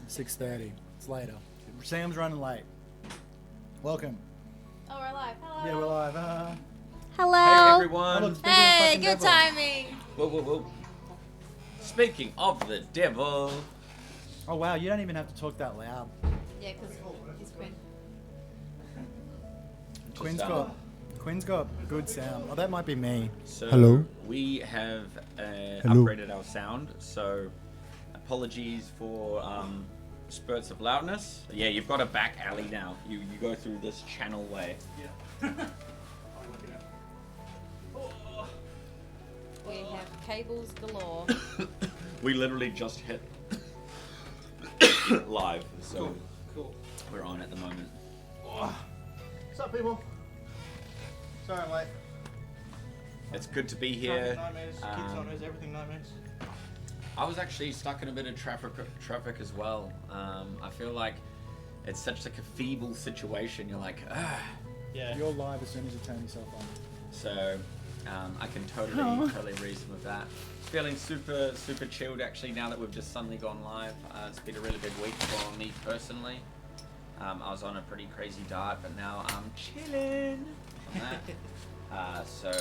6:30. It's later. Sam's running late. Welcome. Oh, we're live. Hello. Yeah, we're live. Hey Hello. everyone! Oh, look, speaking of Hey, fucking good devil. timing. Whoa, whoa, whoa. Speaking of the devil, Oh wow, you don't even have to talk that loud. Yeah, because he's Quinn. Quinn's got good sound. Oh, that might be me. so Hello? we have Hello? upgraded our sound. So apologies for spurts of loudness. Yeah, you've got a back alley now. You go through this channel way. We have cables galore. We literally just hit live, so Cool. we're on at the moment. What's up, people? Sorry I'm late. It's good to be here. Nightmares, kids nightmares, everything nightmares. I was actually stuck in a bit of traffic as well. I feel like it's such like a feeble situation. You're like, ah. Yeah. You're live as soon as you turn yourself on. So I can totally reason with that. Feeling super chilled actually now that we've just suddenly gone live. It's been a really big week for me personally. I was on a pretty crazy diet, but now I'm chilling on that. So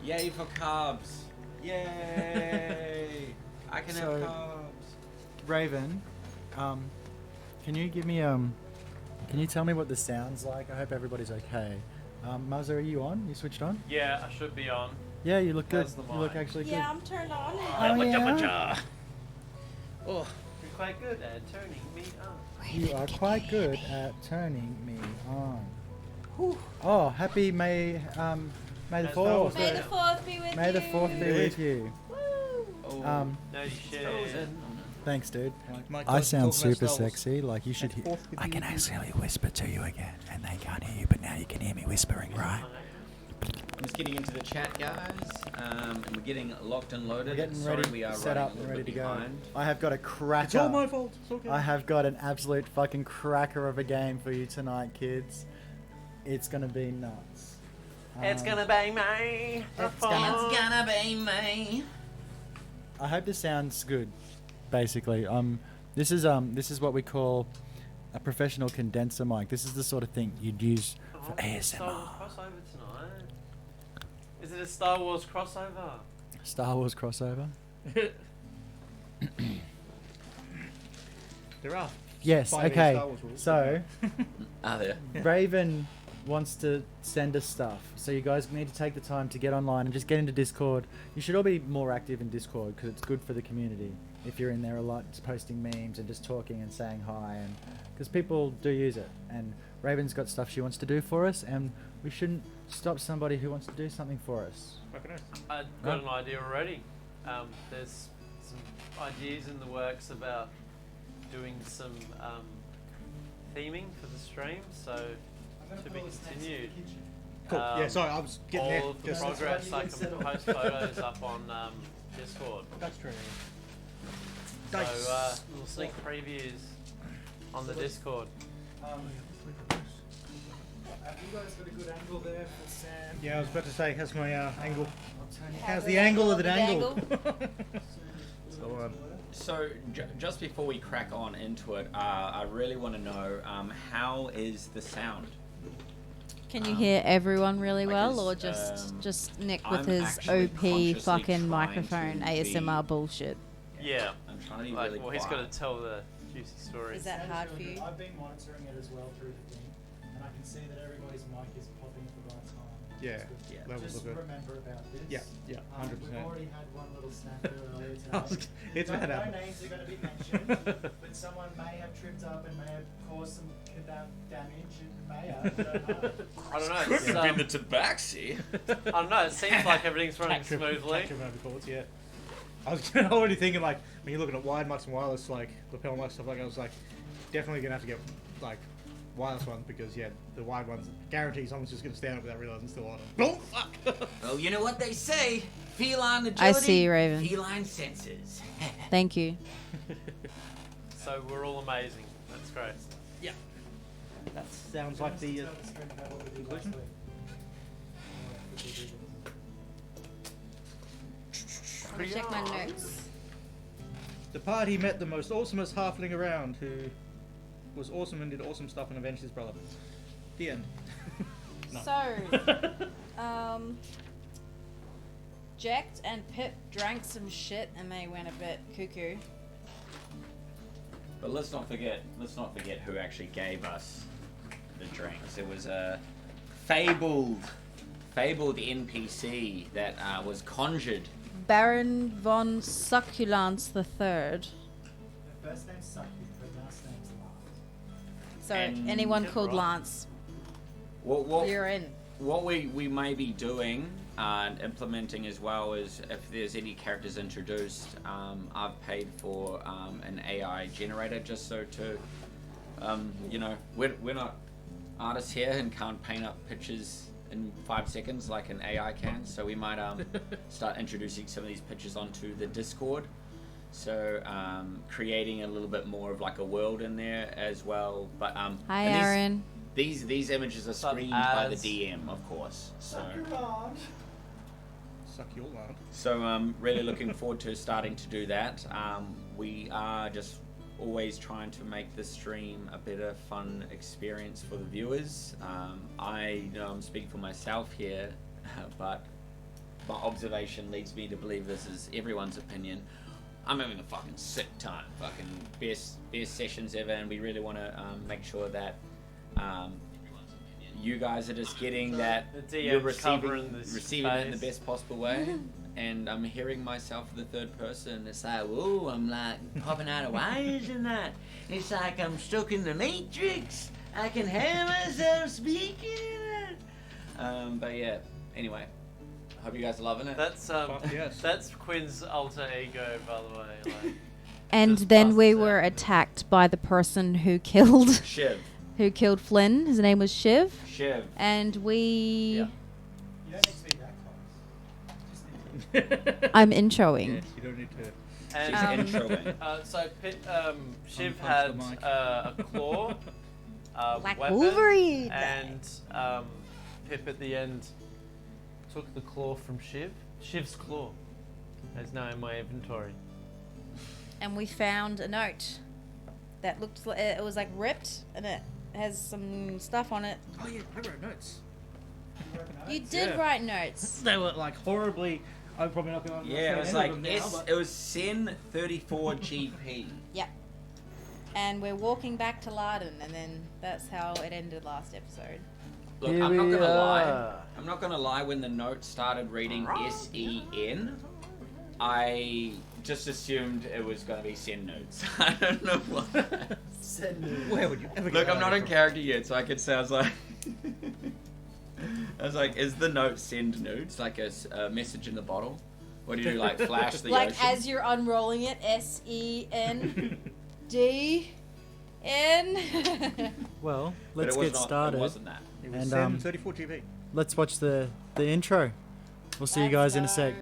yay for carbs! Yay! I can have So- carbs. Raven, can you give me can you tell me what this sounds like? I hope everybody's okay. Muzzer, are you on? You switched on? Yeah, I should be on. Yeah, you look good. How's the You look mic? actually good. Yeah, I'm turned on. Oh, yeah? Oh, you're quite good at turning me on. You are quite good at turning me on. Oh, happy May the That's 4th. May the 4th be with May you. the 4th be with you. Woo. Oh, No, you should. Thanks, dude. Mike I does sound talk about super Star Wars. sexy. Like you should hear. Fourth with I you. can actually whisper to you again, and they can't hear you, but now you can hear me whispering, right? I'm just getting into the chat, guys, and we're getting locked and loaded. We're getting Sorry, ready, we are set running up, a and little ready bit to go. behind. I have got a cracker. It's all my fault. It's okay. I have got an absolute fucking cracker of a game for you tonight, kids. It's gonna be nuts. It's gonna be me. It's gonna- gonna be me. I hope this sounds good. Basically, this is what we call a professional condenser mic. This is the sort of thing you'd use for Star Wars ASMR. crossover tonight. Is it a Star Wars crossover? Star Wars crossover. There are. Yes. 5 Okay. Star Wars rules. So There. Raven wants to send us stuff, so you guys need to take the time to get online and just get into Discord. You should all be more active in Discord because it's good for the community. If you're in there a lot, just posting memes and just talking and saying hi, and because people do use it. And Raven's got stuff she wants to do for us, and we shouldn't stop somebody who wants to do something for us. Fucking oath. I've got an idea already. There's some ideas in the works about doing some theming for the stream, so to be continued. Cool. Yeah, sorry, I was getting there. All of the Just- progress, I can post photos up on Discord. That's true. So little sneak previews on the Discord. Have you guys got a good angle there for Sam? Yeah, I was about to say, how's my angle? I'll turn it. How's the angle of the dangle? dangle? So, So just before we crack on into it, I really want to know how is the sound? Can you hear everyone really like well, is, or just Nick with I'm his actually OP consciously fucking trying microphone to ASMR be- bullshit? Yeah. I'm trying to be Like, really well, he's quiet. got to tell the juicy story. Is that hard for you? I've been monitoring it as well through the thing, and I can see that everybody's mic is popping at the right time. Yeah. Yeah. Levels Just of it. remember about this. Yeah, yeah, 100%. We've already had one little snafu earlier I was- today. it's no, bad no happen. names are going to be mentioned, but someone may have tripped up and may have caused some damage. It may have. I don't know. I don't know. Could It's, have been the tabaxi. I don't know. It seems like everything's running Trip smoothly. over chords, yeah. I was already thinking, like, when you're looking at wide mics and wireless, like, lapel mics, stuff like that, I was like, definitely going to have to get, like, wireless ones because, yeah, the wide ones, guarantee someone's just going to stand up without realizing it's still on them. Oh, fuck! Well, you know what they say: feline agility, I see you, Raven. feline senses. Thank you. So we're all amazing. That's great. Yeah. That sounds like the conclusion. Let me check my notes. The party met the most awesomest halfling around, who was awesome and did awesome stuff and avenged his brother. The end. No. So, Jacked and Pip drank some shit and they went a bit cuckoo. But let's not forget who actually gave us the drinks. It was a fabled NPC that was conjured. Baron von Succulence the Third. First name's Sucky, but last name's Lance. So And- anyone Yeah, called right. Lance, What you're in. what we may be doing and implementing as well is if there's any characters introduced, I've paid for an AI generator just so to, we're not artists here and can't paint up pictures in 5 seconds like an AI can. So we might start introducing some of these pictures onto the Discord. So creating a little bit more of like a world in there as well. But Hi, and these- Aaron. These images are Some screened by the ads. DM, of course. So Suck your land. so I'm really looking forward to starting to do that. We are just always trying to make the stream a better, fun experience for the viewers. I know I'm speaking for myself here, but my observation leads me to believe this is everyone's opinion. I'm having a fucking sick time, fucking best sessions ever, and we really want to make sure that you guys are just getting that The you're DM's covering this receiving it in the space. best possible way. And I'm hearing myself in the third person. It's like, whoa, I'm like popping out of wires and that. It's like I'm stuck in the Matrix. I can hear myself speaking. But yeah, anyway, I hope you guys are loving it. That's Fuck yes. that's Quinn's alter ego, by the way. Like, And just then busts we out. were attacked by the person who killed Shiv. Flynn. His name was Shiv. Shiv. And we Yeah. You don't need to be that close. Just need to I'm introing. Yes, you don't need to. and She's introing. so Shiv Unpunch had the mic. a claw, Like weapon, Wolverine. and Pip at the end took the claw from Shiv. Shiv's claw is now in my inventory. And we found a note that looked like it was like ripped and it has some stuff on it. Oh yeah, I wrote notes. You did Yeah. write notes. They were like horribly. I'm probably not going to. Yeah, it was like it was Sen 34 GP. Yep. And we're walking back to Larden, and then that's how it ended last episode. Look, Here I'm not we gonna lie. are. I'm not gonna lie. When the note started reading SEN, I just assumed it was gonna be Sen notes. I don't know why. Where would you ever get Look, that I'm not idea in from? character yet, so I could say I was like, is the note send nudes like a message in the bottle? What do you do, like flash the Like ocean? as you're unrolling it, SENDN. Well, But let's it was get not, started. It wasn't that. It was And, Sen um, 34 GB. Let's watch the intro. We'll see you guys in a sec.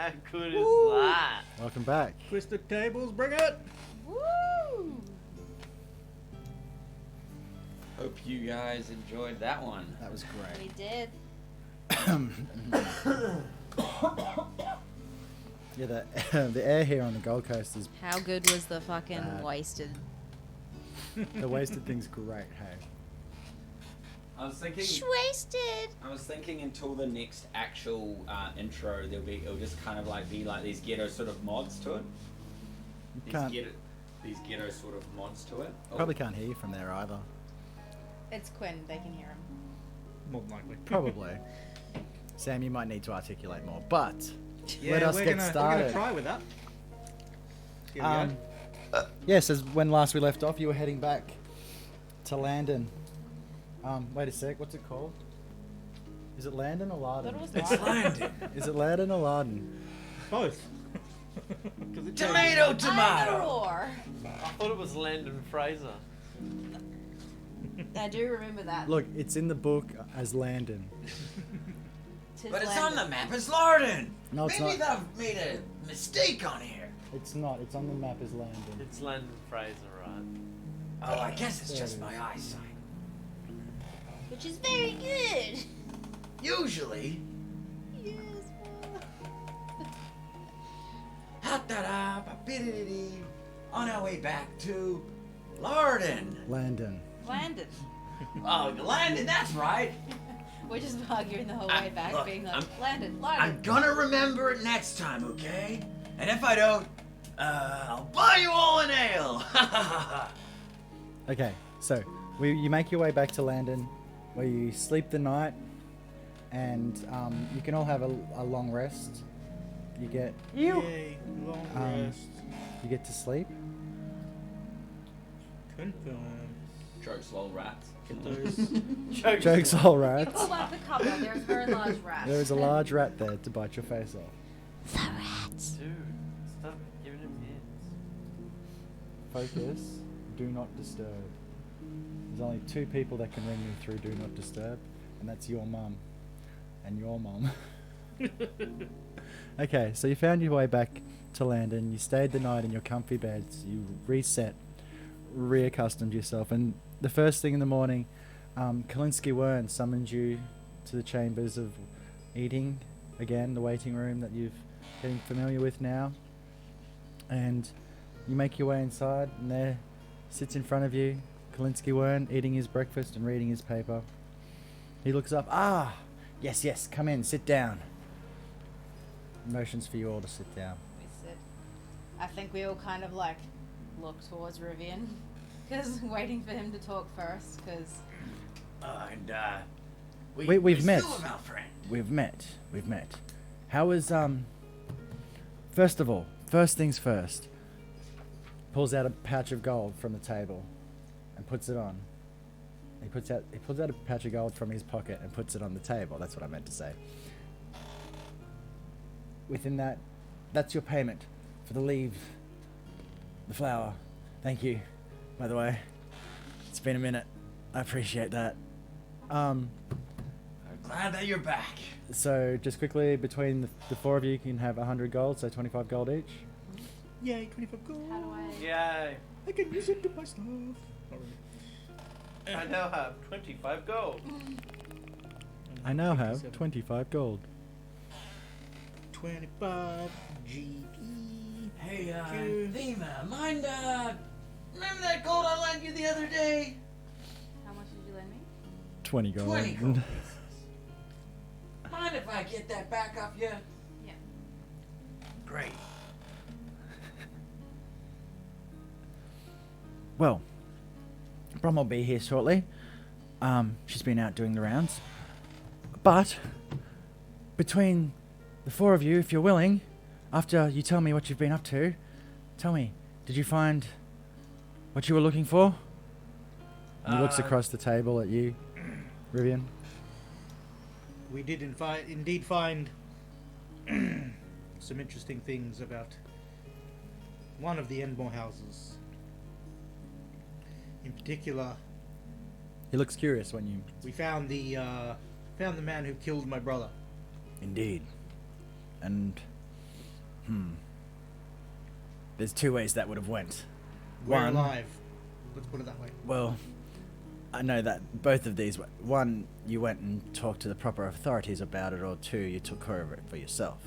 How good is that? Welcome back. Twisted tables, bring it! Woo! Hope you guys enjoyed that one. That was We great. did. Yeah, the air here on the Gold Coast is How good was the fucking Bad. wasted? the wasted thing's great. Hey, I was thinking. Wasted. I was thinking until the next actual intro, it'll just kind of like be like these ghetto sort of mods to it. you can't These ghetto sort of mods to it. Oh, probably can't hear you from there either. It's Quinn. They can hear him. More than likely. Probably. Sam, you might need to articulate more, but Yeah, let us we're get gonna, started. We're gonna try with that. Here we go. Yes, as when last we left off, you were heading back to Landon. Wait a sec, what's it called? Is it Landon or Thought Larden? it was It's Larden. landing. Is it Landon or Larden? Both. 'Cause it Tomato, Either tomato. or. I thought it was Landon Fraser. I do remember that. Look, it's in the book as Landon. Tis But it's Landon. on the map as Larden. No, it's Maybe not. they've made a mistake on here. It's not. It's on the map as Landon. It's Landon Fraser, right? Oh, I guess it's There just it my is. eyesight. Which is very good. Usually, Yes. ha-da-da-ba-biddy-dee, on our way back to Larden. Landon. Landon. Oh, Landon, that's right. We're just arguing the whole Ah, way back, look, being like, I'm- Landon, I'm Landon. gonna remember it next time, okay? And if I don't, I'll buy you all an ale. Okay, so you make your way back to Landon, where you sleep the night, and you can all have a long rest. You get Yay, long Um, rest. you get to sleep. Confirm. Jokes, lol, rats. Get those. Jokes all right. Pull up the cupboard. There's a very large rat. There is a large rat there to bite your face off. The rats. Dude, stop giving him hints. Focus. Do not disturb. There's only 2 people that can ring me through Do Not Disturb, and that's your mum and your mum. Okay, so you found your way back to Landon. You stayed the night in your comfy beds. You reset, reaccustomed yourself, and the first thing in the morning, Kalinsky Wern summoned you to the chambers of eating again, the waiting room that you've getting familiar with now. And you make your way inside, and there sits in front of you Kalinsky Wern eating his breakfast and reading his paper. He looks up. Ah, yes, come in, sit down. Motions for you all to sit down. We sit. I think we all kind of like look towards Rivian, because waiting for him to talk first, because We've met. Still about friend. We've met. How is First of all, first things first. Pulls out a pouch of gold from the table, and puts it on. He pulls out a pouch of gold from his pocket and puts it on the table. That's what I meant to say. Within that, that's your payment for the leave, the flour. Thank you, by the way. It's been a minute. I appreciate that. I'm glad that you're back. So just quickly, between the 4 of you, you can have 100 gold, so 25 gold each. Yay, 25 gold. how do I? Yay! I can use it to buy stuff. Not really. I now have 25 gold. I now have 57. 25 gold. 25 GP. Hey, you. Thema, mind, remember that gold I lent you the other day? How much did you lend me? 20 gold. 20 gold pieces. Mind if I get that back off you? Yeah. Great. Well, Brom will be here shortly. She's been out doing the rounds. But, between the 4 of you, if you're willing, after you tell me what you've been up to, tell me, did you find what you were looking for? And he looks across the table at you, Rivian. We did indeed find some interesting things about one of the Endmore houses. In particular, He looks curious when you... we found the man who killed my brother. Indeed. And There's two ways that would have went. We're One- alive. Let's put it that way. Well, I know that both of these. One, you went and talked to the proper authorities about it, or two, you took care of it for yourself.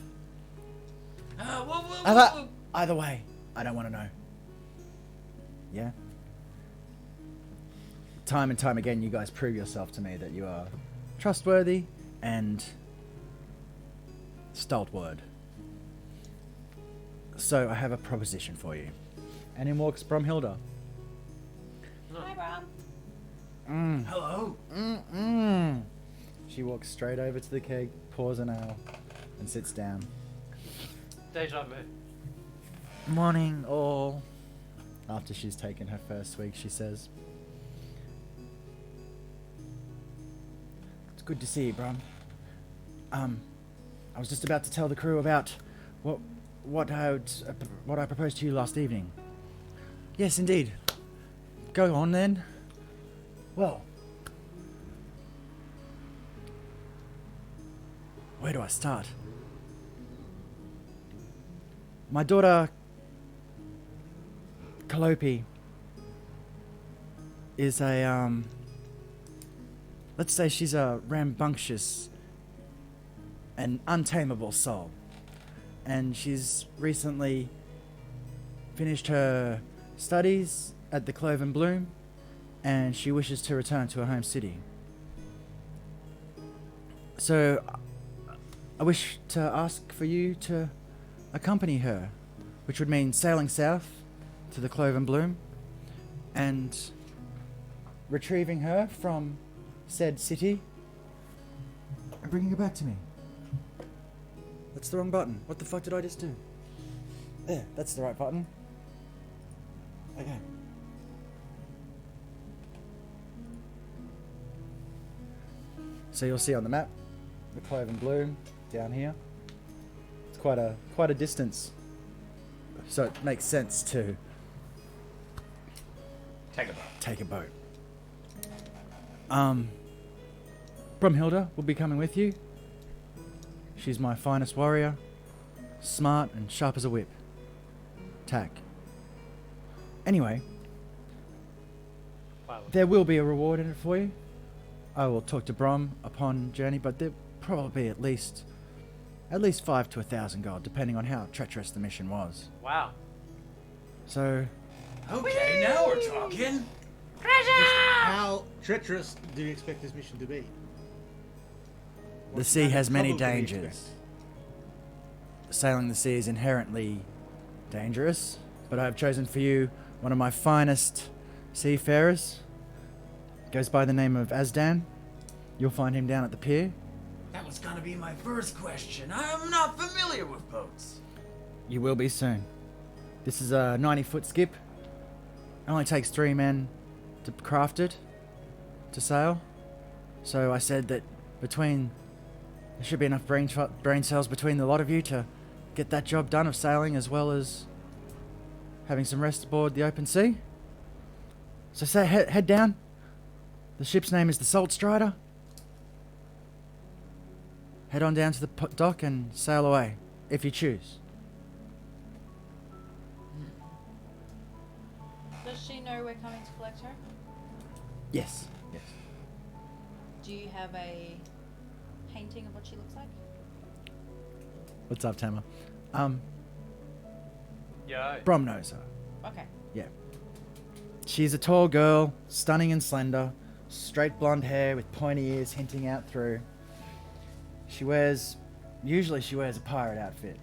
Either way, I don't want to know. Yeah? Time and time again, you guys prove yourself to me that you are trustworthy and stalwart. So I have a proposition for you. And in walks Bromhilda. Hi, Brom. Hello. She walks straight over to the keg, pours an ale, and sits down. Deja vu. Morning, all. After she's taken her first swig, she says, "It's good to see you, Brom. I was just about to tell the crew about what I proposed to you last evening." "Yes, indeed. Go on then." "Well, where do I start? My daughter, Calliope, is let's say she's a rambunctious and untamable soul. And she's recently finished her studies at the Clove and Bloom, and she wishes to return to her home city. So, I wish to ask for you to accompany her, which would mean sailing south to the Clove and Bloom and retrieving her from said city and bringing her back to me." That's the wrong button. What the fuck did I just do? There, that's the right button. Okay. So you'll see on the map the Clove and Bloom down here. It's quite a distance. So it makes sense to Take a boat. Bromhilda will be coming with you. She's my finest warrior, smart and sharp as a whip. Tack. Anyway, Wow. there will be a reward in it for you. I will talk to Brom upon journey, but there probably be at least 5 to 1,000 gold, depending on how treacherous the mission was. Wow. So, Okay, now we're talking. How treacherous do you expect this mission to be? the sea has many trouble do we dangers. expect? Sailing the sea is inherently dangerous, but I have chosen for you one of my finest seafarers. Goes by the name of Azdan. You'll find him down at the pier. That was gonna be my first question. I'm not familiar with boats. You will be soon. This is a 90-foot skip. It only takes 3 men to craft it, to sail. So I said that there should be enough brain cells between the lot of you to get that job done of sailing as well as having some rest aboard the open sea. So head down. The ship's name is the Salt Strider. Head on down to the dock and sail away, if you choose. Does she know we're coming to collect her? Yes. Yes. Do you have a painting of what she looks like? What's up, Tama? Yo. Brom knows her. Okay. Yeah. She's a tall girl, stunning and slender, straight blonde hair with pointy ears hinting out through. Usually she wears a pirate outfit.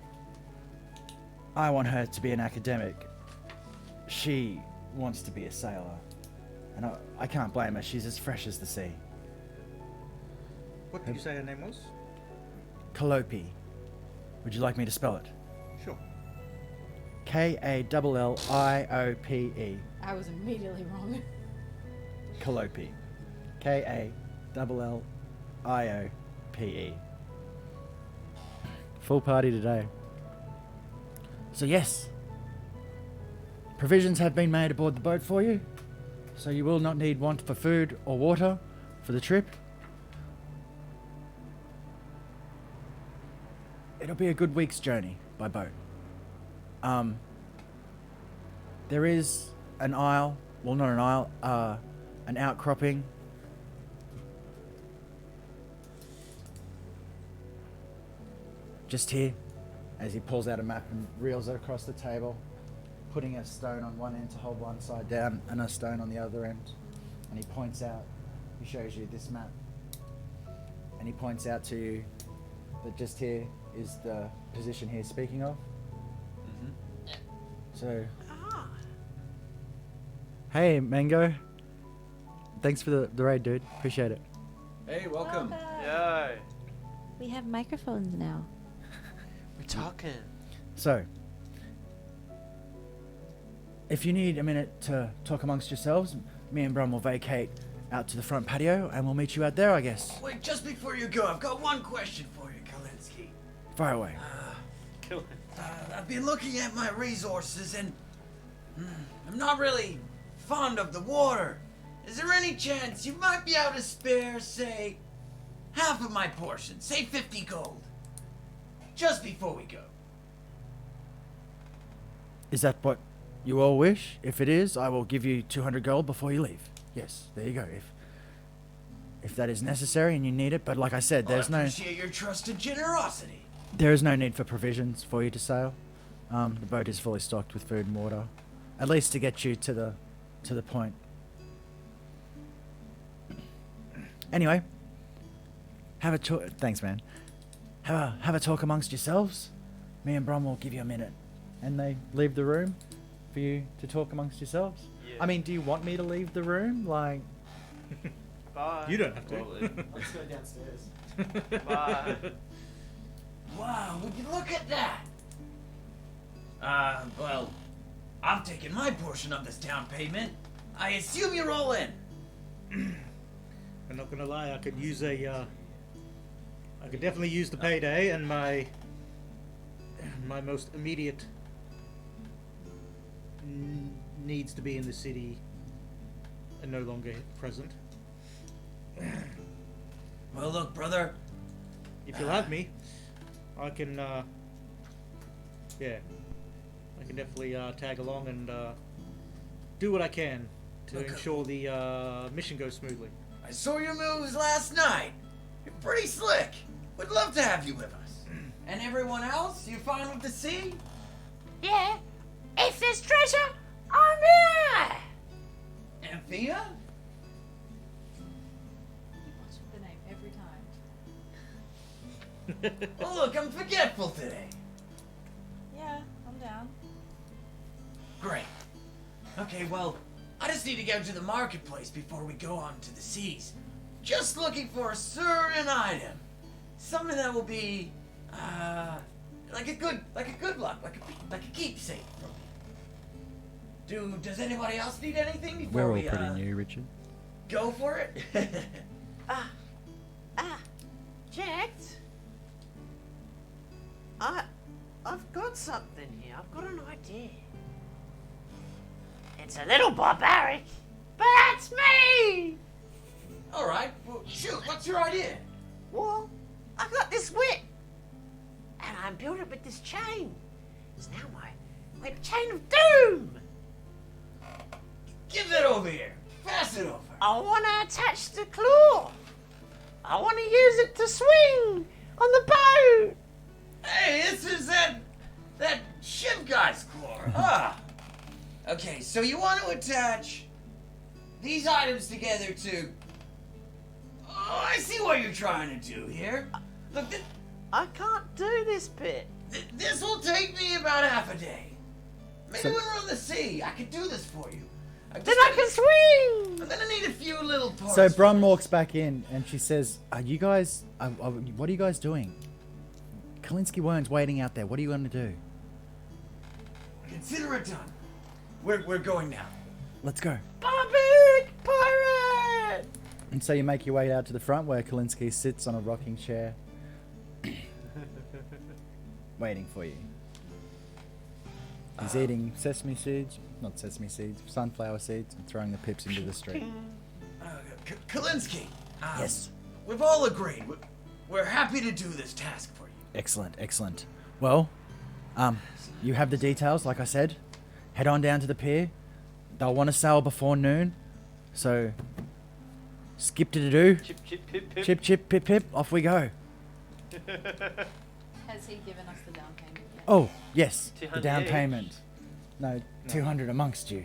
I want her to be an academic. She wants to be a sailor. And I can't blame her, she's as fresh as the sea. What did you say her name was? Calliope. Would you like me to spell it? Sure. Kalliope. I was immediately wrong. Calliope. Kalliope. Full party today. So yes, provisions have been made aboard the boat for you, so you will not need want for food or water for the trip. It'll be a good week's journey by boat. There is an aisle. Well, not an aisle. An outcropping. Just here, as he pulls out a map and reels it across the table, putting a stone on one end to hold one side down and a stone on the other end. And he points out, he shows you this map. And he points out to you that just here is the position he's speaking of. So, hey, Mango. Thanks for the raid, dude. Appreciate it. Hey, welcome. Yo. We have microphones now. We're talking. So, if you need a minute to talk amongst yourselves, me and Brum will vacate out to the front patio and we'll meet you out there, I guess. Wait, just before you go, I've got one question for you, Kalinsky. Fire away. Kill it. I've been looking at my resources and I'm not really fond of the water. Is there any chance you might be able to spare, say, half of my portion, say 50 gold, just before we go? Is that what you all wish? If it is, I will give you 200 gold before you leave. Yes, there you go. If that is necessary and you need it, but like I said, I appreciate your trust and generosity. there is no need for provisions for you to sail. The boat is fully stocked with food and water, at least to get you to the point. Anyway, have a talk. Thanks, man. Have a talk amongst yourselves. Me and Brom will give you a minute, and they leave the room for you to talk amongst yourselves. Yeah. I mean, do you want me to leave the room? Like, Bye. You don't have to. Well, let's go downstairs. bye. Wow, would you look at that? Well, I'm taking my portion of this down payment. I assume you're all in. I'm not gonna lie, I could use I could definitely use the payday, and my most immediate needs to be in the city are no longer present. Well, look, brother. If you'll have me, I can, yeah, I can definitely tag along and do what I can to Look, ensure the mission goes smoothly. I saw your moves last night. You're pretty slick. Would love to have you with us. And everyone else, you fine with the sea? Yeah, if there's treasure, I'm here! Anthea? The name every time. Oh, look, I'm forgetful today. Yeah, I'm down. Great. Okay, well, I just need to go to the marketplace before we go on to the seas. Just looking for a certain item. Something that will be, like a good luck, like a keepsake for me. Does anybody else need anything before we, new, Richard. go for it? Jacked? I've got something here. I've got an idea. It's a little barbaric, but that's me! Alright, well, shoot, what's your idea? Well, I've got this whip, and I'm built it with this chain. It's now my chain of doom. Give that over here. Pass it over. I want to attach the claw. I want to use it to swing on the boat. Hey, this is that ship guy's claw, huh? Okay, so you want to attach these items together to... Oh, I see what you're trying to do here. Look, I can't do this bit. this will take me about half a day. Maybe So- when we're on the sea, I can do this for you. Then I can swing. I'm gonna need a few little parts. So Brum first. walks back in and she says, "Are you guys? What are you guys doing? Kalinsky Wern's waiting out there. What are you going to do? Consider it done. We're going now. Let's go." Barbaric pirate. And so you make your way out to the front where Kalinsky sits on a rocking chair, waiting for you. He's eating sesame seeds, not sesame seeds, sunflower seeds, and throwing the pips into the street. Kalinsky. Yes. We've all agreed. We're happy to do this task for you. Excellent, excellent. Well, You have the details, like I said. Head on down to the pier. They'll want to sail before noon. So, skip to do. Chip, chip, pip, pip. Chip, chip, pip, pip. Off we go. Has he given us the down payment yet? Oh, yes. The 200 down each. payment. No, 200 amongst you.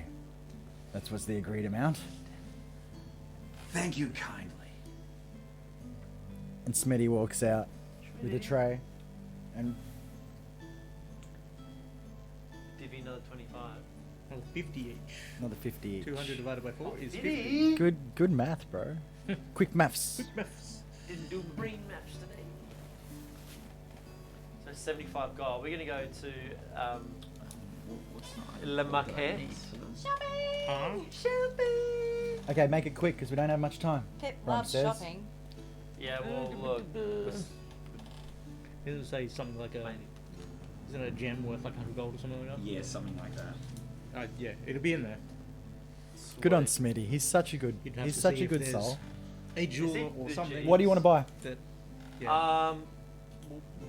That was the agreed amount. Thank you kindly. And Smitty walks out with a tray. And Divvy another 25. Well, 50 each. another 50 each. 200 divided by 4 is 50. Divvy! Good math, bro. Quick maths. Quick maths. Didn't do brain maps today. So 75 gold. We're gonna go to Le Marquette. Huh? Okay, make it quick because we don't have much time. Pip Ron loves says. shopping. Yeah, well, look. Didn't it say something like a... Isn't it a gem worth like 100 gold or something like that? Yeah, something like that. Yeah, it'll be in there. Good on Smitty. He's such a good. You'd have He's to such see a if good there's soul. A jewel he? or The something. What do you want to buy? That, yeah.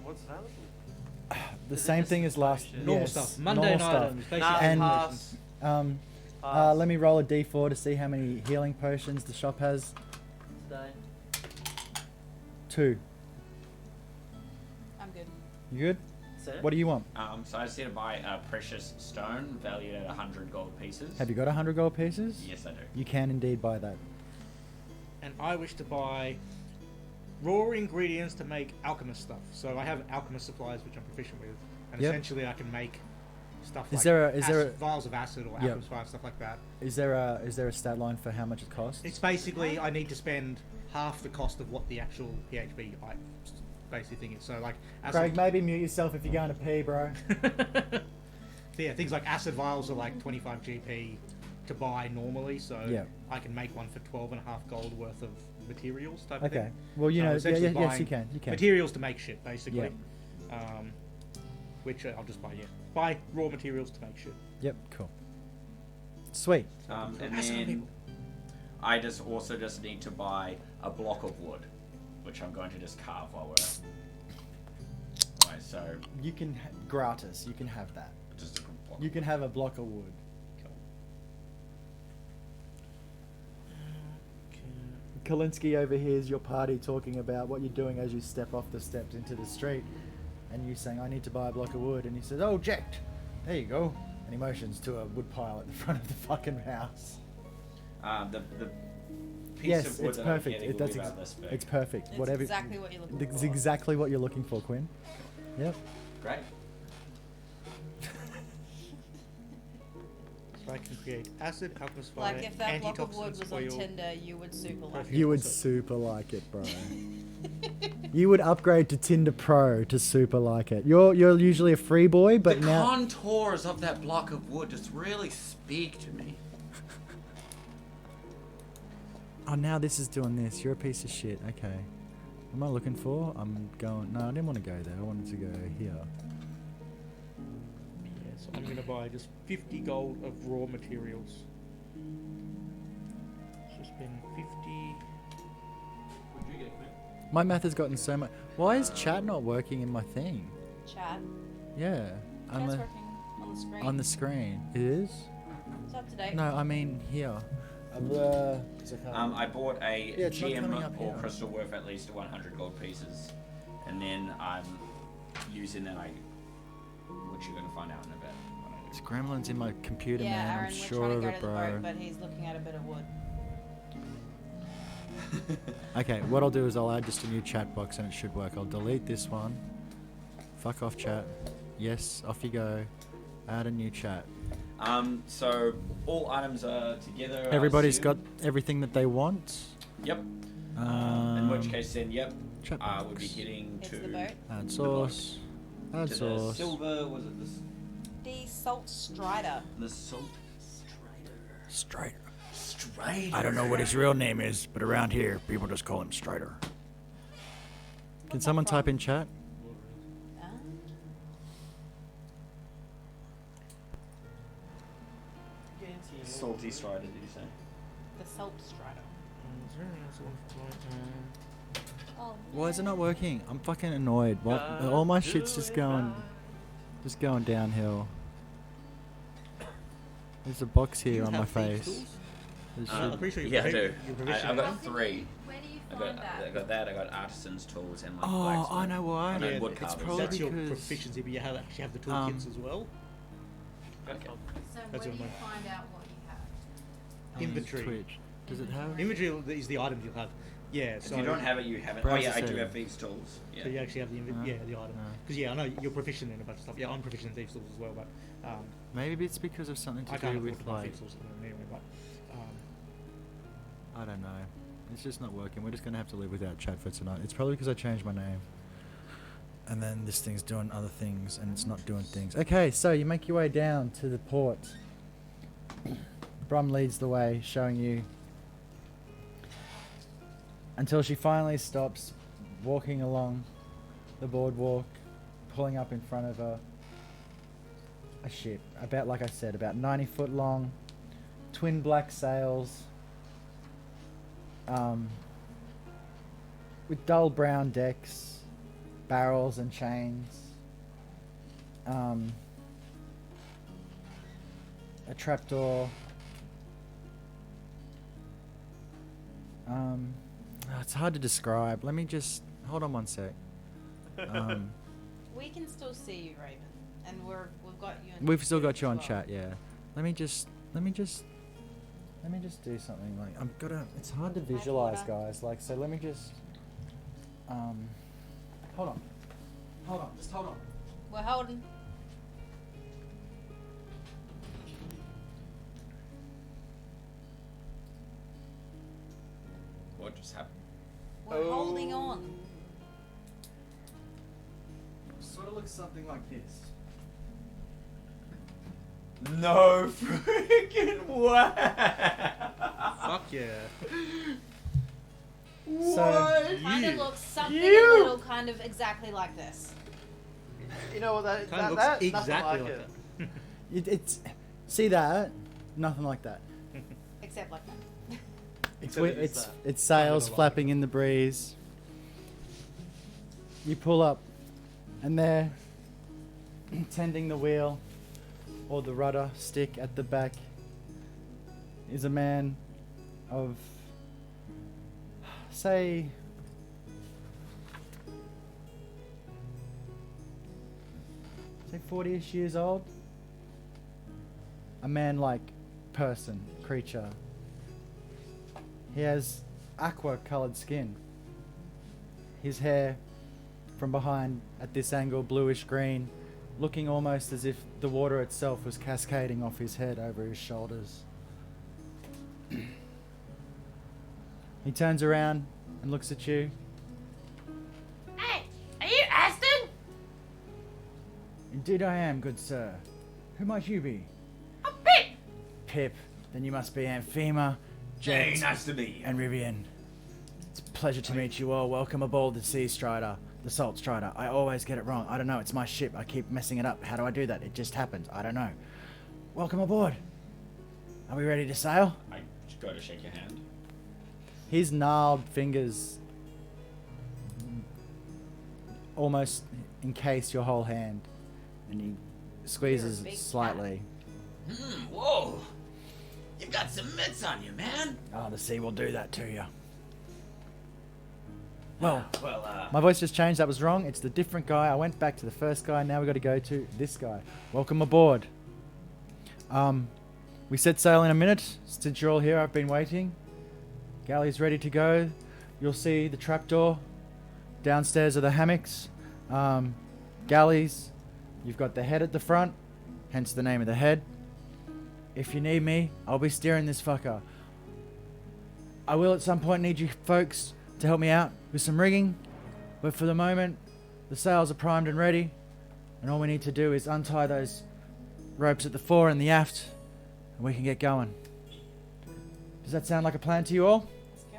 What's available? The Is it same just thing as last. information? normal yes, stuff. Mundane normal stuff. items. Basic Nah, And- pass. Pass. Let me roll a d4 to see how many healing potions the shop has. Today. 2. I'm good. You good? That's it? What do you want? So I just need to buy a precious stone valued at 100 gold pieces. Have you got 100 gold pieces? Yes, I do. You can indeed buy that. And I wish to buy raw ingredients to make alchemist stuff. So I have alchemist supplies which I'm proficient with, and Yep. essentially I can make stuff Is like there a- vials of acid or Yep. alchemist vials, stuff like that. Is there a stat line for how much it costs? It's basically I need to spend half the cost of what the actual PHB basically thing is. So like Craig, maybe mute yourself if you're going to pee, bro. So yeah, things like acid vials are like 25 GP to buy normally, so Yeah. I can make one for 12.5 gold worth of materials type of Okay. thing. Well, you So I'm know, essentially yes, you buying can. You can. Materials to make shit, basically. Yeah. Which I'll just buy, buy raw materials to make shit. Yep. Cool. Sweet. And That's what I then mean. I just need to buy a block of wood, which I'm going to just carve while we're. Alright, so You can gratis. You can have that. just a block. You can have a block of wood. Kalinsky overhears your party talking about what you're doing as you step off the steps into the street, and you saying, "I need to buy a block of wood," and he says, "Oh, Jack, there you go," and he motions to a wood pile at the front of the fucking house. The piece Yes, of wood it's that perfect. I'm getting It, will that's be about this big. it's perfect. It's Whatever. exactly what you're looking It's for. exactly what you're looking for, Quinn. Yep. Great. So I can create acid, alchemist fire, Like if that block of wood antitoxins, was on oil. Tinder, you would super like Perfect. it. You would Also- super like it, bro. You would upgrade to Tinder Pro to super like it. You're usually a free boy, but the now contours of that block of wood just really speak to me. oh, now this is doing this. You're a piece of shit. Okay. What am I looking for? I'm going. No, I didn't want to go there. I wanted to go here. Yeah, so I'm gonna buy just 50 gold of raw materials. So spend 50. My math has gotten so much. Why is chat not working in my thing? Chat. Yeah, on Chat's the working on the screen. on the screen. It is. It's up to date. No, I mean here. I bought a Yeah, it's not gem coming up or here. crystal worth at least 100 gold pieces, and then I'm using that. Which you're gonna find out in a bit. It's gremlins in my computer, Yeah, man. Aaron, I'm we're sure trying of to go it, to the bro. boat, but he's looking at a bit of wood. Okay, what I'll do is I'll add just a new chat box and it should work. I'll delete this one. Fuck off, chat. Yes, off you go. Add a new chat. So all items are together. I Everybody's got assume? everything that they want. Yep. In which case, then, yep, chat I would be box. getting It's to the boat. Add sauce. Add to the sauce. silver. Was it this? The Salt Strider. The salt Strider. strider. I don't know what his real name is, but around here, people just call him Strider. Can What's someone that type from? in chat? Ah. Salty strider, did you say? The Salt Strider. Is there anything else I want to buy? Oh. Why is it not working? I'm fucking annoyed. What? All my shit's just going. Just going downhill. There's a box Do here you on my have thieves' face. tools? There I'm should- pretty sure Yeah, I do. you're I've proficient got in 3. Where do you I find got that? I got artisan's tools and like Oh, blacksmith. I know why. And then Yeah, wood it's carving. probably that's your because- proficiency, but you actually have the Um, toolkits as well. Okay. So That's where do you what find out what you have? Inventory. Twitch. Does it have? Inventory is the items you'll have. Yeah, If so you don't have it, you haven't. Browser Oh yeah, I do setting. have thieves' tools. Yeah. so you actually have the Ah, yeah the item. ah. Because yeah, I know you're proficient in a bunch of stuff. Yeah, I'm proficient in thieves' tools as well, but Maybe it's because of something I to can't do afford with to buy like thieves' tools at the moment anyway. But I don't know. It's just not working. We're just gonna have to live without chat for tonight. It's probably because I changed my name. And then this thing's doing other things and it's not doing things. Okay, so you make your way down to the port. Brum leads the way, showing you until she finally stops walking along the boardwalk, pulling up in front of a ship. About, like I said, about 90 foot long, twin black sails, with dull brown decks, barrels and chains, a trapdoor, it's hard to describe. Let me just hold on one sec. We can still see you, Raven, and we've got you. In We've still got as you on well. chat, yeah. Let me just do something. Like it's hard to visualize, water. guys. Like, so let me just hold on, just hold on. We're holding. What just happened? We're holding on. Sort of looks something like this. No freaking way! fuck yeah. So Kind of looks something You- a little kind of exactly like this. You know what that Kind of that, looks that nothing exactly like like it. that. it's see that? Nothing like that. Except like that. It's Except it is it's that. it's sails Kind of flapping in the breeze. You pull up, and there, tending the wheel, or the rudder stick at the back, is a man of, say, say 40-ish years old. A man-like person, creature. He has aqua-colored skin. His hair, from behind at this angle, bluish green, looking almost as if the water itself was cascading off his head over his shoulders. He turns around and looks at you. Hey, are you Aston? Indeed I am, good sir. Who might you be? I'm Pip. Pip. Then you must be Amphema, Hey, Jet, nice to meet you. and Rivian. It's a pleasure to meet you all. Welcome aboard the Sea Strider, the Salt Strider. I always get it wrong. I don't know, it's my ship. I keep messing it up. How do I do that? It just happens. I don't know. Welcome aboard. Are we ready to sail? I just go to shake your hand. His gnarled fingers almost encase your whole hand, and he squeezes You're a it big slightly. Whoa. You've got some mitts on you, man. Oh, the sea will do that to you. Well, Well, my voice just changed. That was wrong. It's the different guy. I went back to the first guy. Now we got to go to this guy. Welcome aboard. We set sail in a minute. Since you're all here, I've been waiting. Galley's ready to go. You'll see the trapdoor. Downstairs are the hammocks. Galleys. You've got the head at the front, hence the name of the head. If you need me, I'll be steering this fucker. I will at some point need you folks to help me out with some rigging, but for the moment, the sails are primed and ready, and all we need to do is untie those ropes at the fore and the aft, and we can get going. Does that sound like a plan to you all? Let's go.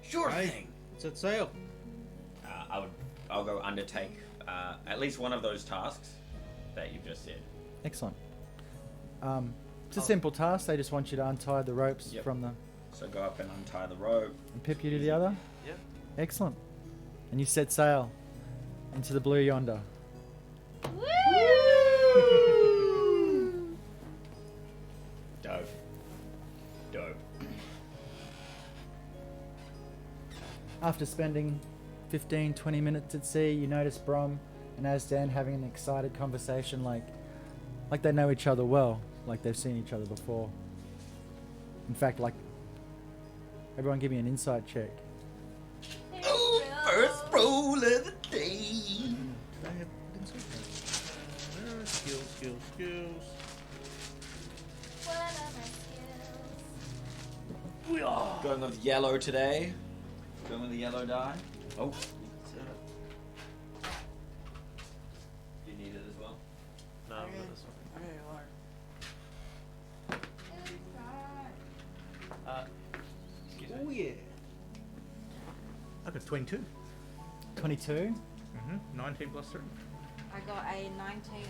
sure Hey. thing. Set sail. I'll go undertake at least one of those tasks that you've just said. Excellent. It's a simple task. They just want you to untie the ropes Yep. from the... So go up and untie the rope. And Pip, you do the other? Yeah. Excellent. And you set sail into the blue yonder. Woo! after spending 15, 20 minutes at sea, you notice Brom and Azdan having an excited conversation like they know each other well, like they've seen each other before. In fact, like, everyone give me an insight check. Oh, first roll of the day. Did I have skills? What are my skills? Going with yellow today. Going with the yellow die. Oh. You need it as well. No, I've got this one. Excuse me. Oh yeah. I got 22. 22. 19 plus 3. I got a 19.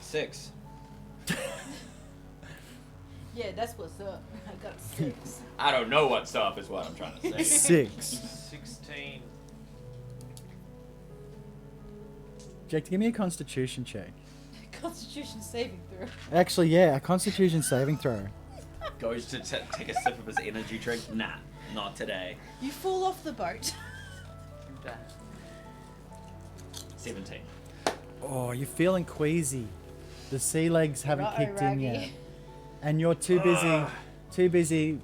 6. Yeah, that's what's up. I got 6. I don't know what's up is what I'm trying to say. 6. 16. Jake, give me a constitution check. Constitution saving throw. Actually, yeah, a constitution saving throw. Goes to take a sip of his energy drink. Nah, not today. You fall off the boat. 17. Oh, you're feeling queasy. The sea legs haven't Righto, kicked in Raggy. yet. And you're too busy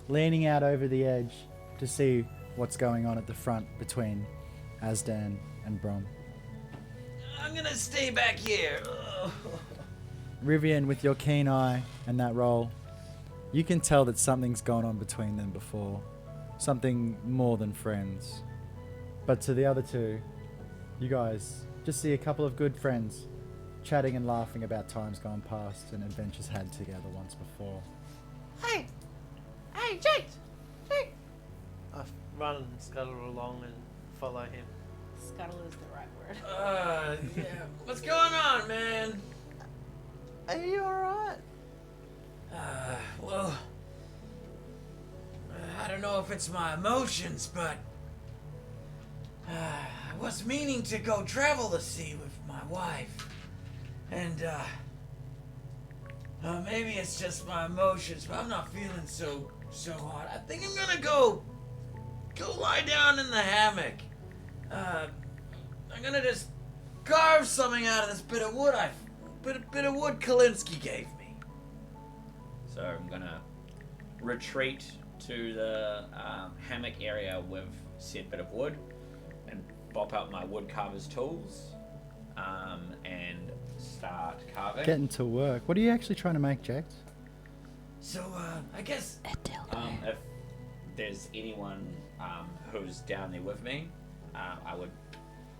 leaning out over the edge to see what's going on at the front between Azdan and Brom. I'm gonna stay back here. Ugh. Rivian, with your keen eye and that roll, you can tell that something's gone on between them before. Something more than friends. But to the other two, you guys just see a couple of good friends chatting and laughing about times gone past and adventures had together once before. Hey, Jake. I run and scuttle along and follow him. Scuttle is the right word. Yeah. What's going on, man? Are you alright? Well, I don't know if it's my emotions, but I was meaning to go travel the sea with my wife, and maybe it's just my emotions, but I'm not feeling so hot. I think I'm gonna go lie down in the hammock. I'm gonna just carve something out of this bit of wood bit of wood Kalinsky gave me. So I'm gonna retreat to the hammock area with said bit of wood and bop out my wood carver's tools and start carving. Getting to work. What are you actually trying to make, Jake? So I guess If there's anyone who's down there with me, I would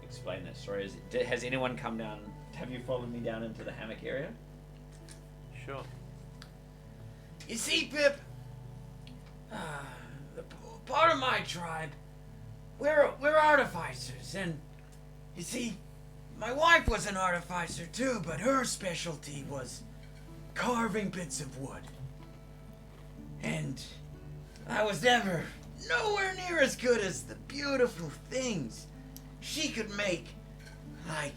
explain that story. Has anyone come down? Have you followed me down into the hammock area? Sure. you see, Pip, part of my tribe, we're artificers, and you see, my wife was an artificer too, but her specialty was carving bits of wood. And I was never nowhere near as good as the beautiful things she could make, like,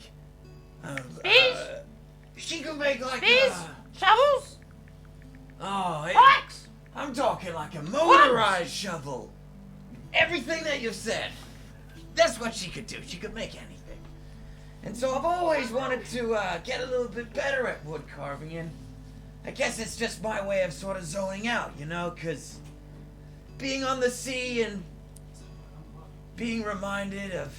she could make like Shovels? oh, Axe? I'm talking like a motorized shovel. Everything that you said. That's what she could do. She could make anything. And so I've always wanted to get a little bit better at wood carving, and I guess it's just my way of sort of zoning out, you know, because being on the sea and being reminded of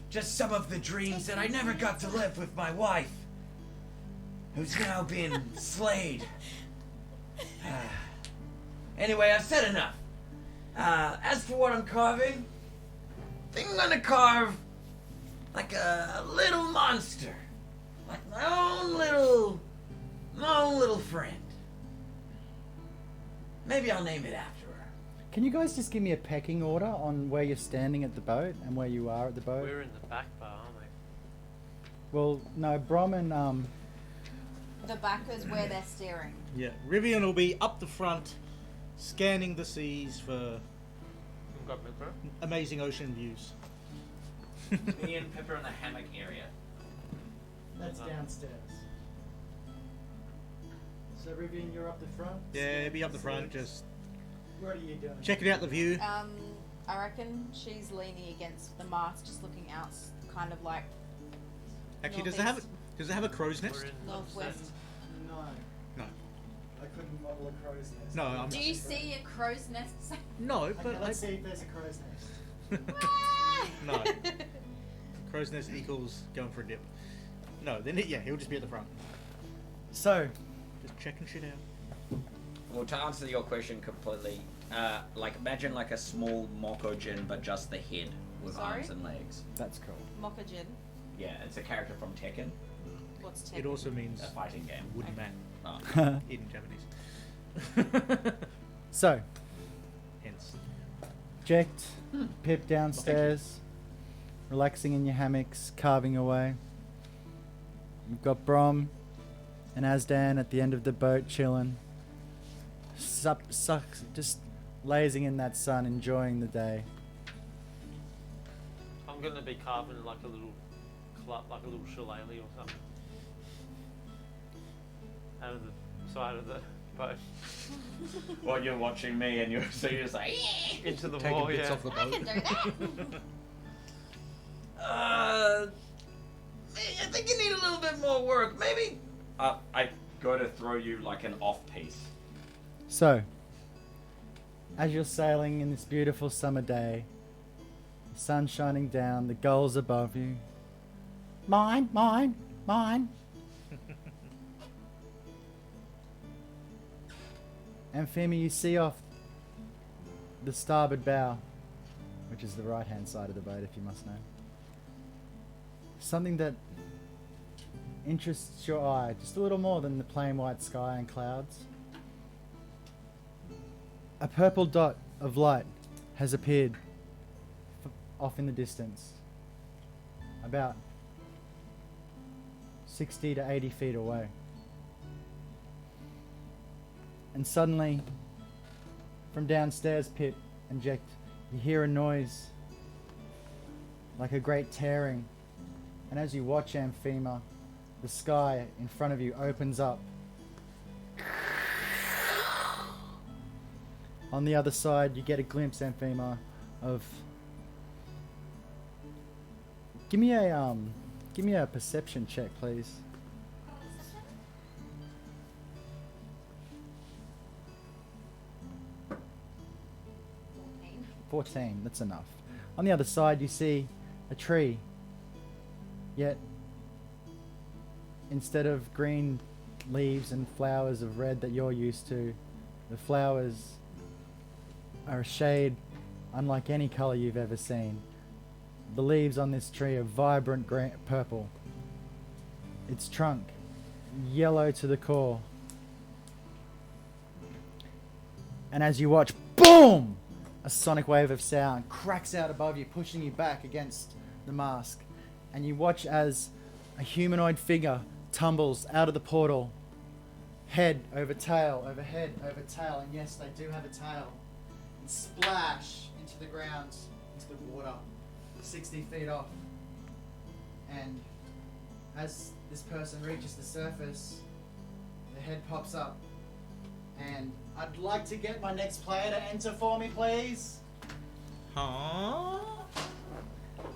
just some of the dreams that I never got to live with my wife, who's now been slayed. Anyway, I've said enough. As for what I'm carving, I think I'm gonna carve like a little monster, like my own little friend. Maybe I'll name it after her. Can you guys just give me a pecking order on where you're standing at the boat and where you are at the boat? We're in the back bar, aren't we? Well, no, Brom and The back is where they're steering. Yeah, Rivian will be up the front, scanning the seas for Got me, bro. amazing ocean views. Me and Pippa in the hammock area. That's downstairs. So Rivian, you're up the front. Yeah, be up the front, just What are you doing? checking out the view. I reckon she's leaning against the mast, just looking out, kind of like Actually, northeast, does it have a crow's nest? We're in northwest. No. No. I couldn't model a crow's nest. No, I'm Do you see a crow's nest? No, but Okay, let's see if there's a crow's nest. No. Crow's nest equals going for a dip. No, then he'll just be at the front. So, Just checking shit out. Well, to answer your question completely, like imagine like a small Mokojin, but just the head with Sorry? arms and legs. that's cool. Mokajin. Yeah, it's a character from Tekken, What's It Tekken? also means a fighting game. wooden man Oh. in Japanese. So, Hence. Jekt, Pip downstairs, relaxing in your hammocks, carving away. You've got Brom and Azdan at the end of the boat chilling. Just lazing in that sun, enjoying the day. I'm gonna be carving like a little club, like a little shillelagh or something, out of the side of the boat While you're watching me and you're just like, into the Taking wall. bits Yeah. off the I boat. can do that. I think you need a little bit more work. Maybe. I go to throw you like an off piece. So, as you're sailing in this beautiful summer day, the sun shining down, the gulls above you. Mine, mine, mine. And Femi, you see off the starboard bow, which is the right hand side of the boat, if you must know, something that interests your eye just a little more than the plain white sky and clouds. A purple dot of light has appeared off in the distance, about 60 to 80 feet away. And suddenly, from downstairs, Pip and Jekt, you hear a noise like a great tearing. And as you watch Amphima, the sky in front of you opens up. On the other side, you get a glimpse, Amphima, of. Give me a perception check, please. Fourteen. 14, that's enough. On the other side, you see a tree. Yet, instead of green leaves and flowers of red that you're used to, the flowers are a shade unlike any color you've ever seen. The leaves on this tree are vibrant purple. Its trunk, yellow to the core. And as you watch, boom! A sonic wave of sound cracks out above you, pushing you back against the mast. And you watch as a humanoid figure tumbles out of the portal, head over tail, over head over tail, and yes, they do have a tail, and splash into the ground, into the water, 60 feet off. And as this person reaches the surface, the head pops up, and I'd like to get my next player to enter for me, please. Huh?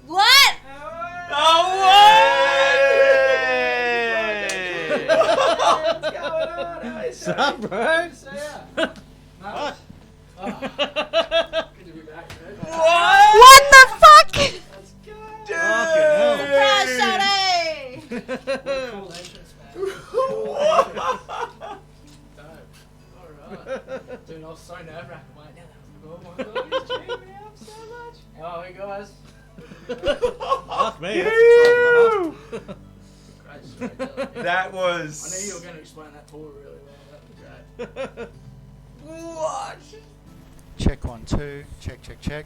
What? What's going on? What's up, bro? So yeah. What? Good to be back, man. What the fuck? Let's go. Surprise, Shade! Cool entrance, man. Alright. Dude, I was so nerve-wracking. Like, oh my god, he's cheating me up so much. Oh, hey guys. Fuck me. Great storytelling. That was. I knew you were going to explain that tour really well. That was great. What? Check 1, 2. Check, check, check.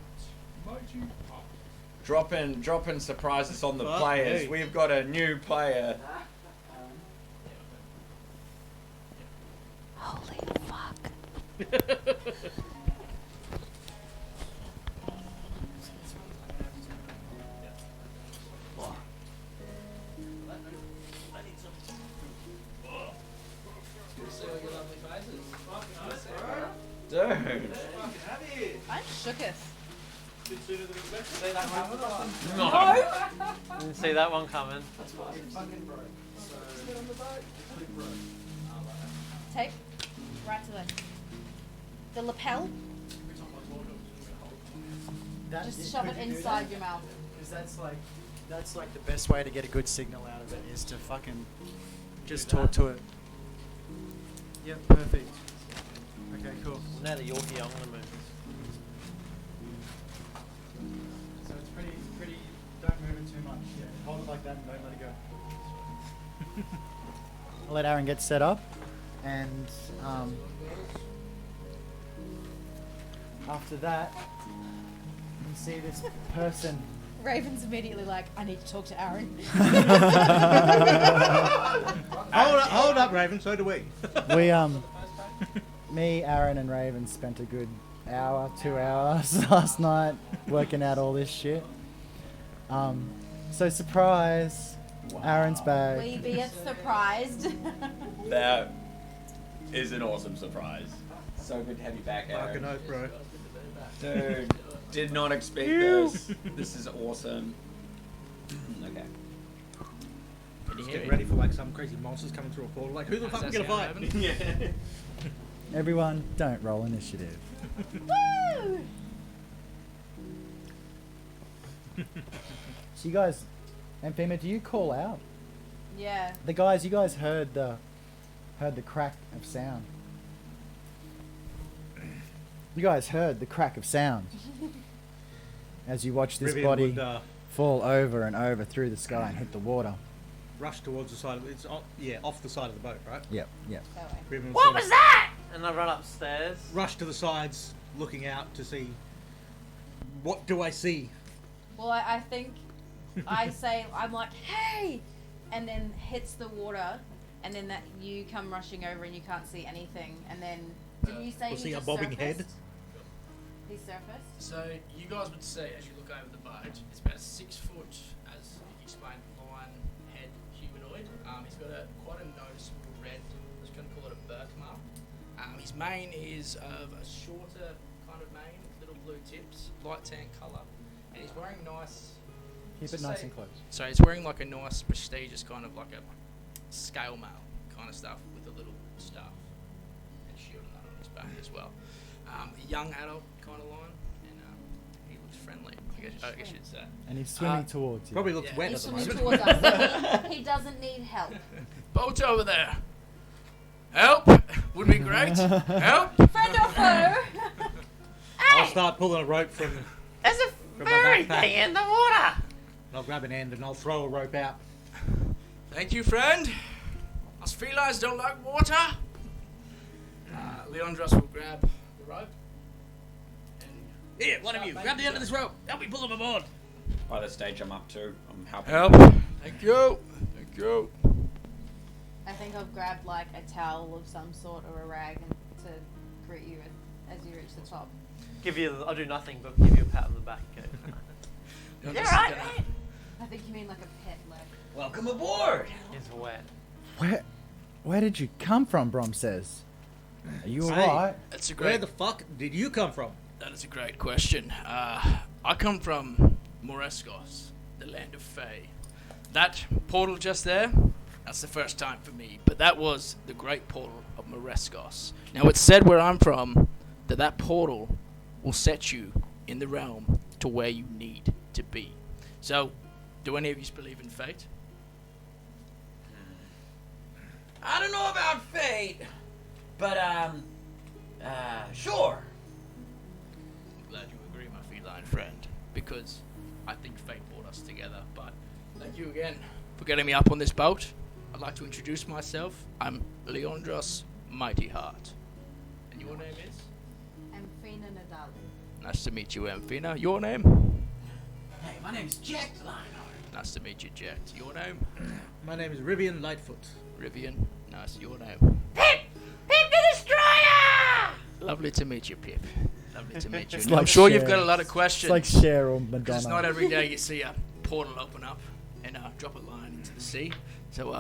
Dropping surprises on the Fuck players. me. We've got a new player. Holy fuck. Dude. I'm shooketh. See that one? No. Didn't see that one coming. Take right to the lapel. Just shove it inside your mouth. Because that's like the best way to get a good signal out of it is to fucking just talk to it. Yep, perfect. Okay, cool. Now the Yorkie, I'm gonna move. So it's pretty. Don't move it too much. Yeah, hold it like that and don't let it go. I'll let Aaron get set up, and after that, you can see this person. Raven's immediately like, I need to talk to Aaron. Hold up, Raven. So do we. We me, Aaron, and Raven spent a good hour, 2 hours last night working out all this shit. So surprise, Aaron's back. We be surprised. That is an awesome surprise. So good to have you back, Fucking Aaron. oath, bro. Dude, did not expect this. This is awesome. Okay. Just get ready for like some crazy monsters coming through a portal. Like, who the fuck are we gonna fight? Yeah. Everyone, don't roll initiative. Woo! So you guys, Amphima, do you call out? Yeah. The guys, you guys heard the crack of sound. You guys heard the crack of sound as you watch this Rivian body would, fall over and over through the sky and hit the water. rush towards the side of it's off the side of the boat, right? Yep, yep. That way. Riven would What sort of was that? And I run upstairs. rush to the sides, looking out to see what do I see. Well, I think I say, I'm like, hey! And then hits the water, and then that you come rushing over and you can't see anything. And then, did you say We'll he see a just bobbing surfaced? head. He surfaced? So you guys would see as you look over the boat, it's about 6 foot, as he explained, lion head humanoid. He's got quite a noticeable red, I was going to call it a birthmark. His mane is of a shorter kind of mane, with little blue tips, light tan colour, and he's wearing nice. Keep to it nice say- and close. So he's wearing like a nice, prestigious kind of like a scale mail kind of stuff with a little staff and shield and that on his back as well. A young adult kind of lion, and he looks friendly. I guess you'd say. And he's swimming towards you. Probably looks Yeah. wet He's at the swimming moment. towards us. He doesn't need help. Boat over there. Help would be great. Help. Friend or foe? I'll start pulling a rope from There's a From my fairy backpack. thing in the water. I'll grab an end and I'll throw a rope out. Thank you, friend. Us felines don't like water. Leandros will grab the rope. And here, one of you, grab the end of this rope. Help me pull him aboard. By this stage, I'm up too. I'm helping. Help. Thank you. Thank you. I think I've grabbed like a towel of some sort or a rag to greet you as you reach the top. I'll do nothing but give you a pat on the back. Okay. Leandros You're is right, gonna- man. I think you mean like a pet leg. Welcome aboard. It's wet. Where did you come from? Brom says. Are you Hey. alright? That's a Where great. the fuck did you come from? That is a great question. I come from Moreskos, the land of Fae. That portal just there, that's the first time for me, but that was the great portal of Moreskos. Now it's said where I'm from that portal will set you in the realm to where you need to be. So, do any of you believe in fate? I don't know about fate, but sure. I'm glad you agree, my feline friend, because I think fate brought us together. But thank you again for getting me up on this boat. I'd like to introduce myself. I'm Leandros Mighty Heart. And your name is? Amphina Nadali. Nice to meet you, Amphina. Your name? Hey, my name's Jack Lionheart. Nice to meet you, Jack. Your name? My name is Rivian Lightfoot. Rivian. Nice. Your name? Pip! Pip the Destroyer! Lovely to meet you, Pip. Lovely to meet you. It's Now, I'm like sure you've Cher. got a lot of It's questions. like Cher or Because it's not Madonna. every day you see a portal open up and drop a line into the sea. So,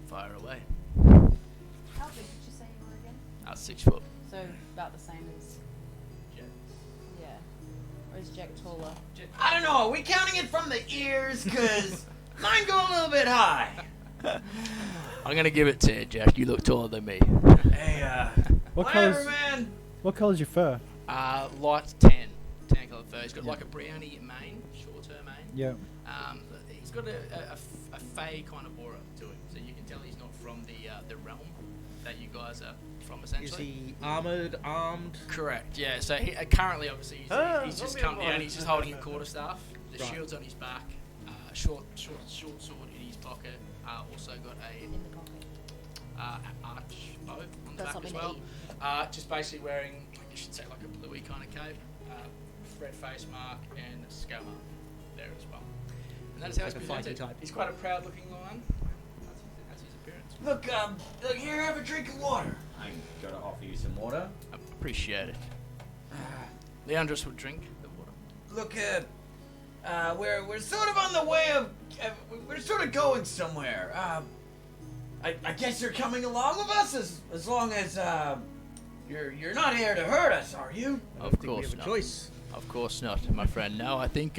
fire away. How big did you say you were again? 6 foot. So about the same as. Yeah. Or is Jack taller? I don't know. Are we counting it from the ears? Cause mine go a little bit high. I'm gonna give it to you, Jack. You look taller than me. Hey, What whatever, colours? man. What colour's your fur? Light tan colour fur. He's got like a brownie mane, short-term mane. Yeah. He's got a fey kind of aura to him, so you can tell he's not from the realm that you guys are from, Is essentially. he armored, armed? Correct. Yeah. So he, currently, obviously, he's just zombie come down. advice. He's just holding a quarterstaff. The Right. shield's on his back. Short sword in his pocket. Also got a In the pocket. arch bow on the That's back not as meant well. to eat. Just basically wearing, I should say, like a bluey kind of cape, red face mark, and a scammer there as well. And that's how Like he's a fighty presented. type. He's quite a proud-looking lion. That's his appearance. Look, here, have a drink of water. I gotta offer you some water. I appreciate it. Leandros would drink the water. Look, we're sort of on the way of, we're sort of going somewhere. I guess you're coming along with us as long as you're not here to hurt us, are you? Of think we course have a not. choice. Of course not, my friend. No, I think,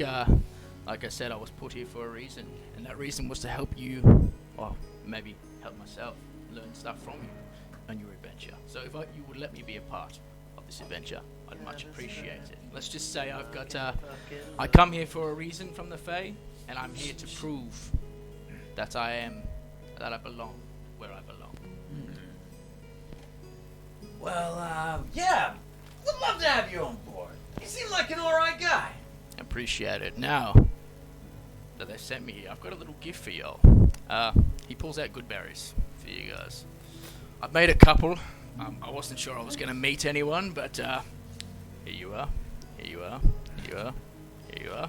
like I said, I was put here for a reason, and that reason was to help you, well, maybe help myself learn stuff from you on your adventure. So if you would let me be a part of this adventure, I'd much appreciate it. Let's just say I've got, I come here for a reason from the Fae, and I'm here to prove that I belong where I belong. Well, yeah, we'd love to have you on board. You seem like an alright guy. Appreciate it. Now that they sent me here, I've got a little gift for y'all. He pulls out good berries for you guys. I've made a couple. I wasn't sure I was going to meet anyone, but here you are. Here you are. Here you are. Here you are.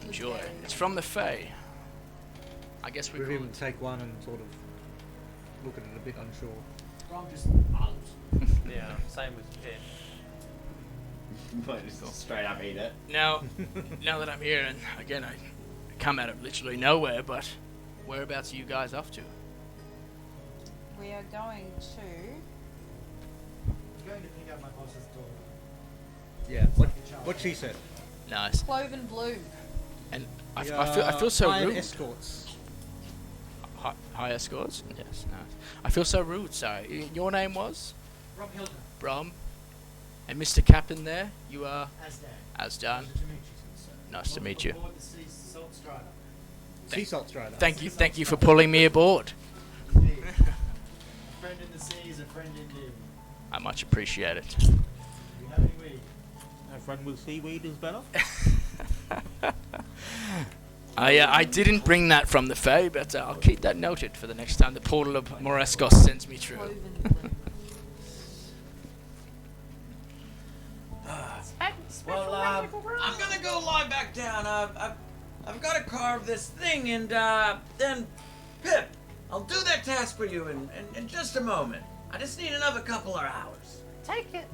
Enjoy. It's from the Fae. I guess we We've call even it. take one and sort of look at it a bit unsure. I'm just Yeah, same with Ken. Just straight up eat it. Now that I'm here, and again, I come out of literally nowhere, but whereabouts are you guys off to? We are going to. going to pick up my boss's daughter. Yeah. What she said. Nice. Cloven Bloom. And I We feel so hired rude. escorts. High escorts? Yes, nice. I feel so rude, sorry. Your name was? Rob Hilton, Brom. And Mr. Captain there, you are? Asdan. Asdan. Nice to meet you. Aboard the Sea Salt Strider. Sea salt strider. Thank you for pulling me aboard. Indeed. A friend in the sea is a friend indeed. I much appreciate it. Do you have any weed? A friend with seaweed is better. I didn't bring that from the Fae, but I'll keep that noted for the next time the portal of Moreskos sends me through. Cloven Bloom. Well, I'm gonna go lie back down. I've got to carve this thing, and then, Pip, I'll do that task for you in just a moment. I just need another couple of hours. Take it.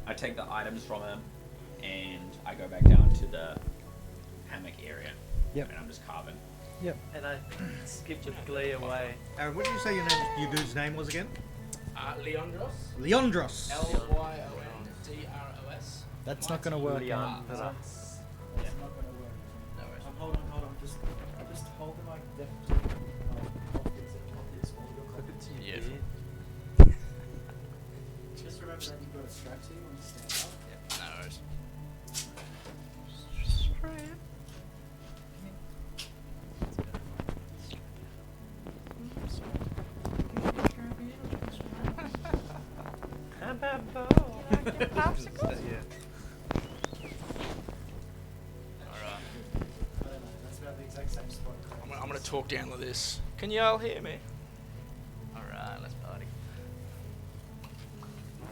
I take the items from him, and I go back down to the hammock area. Yep. And I'm just carving. And I skipped your glee away. Aaron, what did you say your dude's name was again? Leandros. Leandros. Lyondros. That's not gonna work. Leon. That's not gonna work. No worries. Hold on. Just hold the mic. Clip it to your Yeah. beard. Just remember that you've got a strap to you when you stand up. No worries. Alright. That's about the exact same spot. I'm gonna talk down to this. Can you all hear me? Alright, let's party.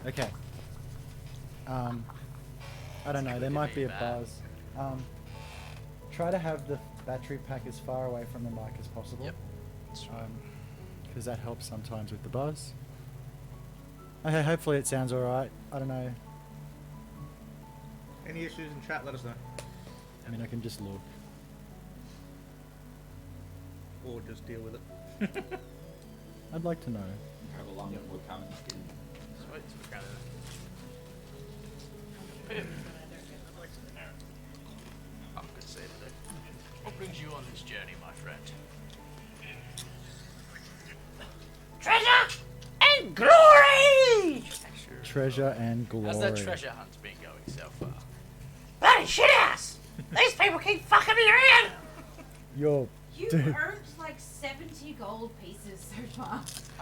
Okay. I don't know. There might be a Bad. buzz. Try to have the battery pack as far away from the mic as possible. Yep. That's right. Because that helps sometimes with the buzz. Okay, hopefully it sounds alright. I don't know. Any issues in chat, let us know. I mean, I can just look. Or just deal with it. I'd like to know. However long it will come. Sweet, so we're going I'm gonna say that. What brings you on this journey, my friend? Treasure and glory! Treasure and glory. How's that treasure hunt been going so far? Bloody shit house! These people keep fucking me around! You're You Dude. earned like 70 gold pieces so far.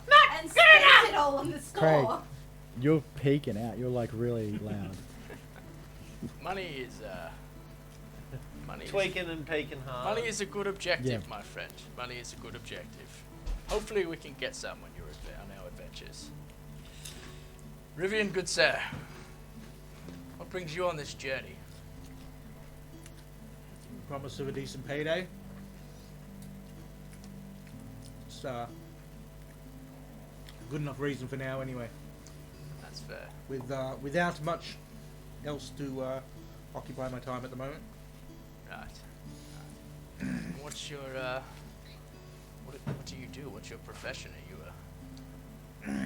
Not And good spent enough! it all on the Craig. store. You're peeking out. You're like really loud. Money is money. Tweaking and peeking hard. Money is a good objective, Yeah. my friend. Money is a good objective. Hopefully, we can get some when you're on our adventures. Rivian, good sir. What brings you on this journey? Promise of a decent payday. It's good enough reason for now, anyway. That's fair. Without much else to occupy my time at the moment. Right. What's your what do you do? What's your profession? Are you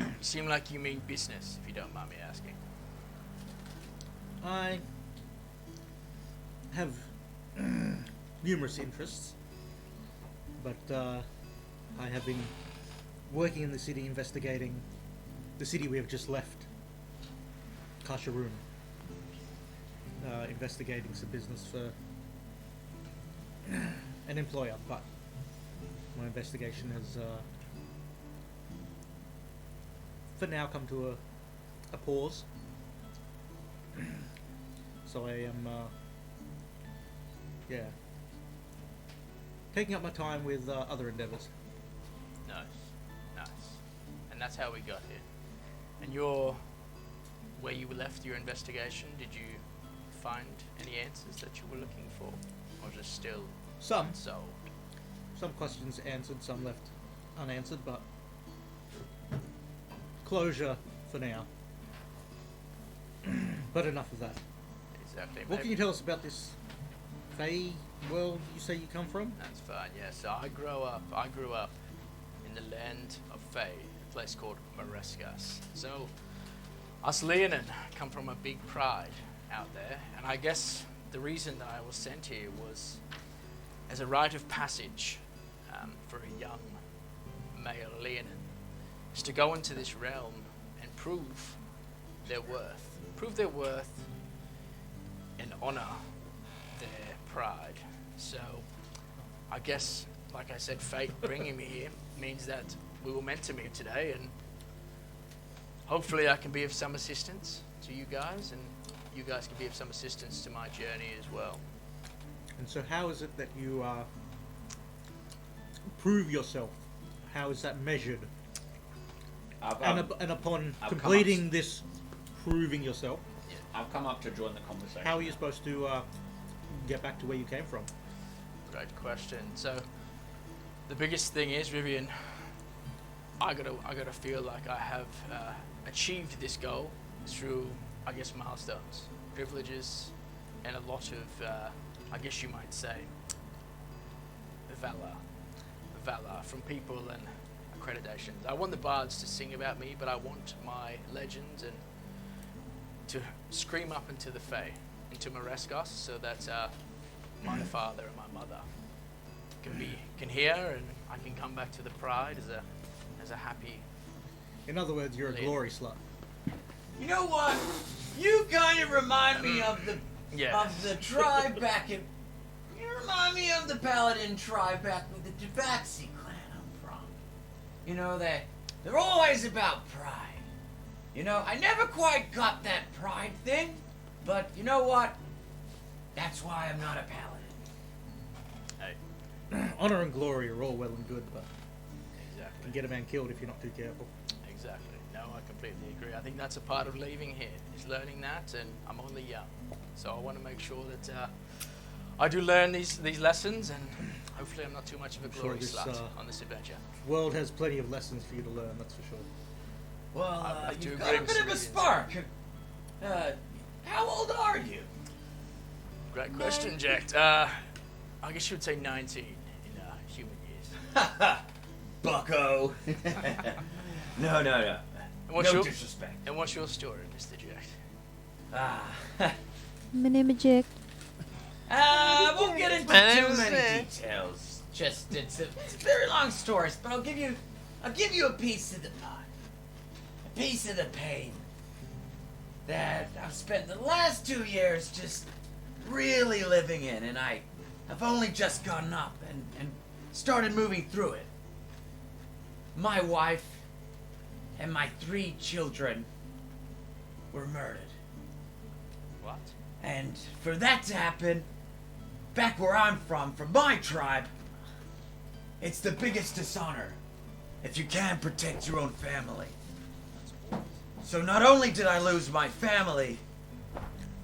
you seem like you mean business, if you don't mind me asking. I have numerous interests, but I have been working in the city, investigating the city we have just left, Kasharun. Investigating some business for an employer, but my investigation has for now come to a pause. So I am taking up my time with other endeavors. Nice. And that's how we got here. And where you left your investigation, did you find any answers that you were looking for? Or just still Some unsolved? questions answered, some left unanswered, but closure for now. But enough of that. Exactly. What can you tell us about this Fey world you say you come from? That's fine, yeah. So I grew up in the land of Fae, a place called Mareskas. So us Leonin come from a big pride out there, and I guess the reason that I was sent here was as a rite of passage for a young male Leonin, is to go into this realm and prove their worth and honor their pride. So I guess, like I said, fate bringing me here means that we were meant to meet today, and hopefully I can be of some assistance to you guys, and you guys can be of some assistance to my journey as well. And so how is it that you prove yourself? How is that measured? And upon I've completing this proving yourself, I've come up to join the conversation. how are you supposed to get back to where you came from? Great question. So the biggest thing is, Rivian, I gotta feel like I have achieved this goal through, I guess, milestones, privileges, and a lot of, I guess you might say, valor from people and accreditations. I want the bards to sing about me, but I want my legends and to scream up into the Fae, into Mareskos, so that my father and my mother can hear, and I can come back to the pride as a happy. In other words, you're a Lead. glory slut. You know what? You kind of remind me of the Yeah. tribe back in. You remind me of the Paladin tribe back with the Tabaxi clan I'm from. You know, they're always about pride. You know, I never quite got that pride thing, but you know what? That's why I'm not a paladin. Hey, Honor and glory are all well and good, but exactly. can get a man killed if you're not too careful. Exactly. No, I completely agree. I think that's a part of leaving here, is learning that, and I'm only young. So I want to make sure that I do learn these lessons, and hopefully I'm not too much of a Sure, glory this, slut on this adventure. World has plenty of lessons for you to learn, that's for sure. Well, I do you've agree got a with bit of a Civilians. spark. How old are you? Great question, Jack. I guess you would say 19 in human years. Bucko. No. And what's No your disrespect. And what's your story, Mr. Jack? Ah, My name is Jack. Won't get into Man, too it was many it. details. Just it's a very long story, but I'll give you a piece of the pie, a piece of the pain that I've spent the last 2 years just really living in, and I've only just gotten up and started moving through it. My wife and my 3 children were murdered. What? And for that to happen, back where I'm from my tribe, it's the biggest dishonor if you can't protect your own family. So not only did I lose my family,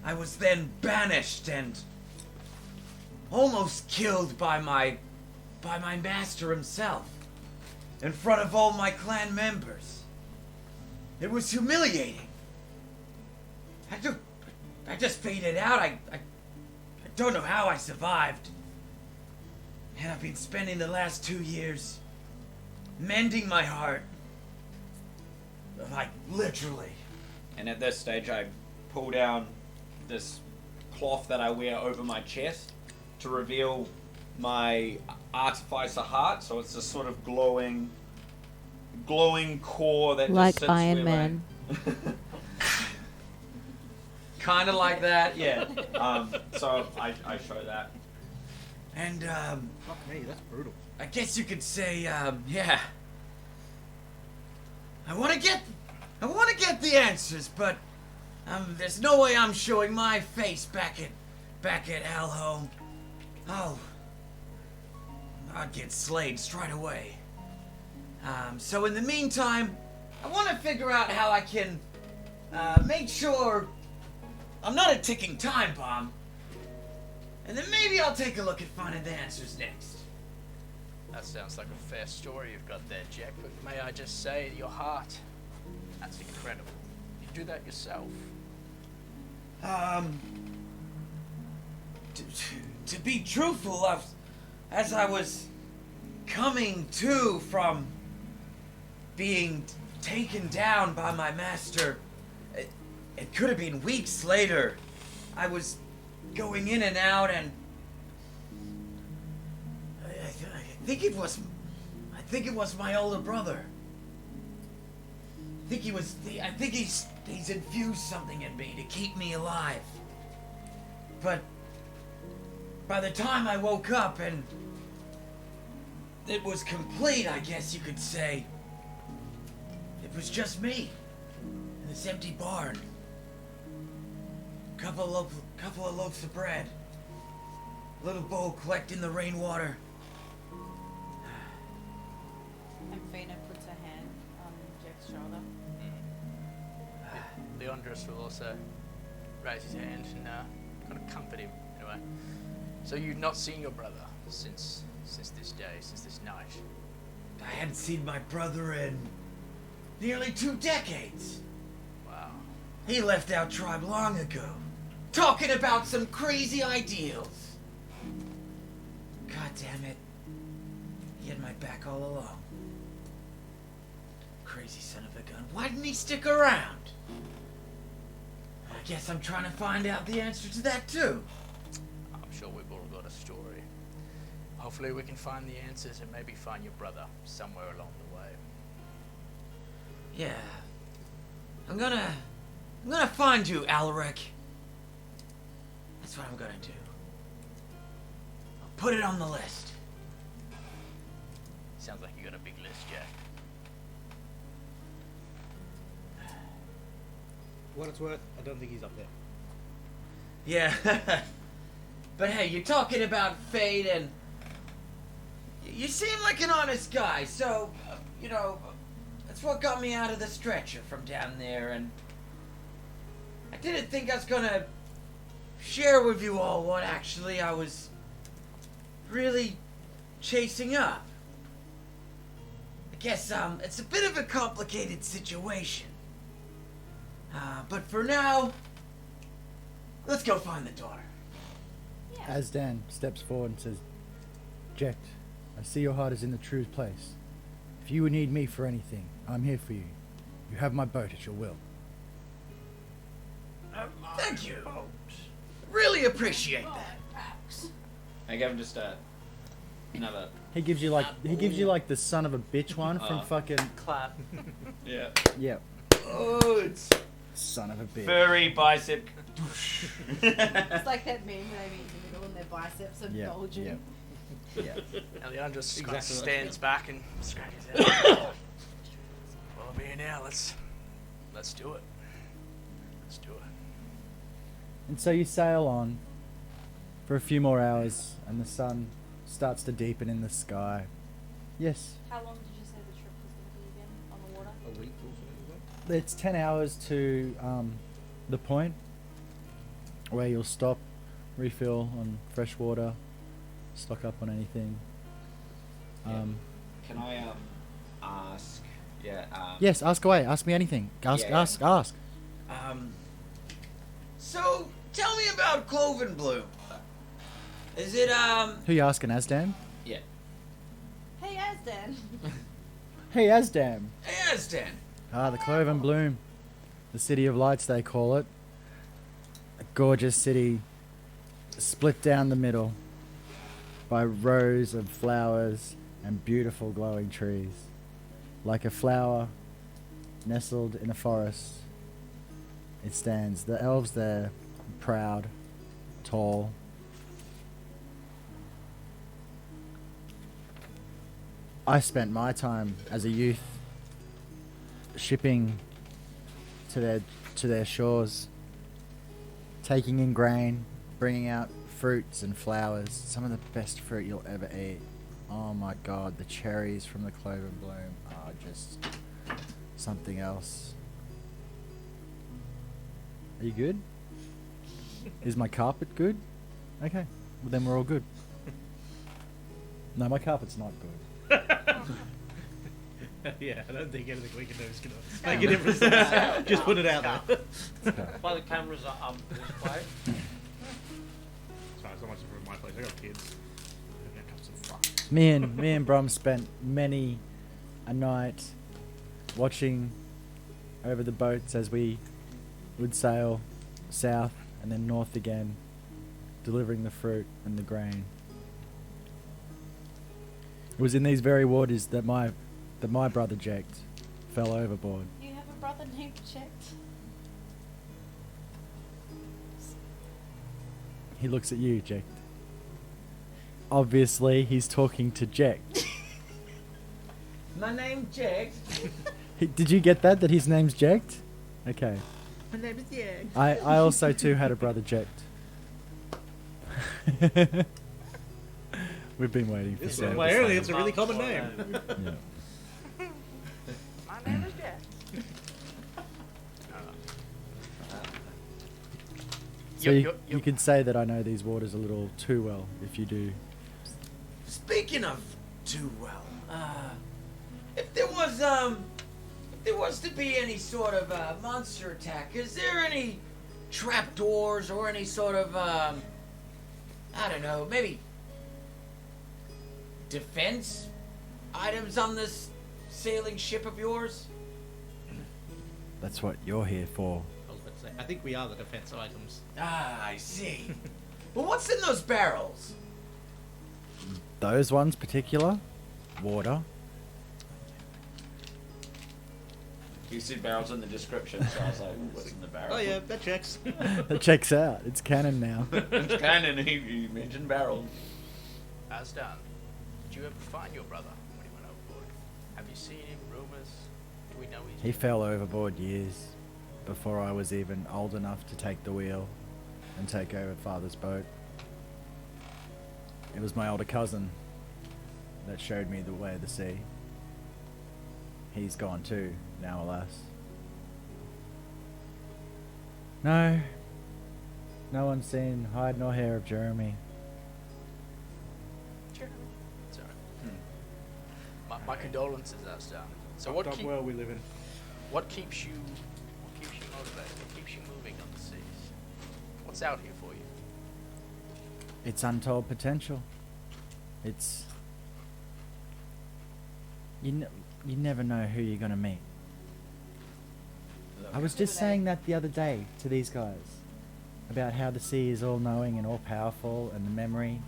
I was then banished and almost killed by my master himself in front of all my clan members. It was humiliating. I just faded out. I don't know how I survived. And I've been spending the last 2 years mending my heart. Like, literally. And at this stage, I pull down this cloth that I wear over my chest to reveal my artificer heart. So it's this sort of glowing core that Like just sits Iron where Man. Kind of like that, yeah. So I show that. And, Fuck me, that's brutal. I guess you could say, yeah. I want to get the answers, but there's no way I'm showing my face back at Alhome. I'd get slayed straight away. So in the meantime, I want to figure out how I can make sure I'm not a ticking time bomb. And then maybe I'll take a look at finding the answers next. That sounds like a fair story you've got there, Jack, but may I just say, your heart, that's incredible. You do that yourself. To be truthful, as I was coming to from being taken down by my master, it could have been weeks later. I was going in and out, and I think it was my older brother. I think he's infused something in me to keep me alive. But by the time I woke up and it was complete, I guess you could say, it was just me in this empty barn. Couple of loaves of bread, a little bowl collecting the rainwater. And Fina puts her hand on Jack's shoulder. Leandros will also raise his hand and kind of comfort him in a way. So you've not seen your brother since this day, since this night? I hadn't seen my brother in nearly 2 decades. Wow. He left our tribe long ago, talking about some crazy ideals. God damn it. He had my back all along. Crazy son of a gun. Why didn't he stick around? I guess I'm trying to find out the answer to that too. I'm sure we've all got a story. Hopefully we can find the answers and maybe find your brother somewhere along the way. Yeah. I'm gonna find you, Alaric. That's what I'm gonna do. I'll put it on the list. Sounds like you got a big list, Jack. What it's worth, I don't think he's up there. Yeah. But hey, you're talking about fate, and you seem like an honest guy, so, that's what got me out of the stretcher from down there, and I didn't think I was gonna share with you all what actually I was really chasing up. I guess, it's a bit of a complicated situation. But for now, let's go find the daughter. Azdan steps forward and says, Jack, I see your heart is in the true place. If you would need me for anything, I'm here for you. You have my boat at your will. Thank you. really appreciate that. I gave him just another. He gives you like the son of a bitch one from fucking. Clap. Yeah. Yep. Oh, it's Son of a bitch. furry bicep. It's like that meme where they meet in the middle and their biceps are Yep. bulging. Yep. Yeah. Eliana just Exactly like stands back and scratches his head. Well, I'm here now. Let's do it. Let's do it. And so you sail on for a few more hours, and the sun starts to deepen in the sky. Yes, How long did you say the trip was going to be again on the water? A week or something. it's 10 hours to the point where you'll stop, refill on fresh water, stock up on anything. Yeah. Can I ask? Yeah. Yes, ask away. Ask me anything. Ask, Yeah. ask. So tell me about Cloven Bloom. Is it Who you asking, Asdam? Yeah. Hey, Asdan. Hey, Asdam. Asden? Ah, the Cloven Bloom. The City of Lights, they call it. A gorgeous city split down the middle by rows of flowers and beautiful glowing trees. Like a flower nestled in a forest, it stands. The elves there, proud, tall. I spent my time as a youth shipping to their shores, taking in grain, bringing out fruits and flowers. Some of the best fruit you'll ever eat. Oh my god, the cherries from the Cloven Bloom are just something else. Are you good? Is my carpet good? Okay, well then we're all good. No, my carpet's not good. Yeah, I don't think anything we can do is gonna make a difference. Just put it out there. While the cameras are up this way. Sorry, it's not much for my place. I got kids. I've got some fuck. Me and Brom spent many a night watching over the boats as we would sail south and then north again, delivering the fruit and the grain. It was in these very waters that my brother Jekt fell overboard. You have a brother named Jekt? He looks at you, Jekt. Obviously, he's talking to Jekt. My name's Jake. Did you get that his name's Jekt? Okay. My name is Jake. I also too had a brother Jekt. We've been waiting for so Well, apparently it's a really common name. Yeah. My name is Jack. So you could say that I know these waters a little too well if you do. Speaking of too well, if there was to be any sort of monster attack, is there any trapdoors or any sort of I don't know, maybe defense items on this sailing ship of yours? That's what you're here for. I was about to say, I think we are the defense items. Ah, I see. But what's in those barrels? Those ones particular, water. You see barrels in the description, so I was like, what's in the barrel? Oh yeah, that checks. That checks out. It's canon now. It's canon, he mentioned barrel. Asdan, did you ever find your brother when he went overboard? Have you seen him? Rumors? Do we know he's... He fell overboard years before I was even old enough to take the wheel and take over father's boat. It was my older cousin that showed me the way of the sea. He's gone too, now alas. No. No one's seen hide nor hair of Jeremy. Jeremy? Sorry. My condolences, Asdan. So what keeps world we live in. what keeps you motivated? What keeps you moving on the seas? What's out here for you? It's untold potential. It's... You never know who you're gonna meet. I was just saying that the other day to these guys. about how the sea is all knowing and all powerful, and the memory.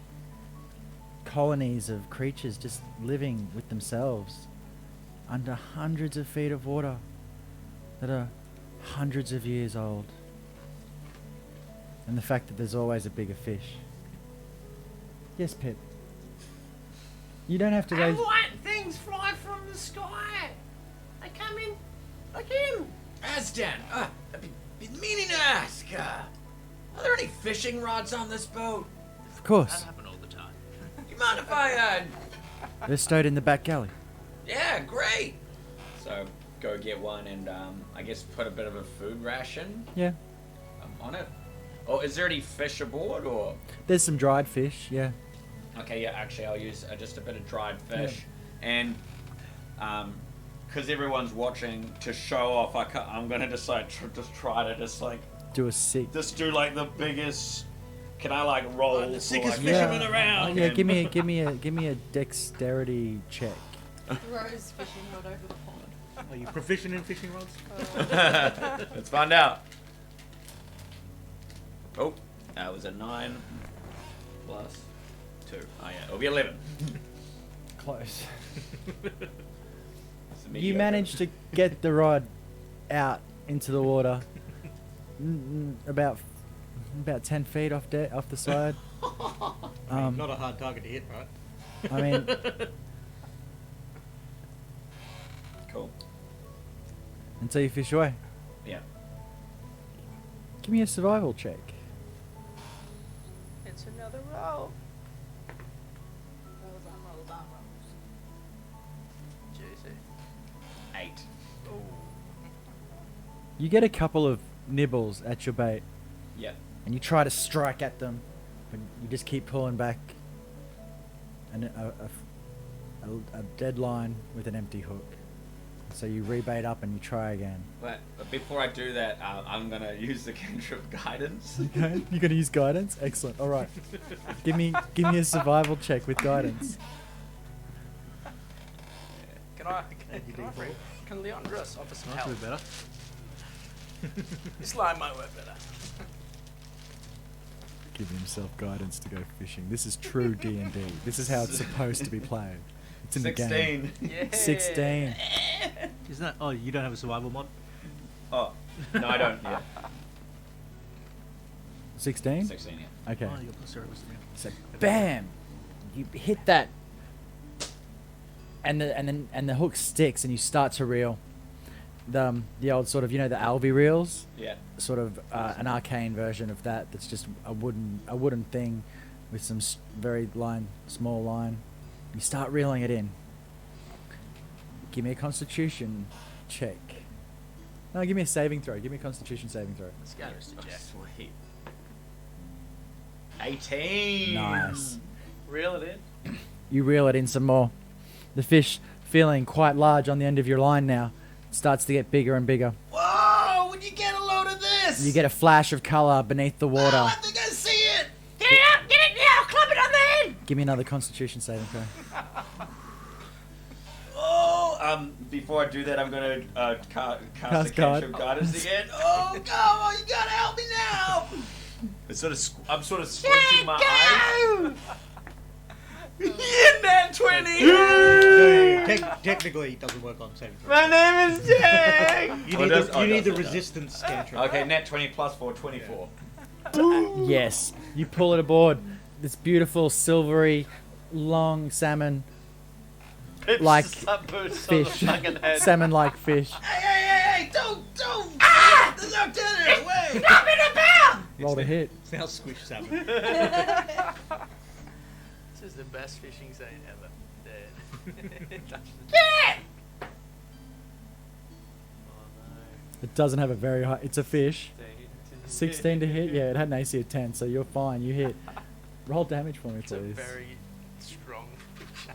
Colonies of creatures just living with themselves under hundreds of feet of water that are hundreds of years old. And the fact that there's always a bigger fish. Yes, Pip. You don't have to And go. white things fly from the sky. They come in like him. Azdan, I've been meaning to ask, are there any fishing rods on this boat? Of That course. happens all the time. You mind if I, They're stowed in the back galley. yeah, great. So go get one and I guess put a bit of a food ration Yeah. on it. Or is there any fish aboard or? There's some dried fish, yeah. Okay, yeah, actually I'll use just a bit of dried fish. And because everyone's watching to show off, I'm going to decide to just try to just like, Do a sick. just do like the biggest, can I like roll the for, sickest like, fisherman around. Yeah, and- give me a dexterity check. Throws fishing rod over the pond. Are you proficient in fishing rods? Let's find out. Oh, that was a 9 plus 2. Oh yeah, it'll be 11. Close. It's a You mediocre. managed to get the rod out into the water, about 10 feet off the side. Not a hard target to hit, right? I mean, Cool. until you fish away. Yeah. Give me a survival check. It's another roll. Rolls on rolls on rolls. Juicy. 8. You get a couple of nibbles at your bait, Yeah. and you try to strike at them, but you just keep pulling back. And a dead line with an empty hook. So you rebait up and you try again. But before I do that, I'm gonna use the cantrip guidance. Okay, you're gonna use guidance. Excellent. All right. give me a survival check with guidance. Can Leandros offer some That's a help? bit better. This line might work better. Giving himself guidance to go fishing. This is true D&D. This is how it's supposed to be played. It's in the game. 16. Yeah. 16. Isn't that? Oh, you don't have a survival mod? Oh, no, I don't. Yeah. 16? 16. Yeah. Okay. Oh, you got plus 0 wisdom, yeah. So bam, you hit that, and the hook sticks, and you start to reel. The old sort of the Alvi reels, Yeah. sort of an arcane version of that. That's just a wooden thing with some very small line. You start reeling it in. Give me a Constitution check. No, give me a saving throw. Give me a Constitution saving throw. Let's go, Mr. Oh, Jack. sweet. 18. Nice. Reel it in. You reel it in some more. The fish, feeling quite large on the end of your line now, starts to get bigger and bigger. Whoa, would you get a load of this? You get a flash of colour beneath the water. Oh, I think I see it. Get it out! Get it now! Club it on the head! Give me another Constitution saving throw. Oh, before I do that, I'm gonna cast Cast the cantrip guide. guidance again. Oh, come on, you gotta help me now. It's sort of, I'm sort of squinting my eyes. Go! Yeah, nat 20. Technically, it doesn't work on saving throws. My name is Jack. You Oh, need, does- the, oh, you need does the it, does. resistance cantrip. Okay, nat 20 plus 4, 24. Yes, you pull it aboard. This beautiful silvery, long salmon, like fish, salmon-like fish. Hey, don't. Ah! The lieutenant, away. Stop it about! Roll to hit. It's now squish salmon. This is the best fishing scene ever. Dead. Touch the Get it! Oh no. It doesn't have a very high. It's a fish. 16 to hit. Yeah, it had an AC of 10, so you're fine. You hit. Roll damage for me, It's a please. very strong fish.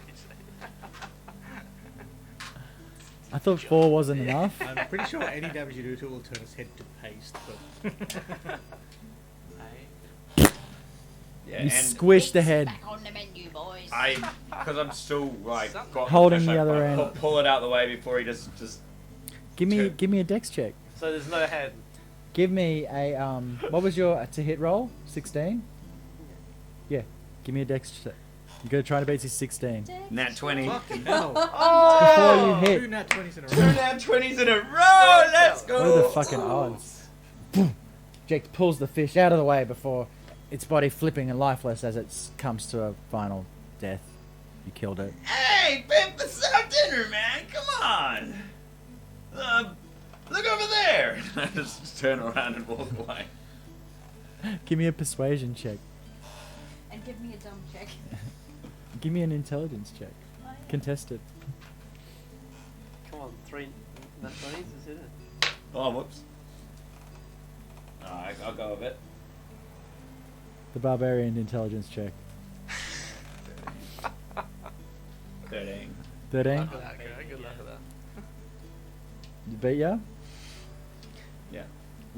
I thought 4 wasn't enough. I'm pretty sure any damage you do to it will turn its head to paste, but Yeah, You and squish the head. Back on the menu, boys. because I'm still like got Holding fish, the I other pull, end. pull it out the way before he just. Give me a dex check. So there's no head. Give me a what was your to hit roll? 16. Yeah. Give me a dex check. You gotta try to beat his 16. Nat 20. Fucking hell. Before you hit. 2 nat 20s in a Two row. nat 20s in a row. Let's go. What are the fucking odds? Boom. Jake pulls the fish out of the way before its body flipping and lifeless as it comes to a final death. You killed it. Hey, Pimp, it's our dinner, man. Come on. Look over there. I just turn around and walk away. Give me a persuasion check. And give me a dumb check. Give me an intelligence check. Contest it. Come on, 3 nat 20s, is it? Oh, whoops. Alright, I'll go with it. The barbarian intelligence check. 13. 13. Good luck with that, good luck with that. You beat ya? Yeah.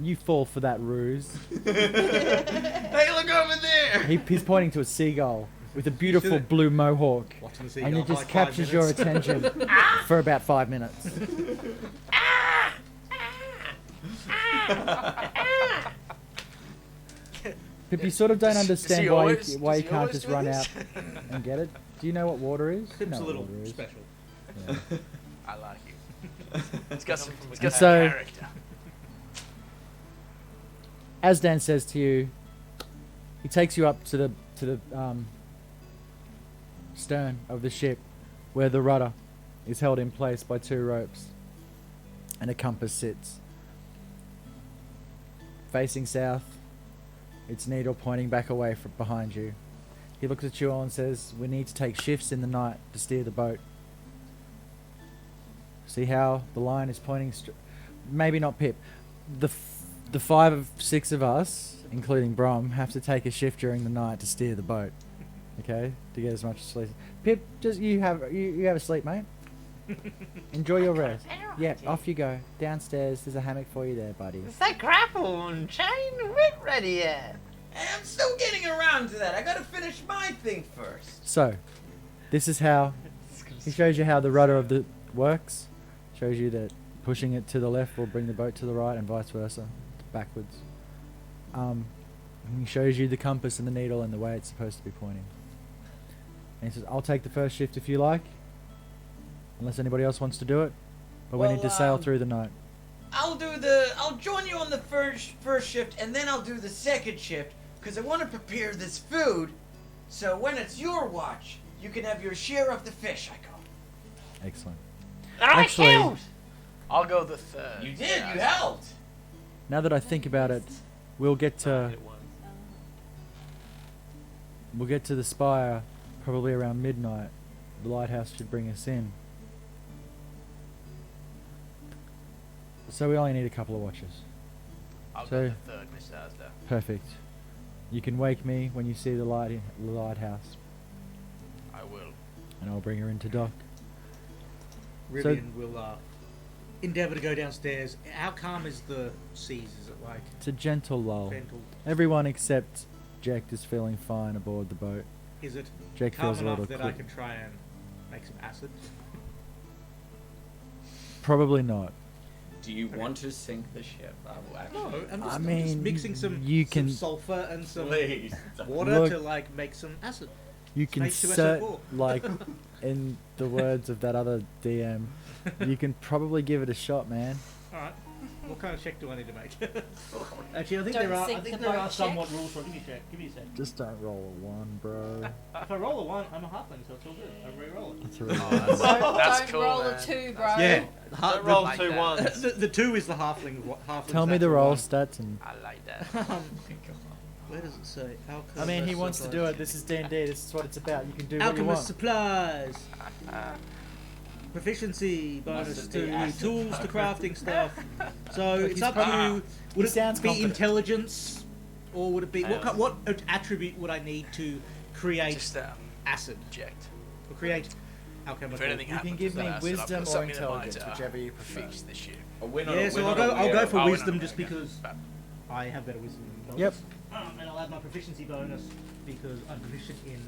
You fall for that ruse. Hey, look over there. He's pointing to a seagull with a beautiful Should've- blue mohawk. Watching the And seagull it for just like 5 captures your minutes. attention for about 5 minutes. Pip, you sort of don't Does understand he why always- you, why does you he can't always just do run this? out and get it. Do you know what water is? You Pip's know a what little water is. special. Yeah. I like you. It's got some And so- character. As Dan says to you, he takes you up to the stern of the ship, where the rudder is held in place by 2 ropes, and a compass sits. Facing south, its needle pointing back away from behind you. He looks at you all and says, "We need to take shifts in the night to steer the boat. See how the line is pointing? Maybe not Pip. The 5 of 6 of us, including Brom, have to take a shift during the night to steer the boat. Okay, to get as much sleep. Pip, just you have a sleep, mate. Enjoy your rest. Yeah, off you go downstairs. There's a hammock for you there, buddy. Is that grapple and chain whip ready yet? I'm still getting around to that. I gotta finish my thing first. So, this is how he shows you how the rudder of the works. Shows you that pushing it to the left will bring the boat to the right, and vice versa, backwards. And he shows you the compass and the needle and the way it's supposed to be pointing. And he says, "I'll take the first shift if you like, unless anybody else wants to do it. But we Well, need to sail through the night." I'll join you on the first shift, and then I'll do the second shift, because I want to prepare this food, so when it's your watch, you can have your share of the fish I caught. Excellent. I Actually- killed. I'll go the 3rd. You did, you helped. Now that I think about it, we'll get to Hit 1. the spire probably around midnight. The lighthouse should bring us in. So we only need a couple of watches. I'll So- go the 3rd, Mr. Asda. Perfect. You can wake me when you see the lighthouse, I will. and I'll bring her into dock. Rivian will endeavour to go downstairs. How calm is the seas? Is it like It's a gentle lull. gentle? Everyone except Jack is feeling fine aboard the boat. Is it Jack calm feels a little enough that I quick. can try and make some acid? Probably not. Do you want to sink the ship? I will actually. No, I'm I just mean, mixing some, you some can- sulfur and some Please. water Look- to like make some acid. You can Stage 2 cert, SO4. like, in the words of that other DM, you can probably give it a shot, man. All right. What kind of check do I need to make? Actually, I think Don't there are. I sink think the there boat are check. somewhat rules for it. Give me a check. Give me a sec. Just don't roll a 1, bro. If I roll a 1, I'm a halfling, so it's all good. I re-roll it. That's a really That's Don't cool, roll man. a 2, bro. Yeah. Don't roll like 2 that. 1s. The 2 is the halfling. Halfling Tell me the roll stats and. I like that. Where does it say? I mean, he wants to do it. This is D&D. This is what it's about. You can do what you Alchemist want. supplies. Proficiency bonus Mustard be to acid. tools to crafting stuff. So Look, it's he's up to you. He Would sounds it be confident. intelligence, or would it be Hang on. what attribute would I need to create Just acid object. or create alchemical? If anything You can happens give with me that acid, I've wisdom got or something in mind intelligence, to whichever you prefer. fix this shit. A winner, Yeah, so I'll go for Oh, wisdom no, just no, because but- I have better wisdom. Than Yep. And I'll add my proficiency bonus because I'm proficient in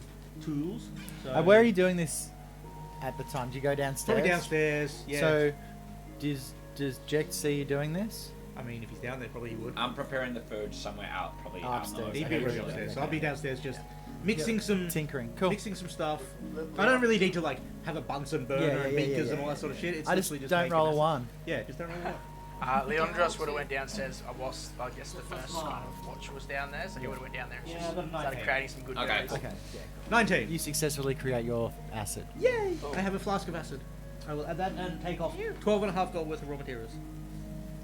tools. So Where are you doing this at the time? Do you go downstairs? Probably downstairs. Yeah. So, does Jack see you doing this? I mean, if he's down there, probably he would. I'm preparing the food somewhere out, probably out in the Upstairs. He'd open. be working Okay. upstairs, so Okay. I'll be downstairs just mixing some Tinkering. Cool. mixing some stuff. I don't really need to like have a Bunsen burner Yeah, and yeah, yeah, beakers yeah, and all yeah. that sort of shit. It's I just literally don't making roll a us- 1. Yeah, just don't roll a one. Leandros would have went downstairs. I was, I guess, the first kind of watcher was down there, so he would have went down there and Yeah, just I got a started 19. creating some good Okay, memories. cool. Okay. Yeah. 19. You successfully create your acid. Yay! I have a flask of acid. I will add that and take off 12.5 gold worth of raw materials.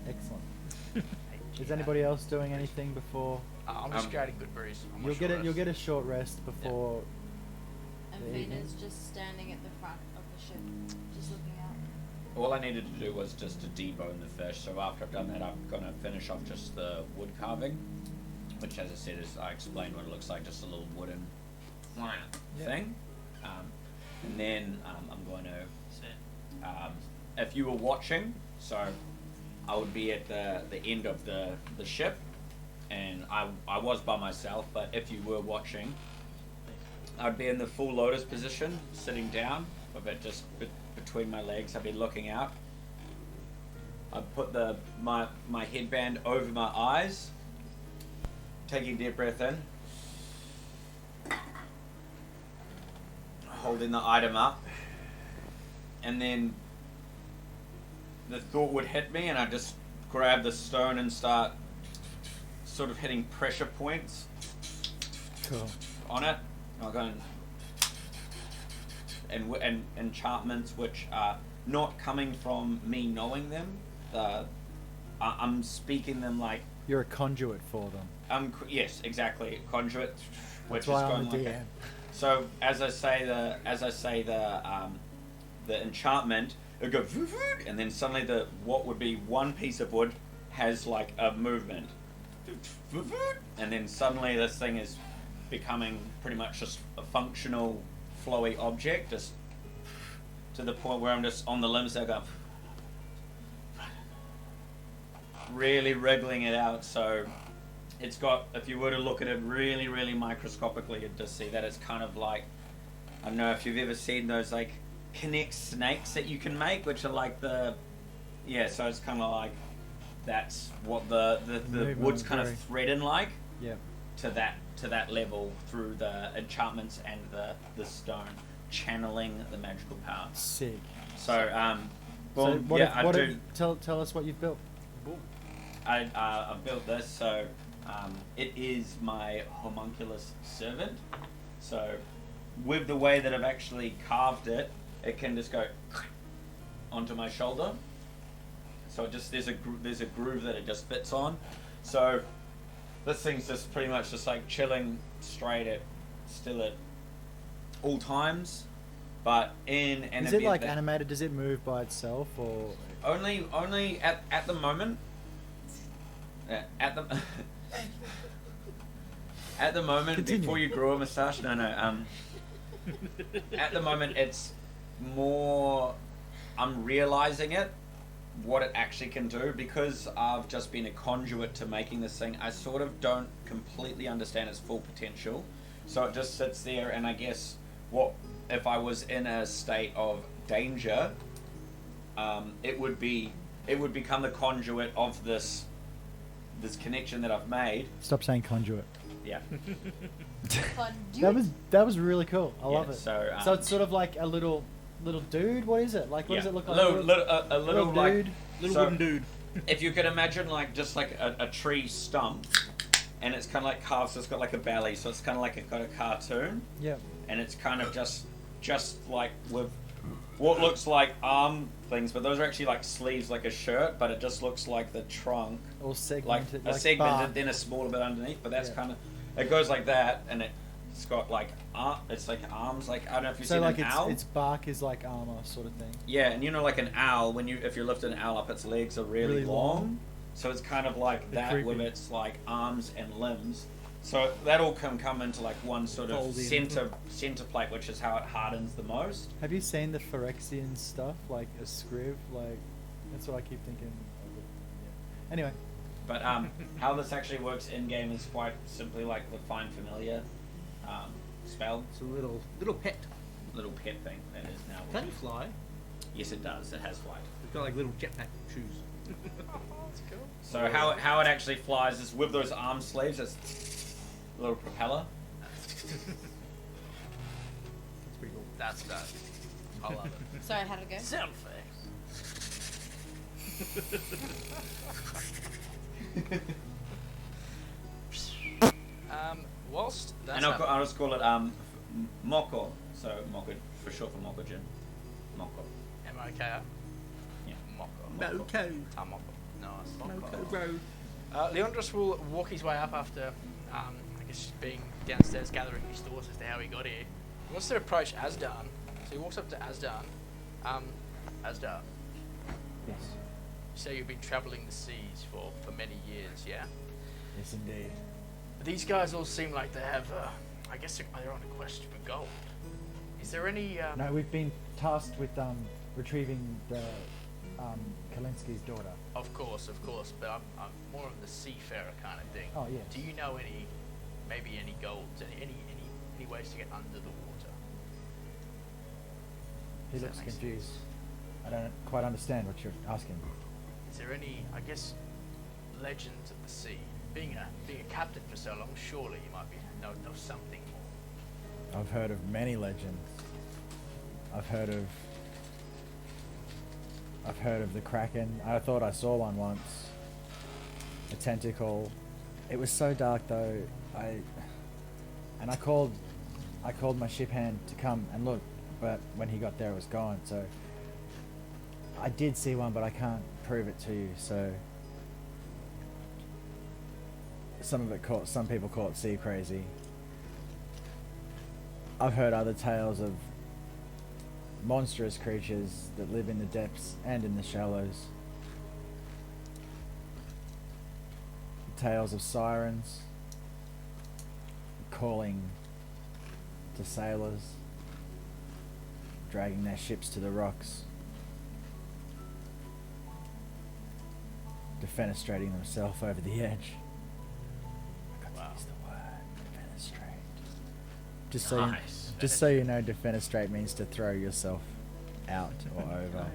Excellent. Is anybody else doing anything before? I'm just creating good brews. I'm You'll not get sure it. You'll get a short rest before. And There you go. Vena's just standing at the front of the ship, just looking out. All I needed to do was just to debone the fish. So after I've done that, I'm gonna finish off just the wood carving, which, as I said, is I explained what it looks like, just a little wooden thing. And then I'm going to, if you were watching, so I would be at the end of the ship, and I was by myself. But if you were watching, I'd be in the full lotus position, sitting down, with it just between my legs. I'd be looking out. I'd put my headband over my eyes, taking a deep breath in, holding the item up, and then the thought would hit me, and I'd just grab the stone and start sort of hitting pressure points Cool. on it. I'm going and enchantments which are not coming from me knowing them. I'm speaking them like You're a conduit for them. yes, exactly, conduit, which That's why is I'm going the like DM. so as I say the enchantment, it go voo voo, and then suddenly what would be one piece of wood has like a movement, voo voo, and then suddenly this thing is becoming pretty much just a functional, flowy object, just to the point where I'm just on the limbs there going, really wriggling it out. So it's got, if you were to look at it really, really microscopically, you'd just see that it's kind of like, I don't know if you've ever seen those like Connect snakes that you can make, which are like so it's kind of like, that's what the Movement wood's was kind very- of threading like Yeah. to that level through the enchantments and the stone, channeling the magical power. Sick. So So what yeah, if, I do. tell us what you've built. I built this, so it is my homunculus servant. So with the way that I've actually carved it, it can just go onto my shoulder. So it just there's a groove that it just fits on. So this thing's just pretty much just like chilling straight still at all times. But in an Is it event like that- animated? Does it move by itself or? only at the moment. At the at the moment, Continue. before you grow a moustache, no. At the moment, it's more. I'm realizing what it actually can do, because I've just been a conduit to making this thing. I sort of don't completely understand its full potential, so it just sits there. And I guess what if I was in a state of danger, it would become the conduit of this connection that I've made. Stop saying conduit. Yeah. That was really cool. I love Yeah, it. so, It's sort of like a little dude. What is it? Like what does it look like? A little like dude. Little so wooden dude. if you could imagine like just like a tree stump, and it's kind of like carved, so it's got like a belly, so it's kind of like got a cartoon, Yeah. and it's kind of just like with what looks like arm things, but those are actually like sleeves, like a shirt, but it just looks like the trunk, Or like segmented. a segmented, bark. then a smaller bit underneath. But that's Yeah. kind of, it goes like that, and it's got like it's like arms, like I don't know if you've So seen like an owl. its bark is like armor sort of thing. Yeah, and you know, like an owl, if you lift an owl up, its legs are really, Really long. long. So it's kind of like They're that with creepy. its like arms and limbs. So that all can come into like one sort of Fold in. center plate, which is how it hardens the most. Have you seen the Phyrexian stuff? Like a scriv? Like that's what I keep thinking. Yeah. Anyway. But how this actually works in game is quite simply like the Find Familiar spell, It's a little pet. little pet thing that is now. Can you fly? Yes, it does. It has flight. It's got like little jetpack shoes. So how it actually flies is with those arm sleeves. It's a little propeller. That's pretty cool. That's that. I love it. Sorry, how'd it go? Sound effects. Whilst that's And I'll just call it Moko. So Moko for short for Mokojin. Moko. M-O-K-O? Yeah. Moko. Moko. Moko. Nice. Moko, bro. Leandros will walk his way up after, I guess, being downstairs gathering his thoughts as to how he got here. He wants to approach Azdan, so he walks up to Azdan. Azdan, Yes. you say you've been travelling the seas for many years, yeah? Yes, indeed. These guys all seem like they have, I guess they're on a quest for gold. Is there any, No, we've been tasked with retrieving the Kalinsky's daughter. Of course, but I'm more of the seafarer kind of thing. Oh, yes. Do you know maybe any golds, any ways to get under the water? He Does that looks make sense? confused. I don't quite understand what you're asking. Is there any, I guess, legends of the sea? Being a captain for so long, surely you might know something more. I've heard of many legends. I've heard of the Kraken. I thought I saw one once. A tentacle. It was so dark though. I called my ship hand to come and look, but when he got there it was gone. So I did see one, but I can't prove it to you. So some people call it sea crazy. I've heard other tales of monstrous creatures that live in the depths and in the shallows. Tales of sirens calling to sailors, dragging their ships to the rocks, defenestrating themselves over the edge. I got to use the word defenestrate. Just so you know, defenestrate means to throw yourself out or over.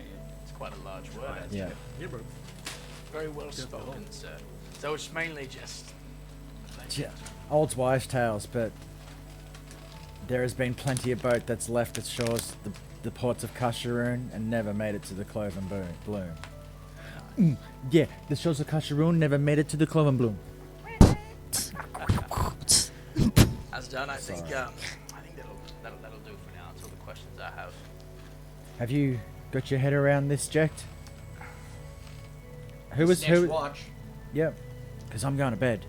It's quite a large word. Yeah. Yeah, bro. Very well spoken, sir. So it's mainly just Yeah. Old wives' tales, but there has been plenty of boat that's left its shores, the ports of Kasharoon, and never made it to the Cloven Bloom. Yeah, the shores of Kasharoon never made it to the Cloven Bloom. as done. I think Sorry. I think that'll do for now. That's all the questions I have. Have you got your head around this, Jekt? Who was Next who? watch. Yep, because I'm going to bed.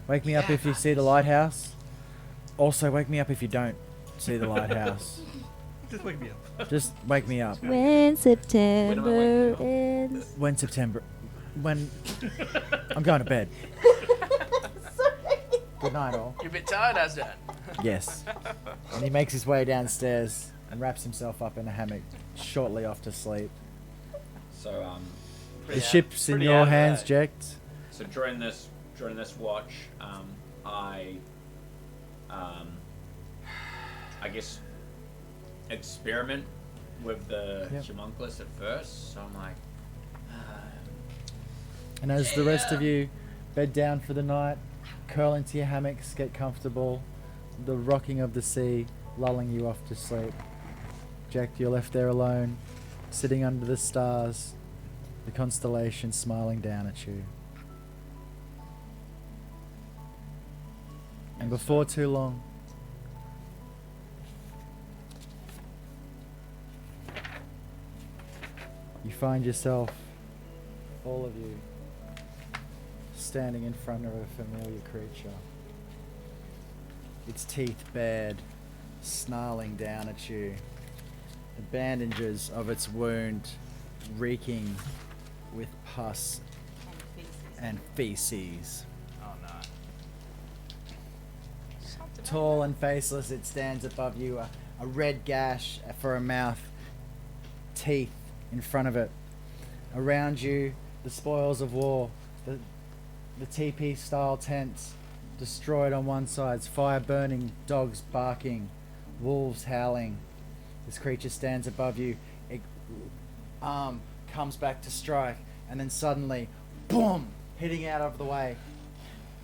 Wake me up if you see the lighthouse. Also, wake me up if you don't see the lighthouse. Just wake me up. Just wake me up. When September When am I waking up? ends. When September. When. I'm going to bed. Good night, all. You're a bit tired, Azdan. Yes. And he makes his way downstairs and wraps himself up in a hammock, shortly off to sleep. So The ship's in your hands, Jekt. So during this watch, I guess experiment with the Yep. homunculus at first. So I'm like, And as the rest of you bed down for the night, curl into your hammocks, get comfortable, the rocking of the sea lulling you off to sleep. Jekt, you're left there alone, sitting under the stars, the constellation smiling down at you. And before too long, you find yourself, all of you, standing in front of a familiar creature. Its teeth bared, snarling down at you. The bandages of its wound reeking with pus and feces. Oh no. Tall and faceless, it stands above you, a red gash for a mouth, teeth in front of it. Around you, the spoils of war, the teepee style tents, destroyed on one side, fire burning, dogs barking, wolves howling. This creature stands above you, comes back to strike, and then suddenly, boom, hitting out of the way,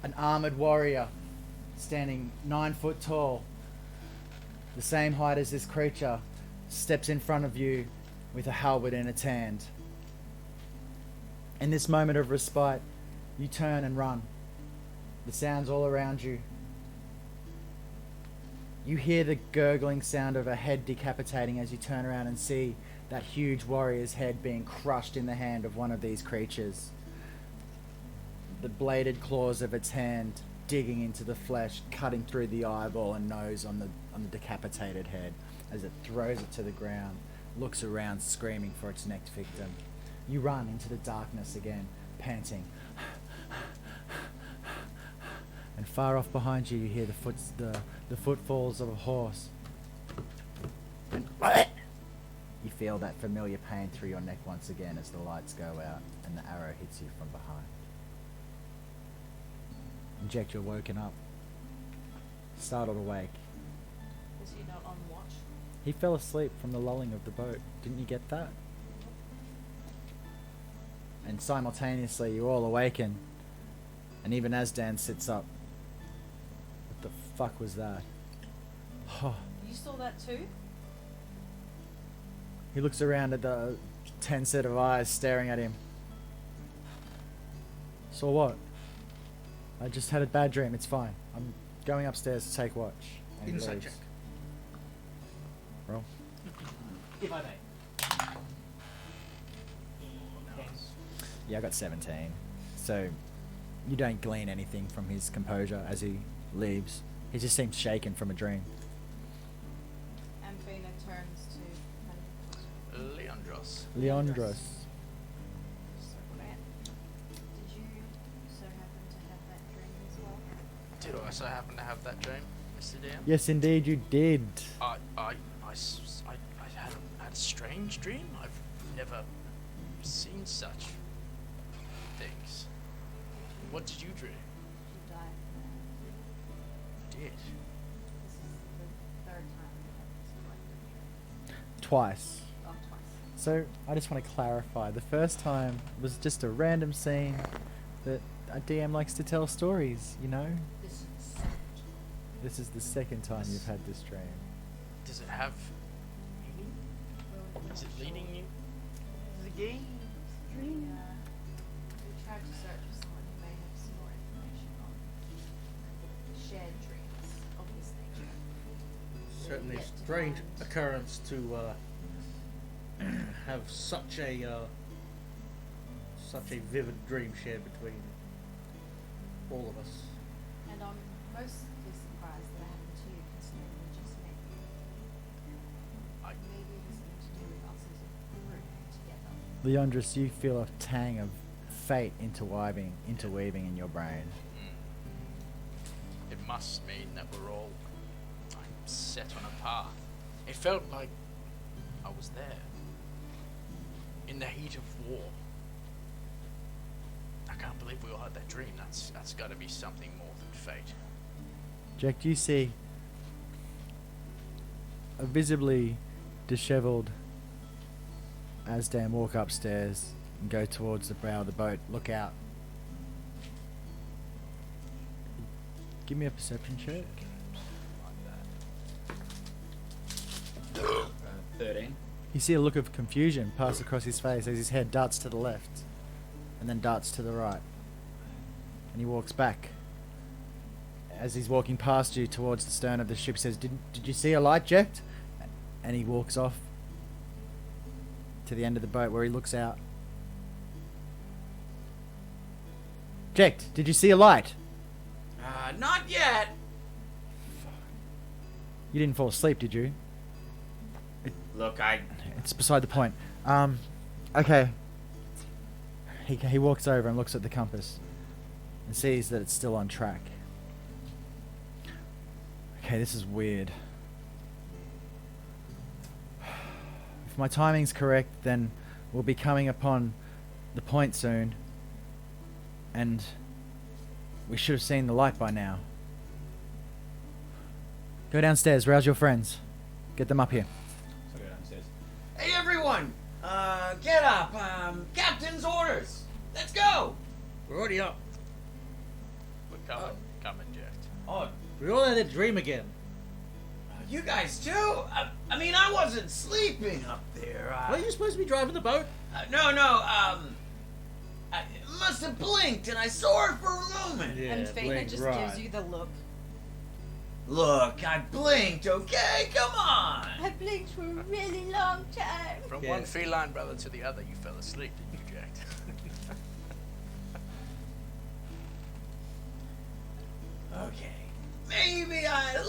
an armored warrior standing 9 foot tall, the same height as this creature, steps in front of you with a halberd in its hand. In this moment of respite, you turn and run. The sounds all around you. You hear the gurgling sound of a head decapitating as you turn around and see that huge warrior's head being crushed in the hand of one of these creatures. The bladed claws of its hand digging into the flesh, cutting through the eyeball and nose on the decapitated head as it throws it to the ground, looks around screaming for its next victim. You run into the darkness again, panting. And far off behind you, you hear the footfalls of a horse. And you feel that familiar pain through your neck once again as the lights go out and the arrow hits you from behind. Inject, you're woken up. Startled awake. Was he not on watch? He fell asleep from the lulling of the boat. Didn't you get that? And simultaneously, you all awaken. And even Azdan sits up. What the fuck was that? Oh. You saw that too? He looks around at the 10 set of eyes staring at him. Saw what? I just had a bad dream. It's fine. I'm going upstairs to take watch. And he Insight leaves. check. Roll. If I may. Yeah, I got 17. So you don't glean anything from his composure as he leaves. He just seems shaken from a dream. And Bina turns to Leandros. Leandros. circle that. Did you so happen to have that dream as well? Did I also happen to have that dream, Mr. DM? Yes, indeed, you did. I had a strange dream. I've never seen such things. What did you dream? You died. Did. This is the third time we've had this collective dream. Twice. Oh, twice. So I just want to clarify. The first time was just a random scene that a DM likes to tell stories, you know? This is the second. This is the second time you've had this dream. Does it have meaning? Is it leading you to the game? We tried to search for someone who may have some more information on shared dreams of this nature. Certainly a Yet to strange find- occurrence to have such a vivid dream shared between all of us. And I'm mostly surprised that it happened to you, considering we just met. Maybe it has something to do with us as a group together. Leandros, you feel a tang of fate interweaving in your brain. It must mean that we're all set on a path. It felt like I was there in the heat of war. I can't believe we all had that dream. That's got to be something more than fate. Jack, you see a visibly disheveled Azdan walk upstairs and go towards the bow of the boat. Look out. Give me a perception check. 13. You see a look of confusion pass across his face as his head darts to the left and then darts to the right. And he walks back. As he's walking past you towards the stern of the ship, he says, Did you see a light, Jack? And he walks off to the end of the boat where he looks out. Jack, did you see a light? Not yet. You didn't fall asleep, did you? Look, It's beside the point. Okay. He walks over and looks at the compass and sees that it's still on track. Okay, this is weird. If my timing's correct, then we'll be coming upon the point soon. And we should have seen the light by now. Go downstairs, rouse your friends. Get them up here. So go downstairs. Hey everyone! Get up. Captain's orders. Let's go. We're already up. We're coming, Jack. Oh, We all had a dream again. you guys too? I mean, I wasn't sleeping up there. Are you supposed to be driving the boat? No. I must have blinked and I saw it for a moment. Yeah, and Fina blink, just right. gives you the look. Look, I blinked, okay? Come on. I blinked for a really long time. From Yeah. one feline brother to the other, you fell asleep, didn't you, Jack? Okay. Maybe I had a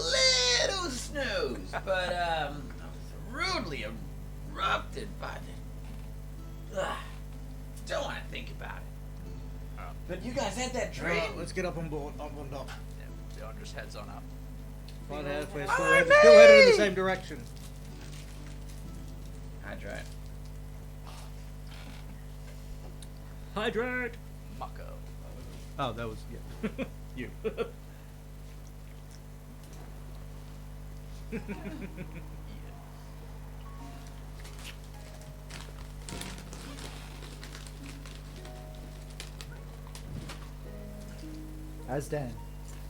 little snooze, but I was rudely interrupted by the. Don't want to think about it. But you guys had that dream? Right, let's get up on board. Up on top. Yeah, Leandra's head's on up. Right now, we're All still, right, still headed in the mate. same direction. Hydrate. Hydrate. Mucko. Oh, that was yeah. You. Azdan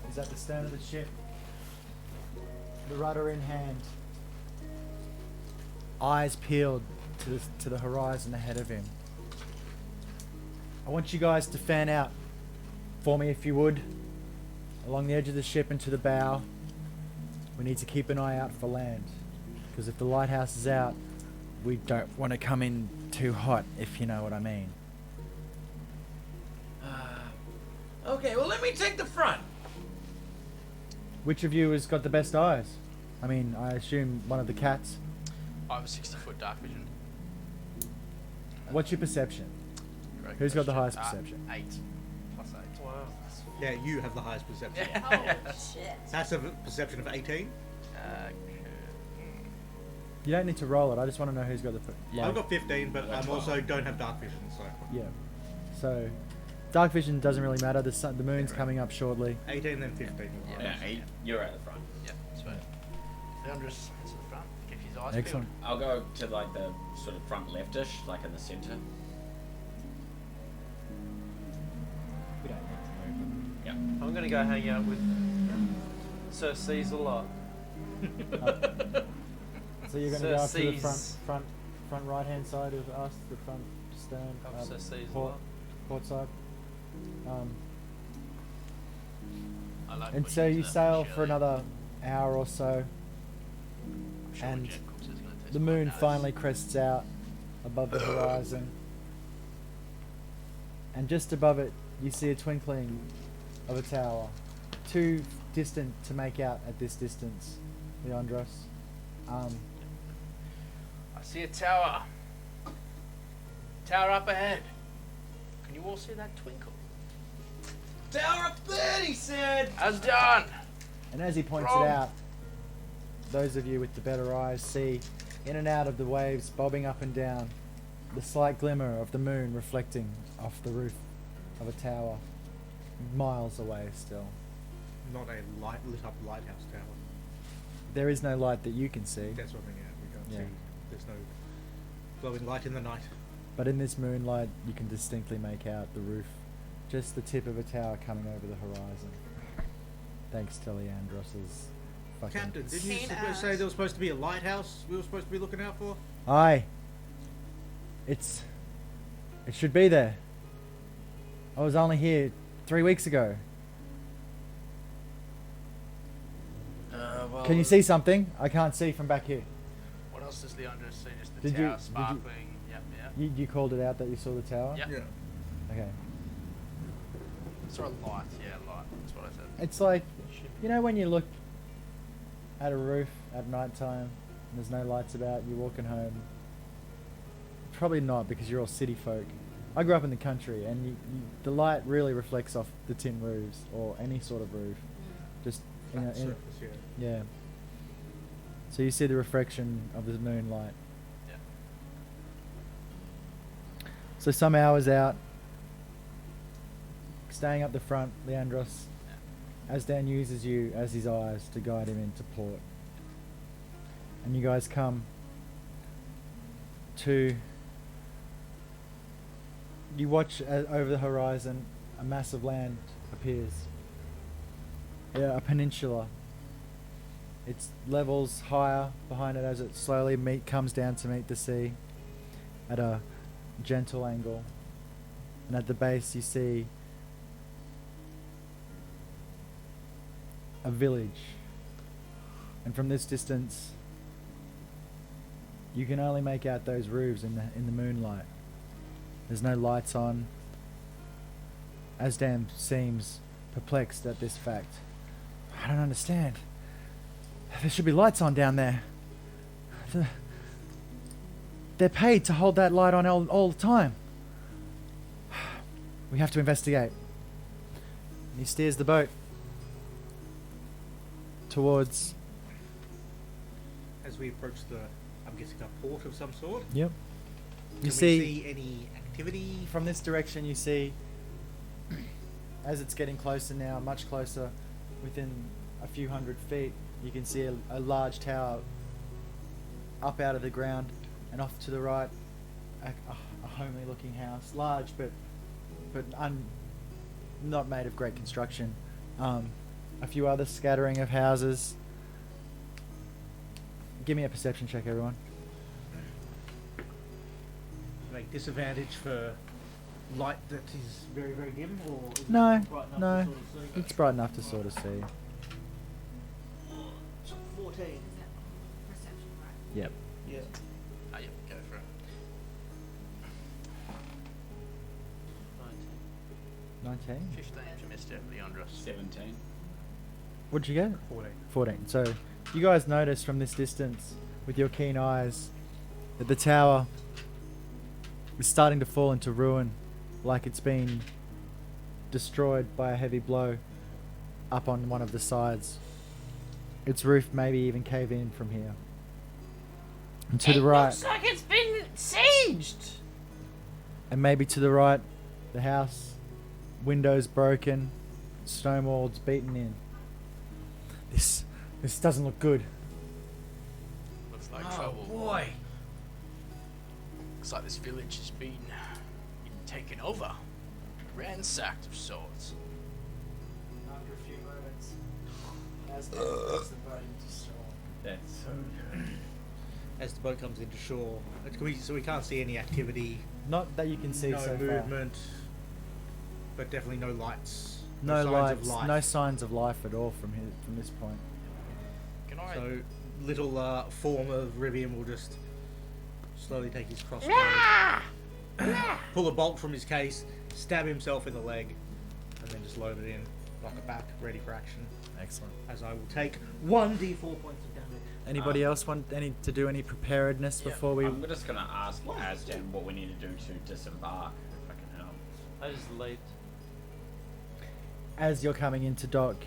is at the stern of the ship, the rudder in hand, eyes peeled to the horizon ahead of him. I want you guys to fan out for me, if you would, along the edge of the ship and to the bow. We need to keep an eye out for land, because if the lighthouse is out, we don't want to come in too hot, if you know what I mean. Okay, well, let me take the front. Which of you has got the best eyes? I mean, I assume one of the cats. I have a 60-foot dark vision. What's your perception? Great Who's got the question. highest perception? 8. Plus 8. Wow. Yeah, you have the highest perception. Oh shit. That's a perception of 18. You don't need to roll it. I just want to know who's got the. I've got 15, but I got I'm 12. also don't have dark vision, so Yeah. So, dark vision doesn't really matter. The moon's coming up shortly. 18 then 15. Yeah, you're at the front. Yeah, sweet. Leandra's heads to the front. Keep his eyes Excellent. I'll go to like the sort of front leftish, like in the center. We don't need to move. Yeah. I'm gonna go hang out with Sir Cecil. So you're going to Sir go up to the C's. front right hand side of us, the front stern, Of Sir Cecil. port side. I like And putting so into you that sail Shirley. for another hour or so. I'm sure and Jack Cooks is gonna taste The quite moon nice. finally crests out above the horizon. And just above it, you see a twinkling of a tower. Too distant to make out at this distance, Leandros. I see a tower. Tower up ahead. Can you all see that twinkle? Tower up there, he said. As done. And as he points Wrong. it out, those of you with the better eyes see, in and out of the waves bobbing up and down, the slight glimmer of the moon reflecting off the roof of a tower, miles away still. Not a lit up lighthouse tower. There is no light that you can see, That's what I mean, yeah. We can't Yeah. see. There's no glowing light in the night. but in this moonlight you can distinctly make out the roof, just the tip of a tower coming over the horizon. Thanks to Leandros's fucking... Captain, didn't you Keen say ass. there was supposed to be a lighthouse we were supposed to be looking out for? Aye. It should be there. I was only here 3 weeks ago. Well, Can you see something? I can't see from back here. What else does Leandra see? Just the Did you- tower did you- sparkling. Yep, yep. You called it out that you saw the tower? Yep. Yeah. Okay. Saw a light. Yeah, light. That's what I said. It's like, you know when you look at a roof at night time and there's no lights about, you're walking home? Probably not, because you're all city folk. I grew up in the country and the light really reflects off the tin roofs or any sort of roof. Just in Flat a, in, surface, yeah. yeah. So you see the reflection of the moonlight. Yeah. So some hours out, staying up the front, Leandros, Azdan uses you as his eyes to guide him into port. And you guys come to You watch over the horizon, a mass of land appears. Yeah, a peninsula. It's levels higher behind it as it slowly comes down to meet the sea at a gentle angle. And at the base you see a village. And from this distance you can only make out those roofs in the moonlight. There's no lights on. Asdam seems perplexed at this fact. I don't understand. There should be lights on down there. They're paid to hold that light on all the time. We have to investigate. And he steers the boat towards... As we approach the, I'm guessing, a port of some sort. Yep. Can You we see any activity? from this direction you see, as it's getting closer now, much closer, within a few hundred feet, you can see a large tower up out of the ground, and off to the right a homely looking house, large but not made of great construction. A few other scattering of houses. Give me a perception check, everyone. Like disadvantage for light that is very, very dim, or is it No, bright enough no. to sort of see? It's bright enough to sort of see. So 14. Is that perception, right? Yep. Yeah. Ah, yep, go for it. 19. 15 for Mr. Leandros. 17. What'd you get? 14. 14. So, you guys notice from this distance, with your keen eyes, that the tower is starting to fall into ruin, like it's been destroyed by a heavy blow up on one of the sides. Its roof maybe even cave in from here. And to the right, Looks like it's been sieged. and maybe to the right, the house, windows broken, stone walls beaten in. This doesn't look good. Looks like Oh trouble. boy. Looks like this village has been taken over, ransacked of sorts. After a few moments, as the boat into shore. That's so. As the boat comes into shore, so we can't see any activity, Not that you can see no so far. movement, but definitely no lights. No signs lights, of life. no signs of life at all from this point. Can I? So little form of Rivian will just slowly take his crossbow, pull a bolt from his case, stab himself in the leg, and then just load it in, lock it back, ready for action. Excellent. As I will take 1d4 points of damage. Anybody else want to do any preparedness before we? I'm just gonna ask Asden what we need to do to disembark, if I can help. I just leaped. As you're coming into dock,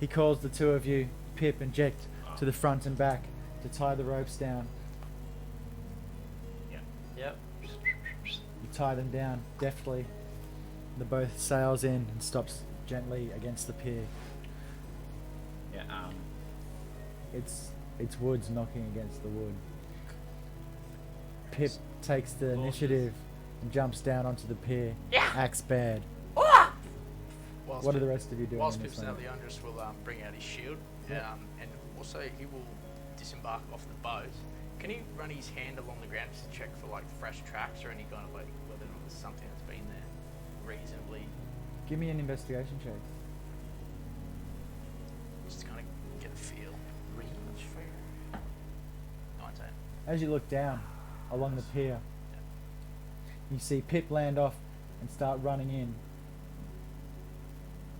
he calls the two of you, Pip and Jekt, to the front and back to tie the ropes down. Yep. You tie them down deftly. The boat sails in and stops gently against the pier. Yeah. It's woods knocking against the wood. Pip takes the initiative and jumps down onto the pier, axe bared. Whilst What are the rest of you doing Whilst in Pip's this out, moment? Leandros will bring out his shield, and also he will disembark off the boat. Can he run his hand along the ground just to check for like fresh tracks or any kind of like whether or not there's something that's been there reasonably? Give me an investigation check. Just kind of get a feel. Reasonably fair. 19. As you look down along the pier, you see Pip land off and start running in.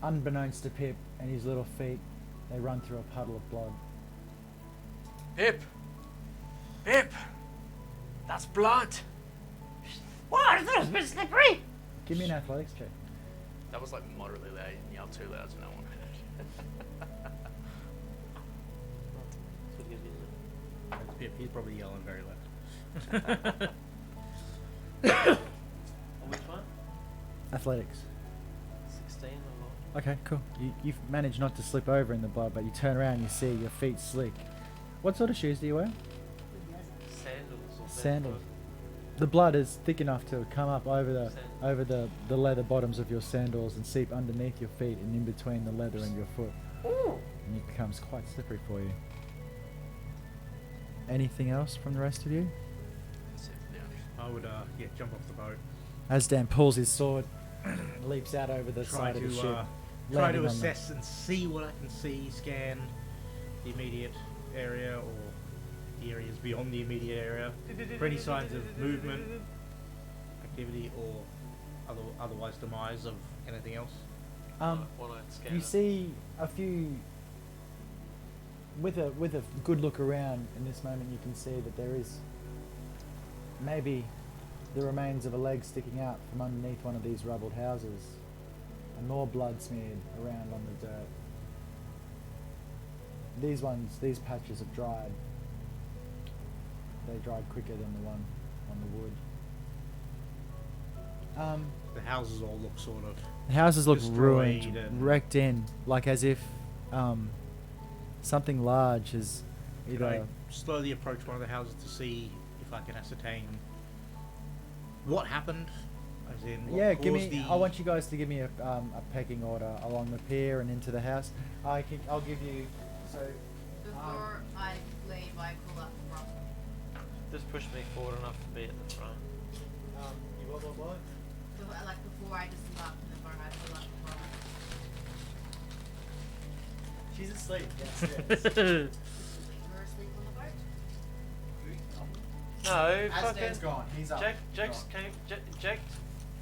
Unbeknownst to Pip and his little feet, they run through a puddle of blood. Pip! Pip! That's blood! What? I thought it was a bit slippery. Give me an athletics check. That was like moderately loud and yelled too loud so no one heard. That's what he did. That's Pip, he's probably yelling very loud. On which one? Athletics. 16 or what? Okay, cool. You've managed not to slip over in the blood, but you turn around and you see your feet slick. What sort of shoes do you wear? Sandals or Sandals. The blood is thick enough to come up over the leather bottoms of your sandals and seep underneath your feet and in between the leather and your foot. And it becomes quite slippery for you. Anything else from the rest of you? I would, jump off the boat. Asdan pulls his sword, leaps out over the Try side of the ship. to try landing to on the- assess and see what I can see, scan the immediate area or the areas beyond the immediate area for any signs of movement, activity, or otherwise demise of anything else. One-eyed scanner. You see a few. With a good look around in this moment, you can see that there is maybe the remains of a leg sticking out from underneath one of these rubbled houses, and more blood smeared around on the dirt. These patches have dried. They dried quicker than the one on the wood. The houses all look sort of. The houses look destroyed ruined, and- wrecked in, like as if something large has Could I either. slowly approach one of the houses to see if I can ascertain what happened? As in, what Yeah, give caused me. the... I want you guys to give me a pecking order along the pier and into the house. I'll give you. So Before I leave, I call up Rob. Just push me forward enough to be at the front. you what? Before I disembark from the boat, I call up Rob. She's asleep. We're asleep on the boat. No, Asdan's fucking. gone. He's up. Jack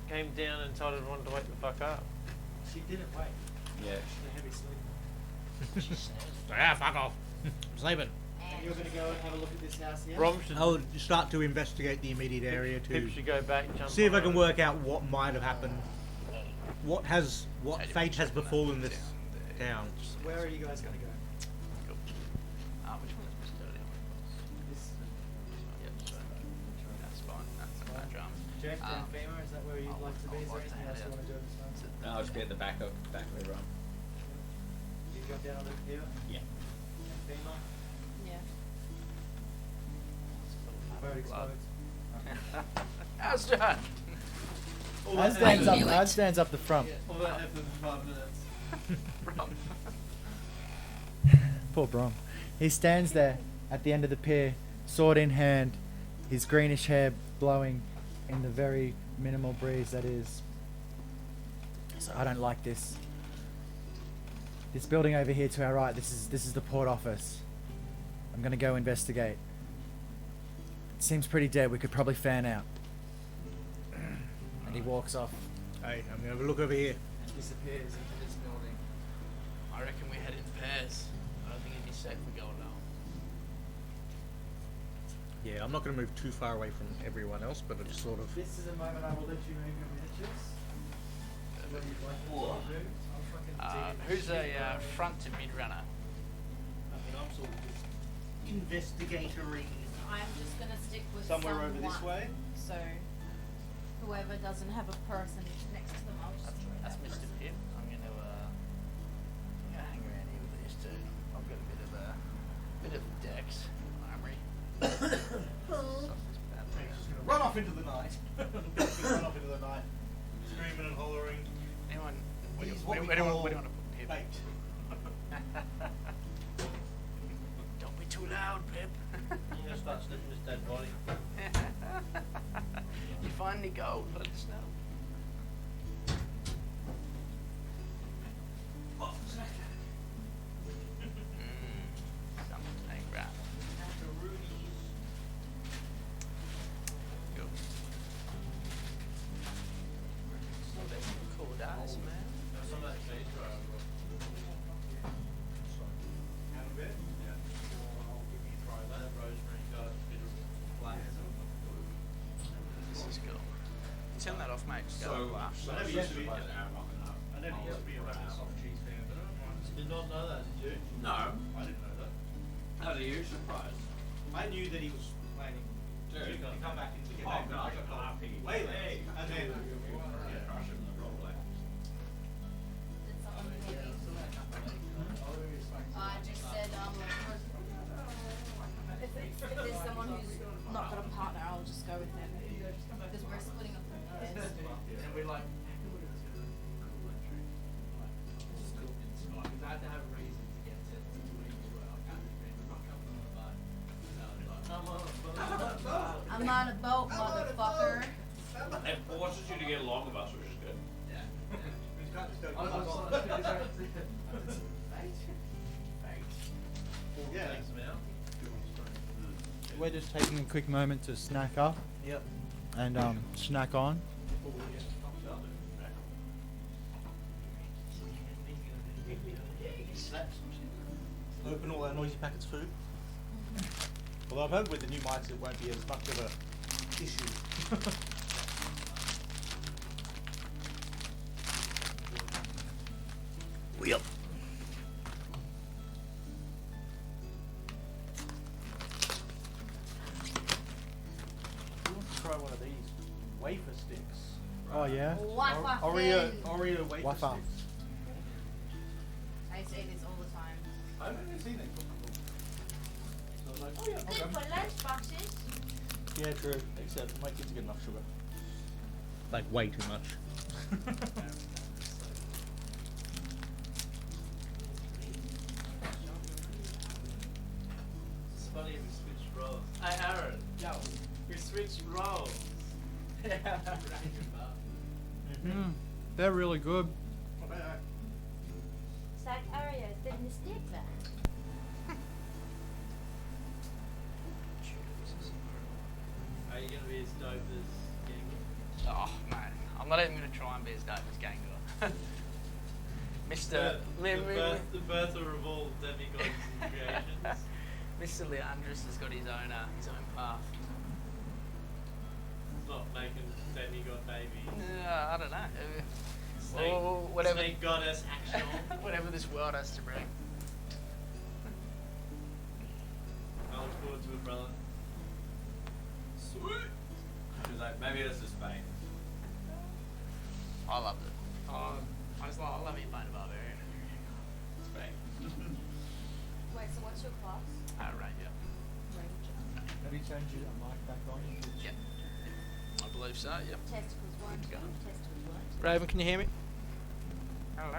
came down and told everyone to wake the fuck up. She didn't wait. Yeah. She's a heavy sleep. fuck off. I'm sleeping. And you're gonna go and have a look at this house here. Rom should, I would start to investigate the immediate area to people should go back and jump see if I can on. work out what might have happened. What fate has befallen this town. Where are you guys gonna go? Which one is Mr. Dirty? This Yep, so that's fine. That's no drama. Jeff and FEMA, is that where you'd like to be? Is there anything else you want to do at this time? No, I'll just be at the back of the room. You go down on the pier? Yeah. And FEMA? Yeah. Boat explodes. How's that? Asdan's up the front. All that happened in 5 minutes. Poor Brom. He stands there at the end of the pier, sword in hand, his greenish hair blowing in the very minimal breeze that is. So I don't like this. This building over here to our right, this is the port office. I'm gonna go investigate. It seems pretty dead, we could probably fan out. And he walks off. Hey, I'm gonna have a look over here. And disappears into this building. I reckon we head in pairs. I don't think it'd be safe if we go alone. Yeah, I'm not gonna move too far away from everyone else, but I just sort of. This is a moment I will let you move your miniatures. What do you like to do? I'll fucking Who's a front to mid runner? I mean, I'm sort of just investigatory. I'm just gonna stick with Somewhere over this someone. way? So whoever doesn't have a person next to them, I'll just join That's that Mr. person. Pip. I'm gonna hang around here with these two. I've got a bit of dex armory. Run off into the night. Run off into the night, screaming and hollering. Anyone? He's Where what do we you call want to put Pip? bait. Don't be too loud, Pip. I'm gonna start sniffing this dead body. You find any gold? Let us know. Something ain't right. Cool. Oh, that's some cool dice, man. Some of that cheese right over. That rosemary got a bit of black. This is cool. Turn that off, mate. Just go So, like that. I never used to be a massive soft cheese fan, but I don't mind. Did not know that, did you? No. I didn't know that. How are you surprised? I knew that he was planning to Dude. come back and get Oh, back no, to happy. way late. And then Crush him in the roll Did someone maybe? I just said if there's someone who's not got a partner, I'll just go with them. that boat, motherfucker. It forces you to get along with us, which is good. We're just taking a quick moment to snack up. Yep. And snack on. Open all our noisy packets of food. Although I've heard with the new mics it won't be as much of a issue. Yep. Who wants to try one of these wafer sticks? Oh yeah. Waffle. Oreo wafer Waffle. sticks. I say this all the time. I've never seen it before. So I was like, oh yeah, Good for lunch boxes. yeah, true. Except my kids get enough sugar. Like way too much. It's funny we switched roles. Hey Aaron. Yo. We switched roles. They're really good. Sagt Arya, den är stekvärd. Are you gonna be as dope as Gangle? Oh man, I'm not even gonna try and be as dope as Gangar. Mr. The birth of all demigods and creations. Mr. Leandris has got his own path. Not making demigod babies. I don't know. Snake, Whatever. snake goddess action. Whatever this world has to bring. I look forward to it, brother. Sweet. She was like, maybe this is fake. I loved it. I love you playing a barbarian. It's fake. Wait, so what's your class? Right, yeah. Ranger. Have you turned your mic back on? Yeah. I believe so, yep. Testicles 1, 2, Go. testicles 1. Raven, can you hear me? Hello.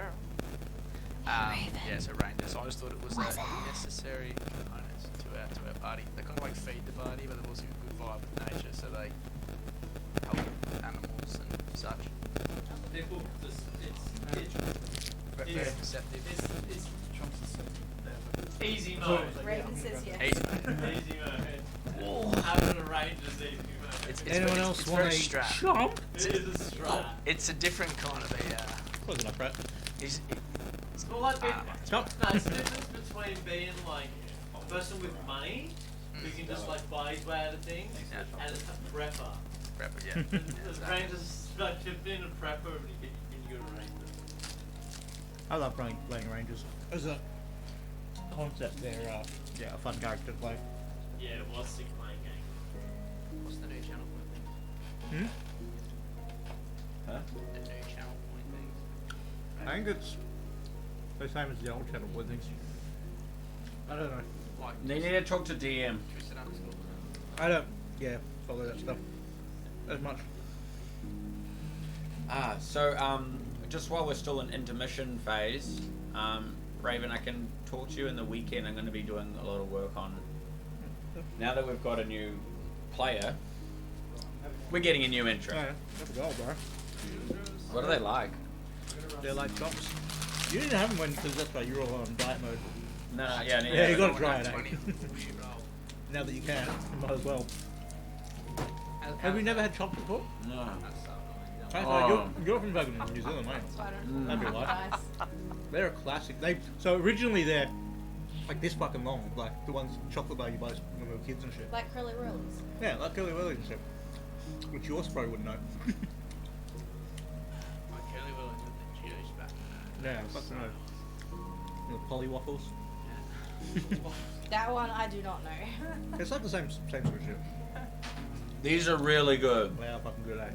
Yeah, so Ranger. So I just thought it was a necessary component to our party. They kind of like feed the party, but they've also got a good vibe with nature, so they help animals and such. People just, Very It's- perceptive. it's easy mode. Raven says yes. Easy, mate. Easy mode. Having a range is easy mode. It's Anyone very- else it's want very a strap. chomp? It is a strap. It's a different kind of a. Close enough, right? He's, It's more like being, Chomp. no, it's the difference between being like a person with money who can just like buy his way out of things Yeah. and a prepper. Rapper, yeah. The Rangers like if being a prepper and you go to Rangers. I love playing Rangers. As a concept, they're a fun character to play. Yeah, it was sick playing game. What's the new channel point thing? Hmm? Huh? The new channel point thing. I think it's the same as the old channel with things. I don't know. Like You need to talk to DM. twisted underscore. I don't, follow that stuff as much. So just while we're still in intermission phase, Raven, I can talk to you in the weekend. I'm going to be doing a lot of work on. Now that we've got a new player, we're getting a new intro. Yeah, that's a goal, bro. What are they like? They're like chops. You didn't have them when, because that's why you're all on diet mode. No, yeah, Yeah, you gotta Going try down it, 20 eh? bullshit roll. Now that you can, you might as well. How's Have you never that? had chops before? No. That's so annoying. That's Oh. like, you're from fucking New Zealand, mate. So I don't That'd be right. Nice. They're a classic. So originally they're like this fucking long, like the ones chocolate bar you buy when we were kids and shit. Like curly whirlies. Yeah, like Curly Willies and shit. Which yours probably wouldn't know. Like Curly Willies with the juice back in the day. Yeah, fucking know. And the Polly waffles. That one I do not know. It's like the same sort of shit. These are really good. Wow, fucking good, eh?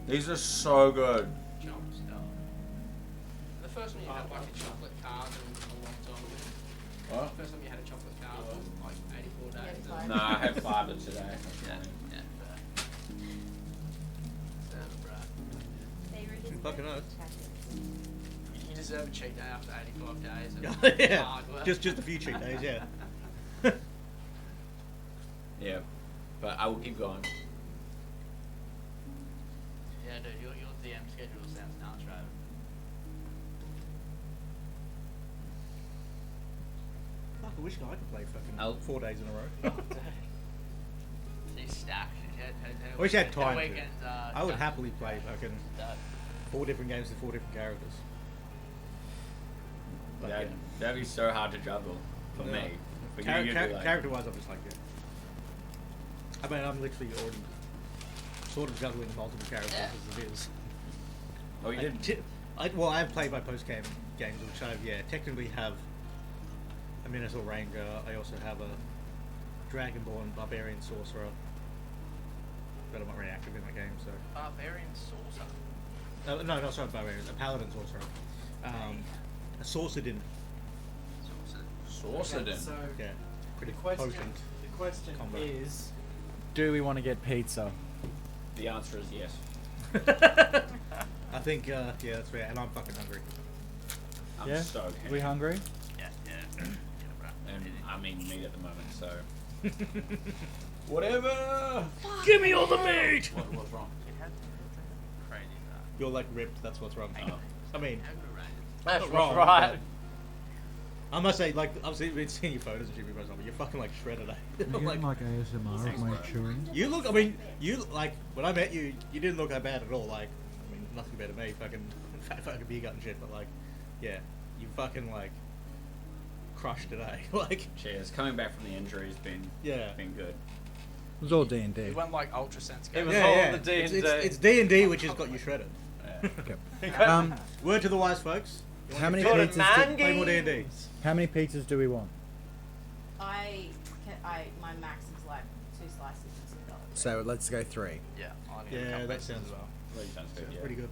These are so good. Jump stuff. The first one you had like a chocolate card a long time ago. What? First time you had a chocolate card was like 84 days. Yeah, No, I had fiber today. Yeah. They were just Fucking very oath. You deserve a cheat day after 85 days of Yeah, hard work. just a few cheat days, yeah. Yeah, but I will keep going. now, Trav. Fuck, I wish I could play fucking I'll- 4 days in a row. They stacked. I wish I had time to. Weekend, I would happily play fucking Done. 4 different games with 4 different characters. But That'd, yeah. that'd be so hard to juggle for Yeah. me. For you, you'd be like, Character-wise, I'm just like, yeah. I mean, I'm literally already sort of juggling multiple characters as it is. oh, you did. Well, I have played my post-game games, which I technically have a Minotaur Ranger. I also have a Dragonborn Barbarian Sorcerer. But I'm not really active in that game, so. Barbarian Sorcerer. No, not sorry, Barbarian. A Paladin Sorcerer. A Sorcerer. Sorcered him. So Yeah. Pretty the question, potent. the question combo. is, do we want to get pizza? The answer is yes. I think, yeah, that's fair. And I'm fucking hungry. I'm Yeah? so keen. We hungry? Yeah. And I mean meat at the moment, so. Whatever. Give me all the meat. What's wrong? Crazy that. You're like ripped, that's what's wrong. Oh. I mean, That's not wrong, right. but I must say, like, I've been seeing your photos and shit, but you're fucking like shredded, eh? Like, ASMR of my chewing? you look, I mean, like, when I met you, you didn't look that bad at all. Like, I mean, nothing better than me, fucking beer gut and shit, but like, yeah, you fucking, like, crushed today. Like, Cheers. Coming back from the injury's been yeah. good. It was all D&D. We went like Ultra Sense. It was Yeah, all yeah. the D&D. It's D&D which has got you shredded. Yeah. Word to the wise folks. You How want many to Got it, pizzas? man. play more D&D? How many pizzas do we want? My max is like 2 slices and some garlic. So let's go 3. Yeah. I need a Yeah, couple that pieces sounds as well. Really sounds good, Sounds yeah. pretty good.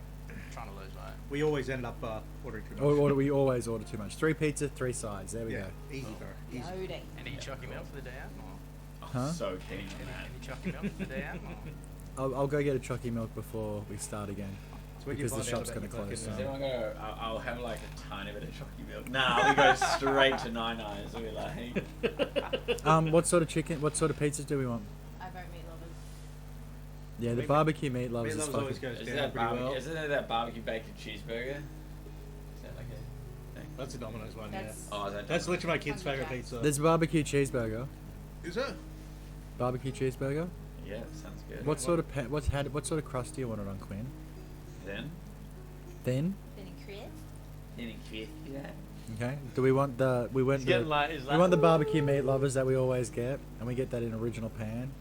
Trying to lose weight. We always end up ordering too much. Or we always order too much. 3 pizza, 3 sides. There we yeah, go. easy, bro. Easy. Loading. Any chucky milk for the day out? Or? I'm Huh? so keen for that. Any chucky milk for the day out? Or? I'll go get a chalky milk before we start again. So when you Because the find out shop's about gonna your close fucking, Is anyone gonna? I'll have like a tiny bit of chalky milk. Nah, we go straight to Nine Eyes. We're like, What sort of chicken? What sort of pizzas do we want? I don't meat lovers. Yeah, the Meat- barbecue meat lovers Meat is lovers always fucking. goes is down that pretty well. isn't there that barbecue bacon cheeseburger? Is that like a thing? That's a Domino's one, That's Oh, is that yeah. That's literally my kid's Hungry favorite Jack's. pizza. There's barbecue cheeseburger. Is it? Barbecue cheeseburger. Yeah, sounds good. What sort of what sort of crust do you want it on, Quinn? Then? Thin. Then in Chris. Any kid? Yeah. Okay. Do we want the we went He's the, getting like, he's we like, want the barbecue meat lovers that we always get, and we get that in original pan.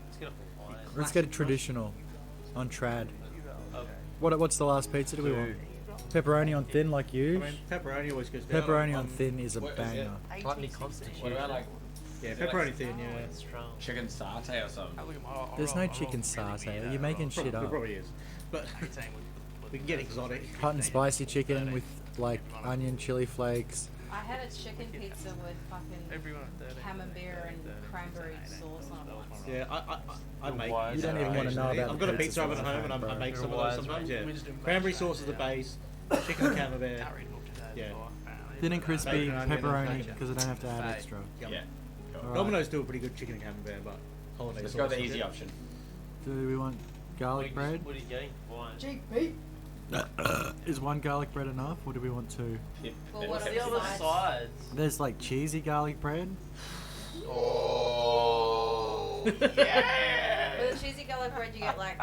It's gonna be fine. Let's get a traditional on trad. Oh, What's the last pizza do we want? Pepperoni on thin like you. I mean, pepperoni always goes down. Pepperoni on I'm- thin is a What is banger. Slightly constituted. What about like Yeah, is it pepperoni like thin, yeah. Strong. chicken satay or something? There's no chicken satay. You're making shit There up. probably is. But we can get exotic. Hot and spicy chicken with like onion, chili flakes. I had a chicken pizza with fucking camembert and cranberry sauce on it once. Yeah, I make. wise You don't even wanna know occasionally. about I've the got a pizza pizza oven at sauce, home, and I bro. make some of Wise, those sometimes. right? Yeah, cranberry sauce is the base. Chicken and camembert. Yeah. Thin and crispy, Bacon, onion, pepperoni, and because I don't have to add Fat. extra. Yum. Yeah. Cool. Alright. Domino's do a pretty good chicken and camembert, but holiday Let's sauce go the is easy good. option. Do we want garlic bread? What are you getting? Wine. Is one garlic bread enough, or do we want 2? Yep. Well, Then what we'll are The have the other some- sides. There's like cheesy garlic bread. With a cheesy garlic bread, you get like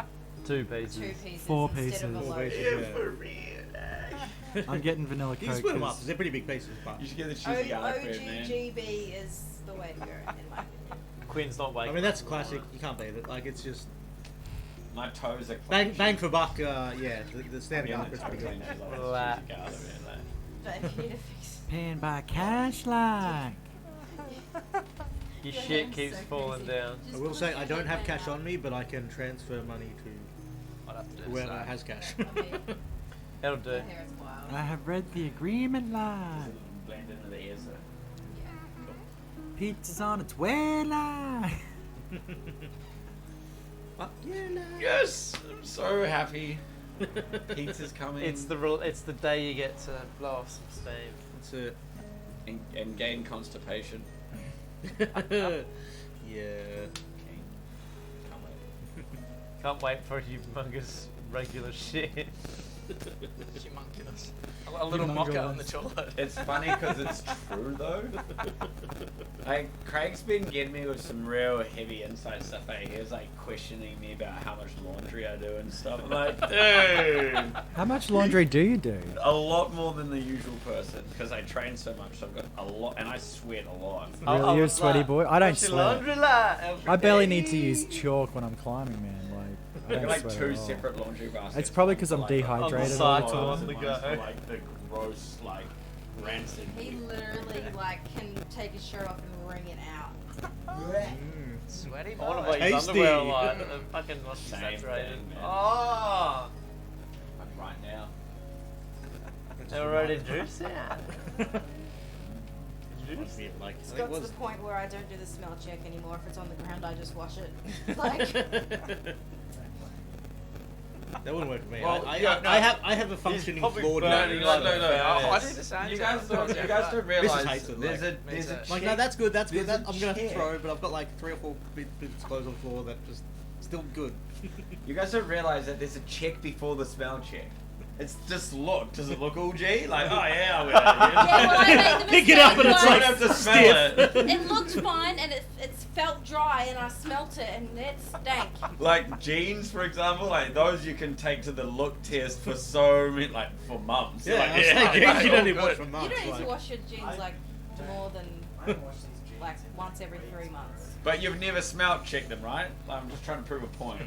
2 pieces. 2 pieces 4 instead of a pieces. Four loaf. pieces, yeah. I'm getting vanilla You can coke. split them up. 'cause They're pretty big pieces, but You should get the cheesy garlic bread, man. OGGB is the way to go, in my opinion. Quinn's not waking I mean that's up classic. tomorrow. You can't beat it. Like it's just My toes are bang clenching. for buck. Yeah, the standard Yeah, garlic the bread's toe pretty good. clenches like Relax. cheesy garlic, man, But if you need to fix Pan by cash like. Your Your shit hand's keeps so falling crazy. down. I will say I don't have cash on me, but I can transfer money to I'd have to do whoever that. has cash. I mean, That'll do. my hair is wild. I have read the agreement line. Blend into the ears though. Pizza's on its way like. Yes! I'm so happy. Pizza's coming. It's the day you get to blow off some steam. That's it. and gain constipation. Yeah. Keen. Can't wait. Can't wait for humongous regular shit. Humongous. A little mocker on the toilet. It's funny because it's true though. Like Craig's been getting me with some real heavy inside stuff. He was like questioning me about how much laundry I do and stuff. I'm like, dude, How much laundry do you do? a lot more than the usual person because I train so much. So I've got a lot, and I sweat a lot. Really, you're a sweaty boy? I don't What's your sweat. laundry like every I barely day? need to use chalk when I'm climbing, man. I've I got don't like sweat at two all. separate laundry baskets. It's probably 'cause I'm Like, dehydrated all the one's time. and On the one's go. for, like the gross, like rancid. He literally like can take his shirt off and wring it out. Sweaty I want to boy. buy his Tasty. underwear like fucking must be Same saturated. thing, man. Oh, Like right now. they're already juicy. Must be like, It's I think got it to was the point where I don't do the smell check anymore. If it's on the ground, I just wash it. Like, that wouldn't work for me. Well, I yeah, no. I have a functioning probably floor burning now. like I did the same. You thing. guys don't realize hates it, there's like- there's a Like, Like, check- no, that's good, that's good. there's That, a I'm gonna check. throw, but I've got like 3 or 4 bits of clothes on the floor that just still good. You guys don't realize that there's a check before the smell check. It's just look. Does it look all G? Like, oh yeah, I'll wear that. yeah, well, I made the Pick it up and mistake it's You once. don't have to smell it. It looked fine and it felt dry and I smelt it and it stank. Like jeans, for example, like those you can take to the look test for so many, like for months. Yeah, like, I was saying, like, you don't all need to wash good. for months. You don't need like- to wash your jeans like more than like once every 3 months. But you've never smelt checked them, right? Like, I'm just trying to prove a point.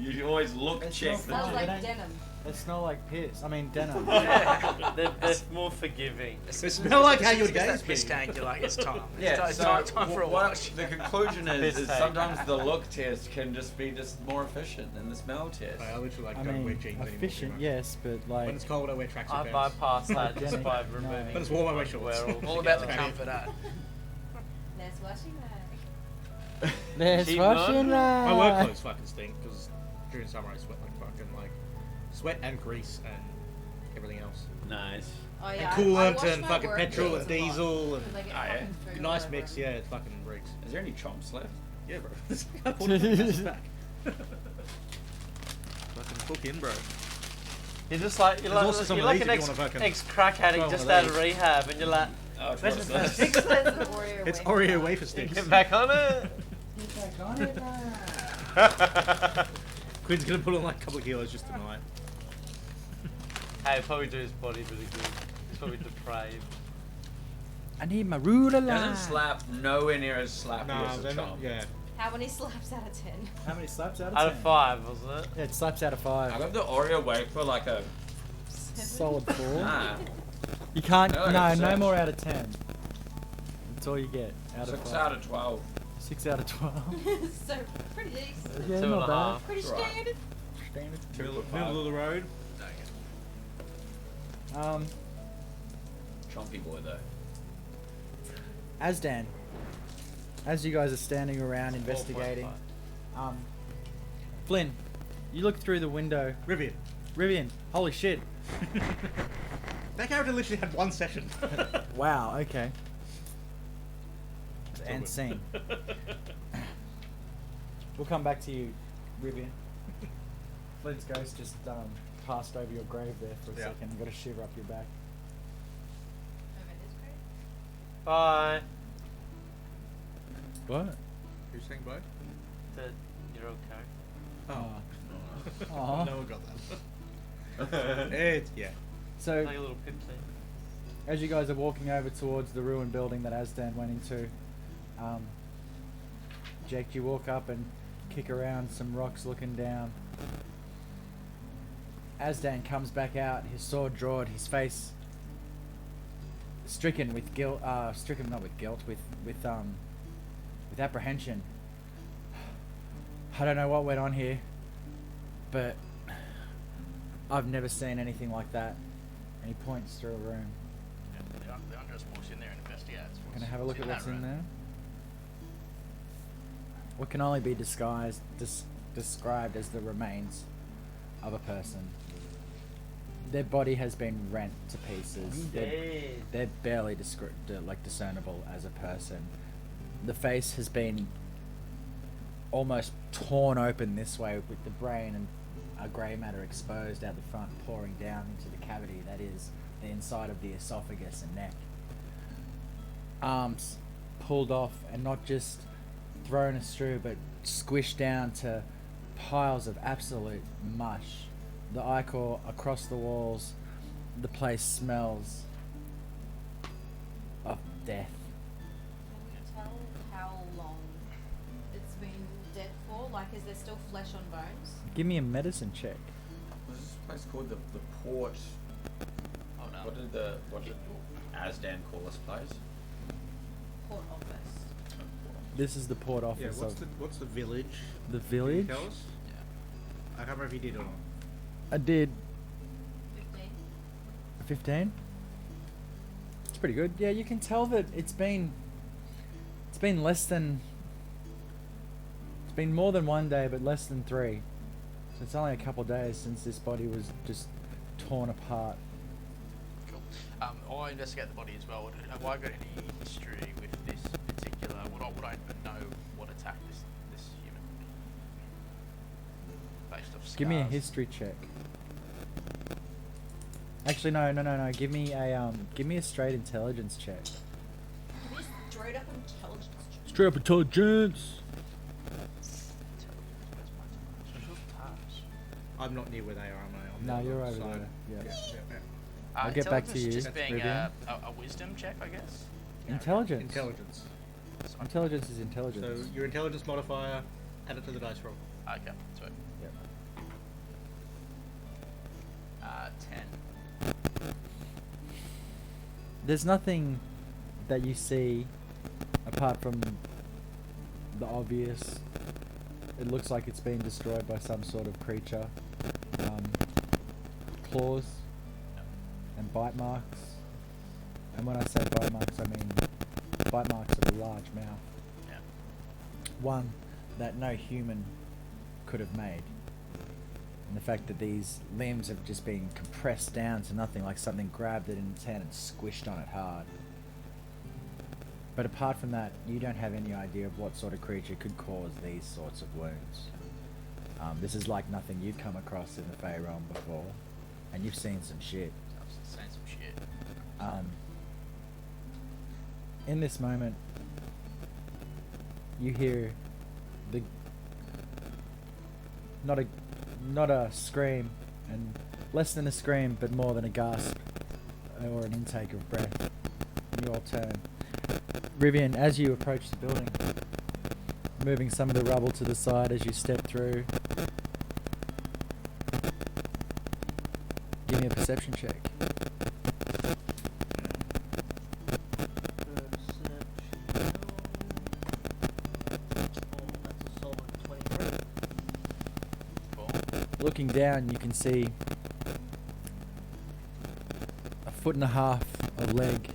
You always look It's check not the Smells fun. like They don't- denim. They smell like piss. I mean, denim. They're more forgiving. They smell like how your It's that days piss been. tank. You're like, it's time. Yeah, it's so time for a what wash. the conclusion is Piss take. sometimes the look test can just be just more efficient than the smell test. I literally like I don't wear mean, jeans anymore. efficient, too much. yes, but When like, it's cold, I wear tracksuit I pants. bypass that just Hygienic, by no. removing. But it's warm, I wear shorts. underwear All about the altogether. comfort, eh? There's washing rag. there's Cheap washing My work rag. clothes fucking stink because during summer I sweat like fucking like sweat and grease and everything else. Nice. Oh And yeah, I coolant wash and my fucking work petrol clothes and a lot, diesel and 'cause I get Oh, yeah? fucking food nice all mix. over. Yeah, it fucking reeks. Is there any chomps left? Yeah, bro. I pulled it back. Fucking cook in, bro. You're just like There's also some you're of like these an if you wanna fucking ex-crack try addict one just of out of these. rehab, and you're like, Oh, Let's what's just this? It's an Oreo It's wafer. Oreo wafer sticks. get back on it. Quinn's gonna put on like a couple of kilos just tonight. Hey, probably do his body really good. He's probably depraved. I need my ruler line. Doesn't slap nowhere near as slappy Nah, as a they're chomp. not. Yeah. How many slaps out of 10? How many slaps out of Out 10? of 5, wasn't it? Yeah, it slaps out of 5. I got the Oreo wafer like a Solid 4. nah, You can't. No, No, it's no six. more out of 10. That's all you get. Out of 6 5. out of 12. 6 out of 12. So pretty decent. Yeah, Two not and a bad. half. Pretty Right. standard. Standard. Middle of the road. Chompy boy though. Asdan, as you guys are standing around investigating, Flynn, you look through the window. Rivian. Rivian, holy shit! That character literally had one session. Wow. Okay. all And good. scene. We'll come back to you, Rivian. Flynn's ghost just passed over your grave there for a Yeah. second. Got a shiver up your back. Bye. What? Who's saying bye? That you're okay. Oh. Aw. No one got that. It's yeah. So, Like a little pip thing. as you guys are walking over towards the ruined building that Asdan went into, Jake, you walk up and kick around some rocks looking down. Asdan comes back out, his sword drawn, his face stricken with guilt, stricken not with guilt, with apprehension. I don't know what went on here, but I've never seen anything like that. And he points through a room. The Andres walks in there and investigates. Can I have a look at that what's in room. there? What can only be described as the remains of a person. Their body has been rent to pieces. They're barely discernible as a person. The face has been almost torn open this way with the brain and grey matter exposed out the front, pouring down into the cavity that is the inside of the esophagus and neck. Arms pulled off and not just thrown astrew, but squished down to piles of absolute mush. The ichor across the walls. The place smells of death. Can you tell how long it's been dead for? Like, is there still flesh on bones? Give me a medicine check. What's this place called? The port. Oh no. What did Asdan call this place? Port office. This is the port office Yeah, of what's the village? the Can you village. tell us? I can't remember if you did or not. I did 15. 15. It's pretty good. Yeah, you can tell that it's been less than. It's been more than 1 day, but less than 3. So it's only a couple days since this body was just torn apart. Cool. I'll investigate the body as well. Have I got any history with this particular? Would I know what attacked this human? Based off scars. Give me a history check. Actually, no. Give me a straight intelligence check. Give me a straight up intelligence check. Straight up intelligence. I'm not near where they are, am I? On No, the you're other over side. there. Yeah. Yeah. I'll get back to you, Just being Rivian. a wisdom check, I guess. Intelligence. Intelligence. Intelligence is intelligence. So your intelligence modifier, add it to the dice roll. Okay, sweet. Yep. 10. There's nothing that you see apart from the obvious. It looks like it's been destroyed by some sort of creature. Claws and bite marks. And when I say bite marks, I mean bite marks of a large mouth. Yeah. One that no human could have made. And the fact that these limbs have just been compressed down to nothing, like something grabbed it in its hand and squished on it hard. But apart from that, you don't have any idea of what sort of creature could cause these sorts of wounds. This is like nothing you've come across in the Fey realm before, and you've seen some shit. I've seen some shit. In this moment, you hear the not a scream, and less than a scream, but more than a gasp or an intake of breath. You all turn. Rivian, as you approach the building, moving some of the rubble to the side as you step through. Give me a perception check. Looking down, you can see a 1.5 foot of leg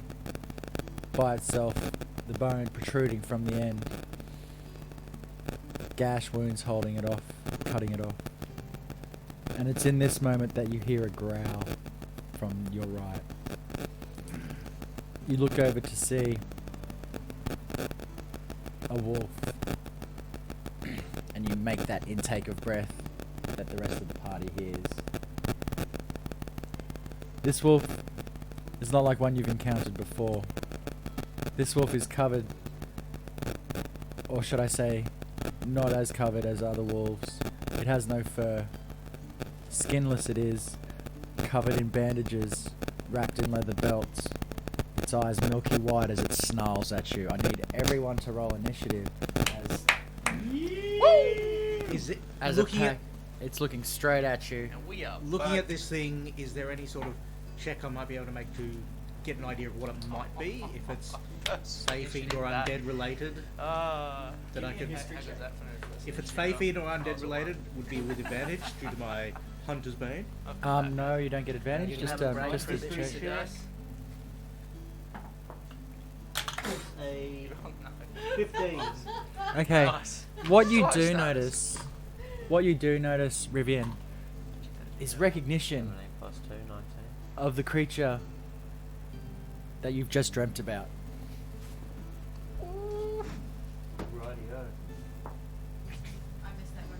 by itself, the bone protruding from the end, gash wounds holding it off, cutting it off. And it's in this moment that you hear a growl from your right. You look over to see a wolf, and you make that intake of breath that the rest of the party hears. This wolf is not like one you've encountered before. This wolf is covered, or should I say, not as covered as other wolves. It has no fur. Skinless it is, covered in bandages, wrapped in leather belts. Its eyes milky white as it snarls at you. I need everyone to roll initiative as Is it as looking a pack. It's looking straight at you. And we are looking at this thing? Is there any sort of check I might be able to make to get an idea of what it might be? If it's Fey-fiend or undead related, that I can. If it's Fey-fiend or undead related, would be with advantage due to my Hunter's Bane. No, you don't get advantage. You Just have a a break just for a this check. dice. A 15. Okay. Nice. What you Twice do notice, Rivian, is recognition 17 plus 2, 19. of the creature that you've just dreamt about. Rightio. I missed that one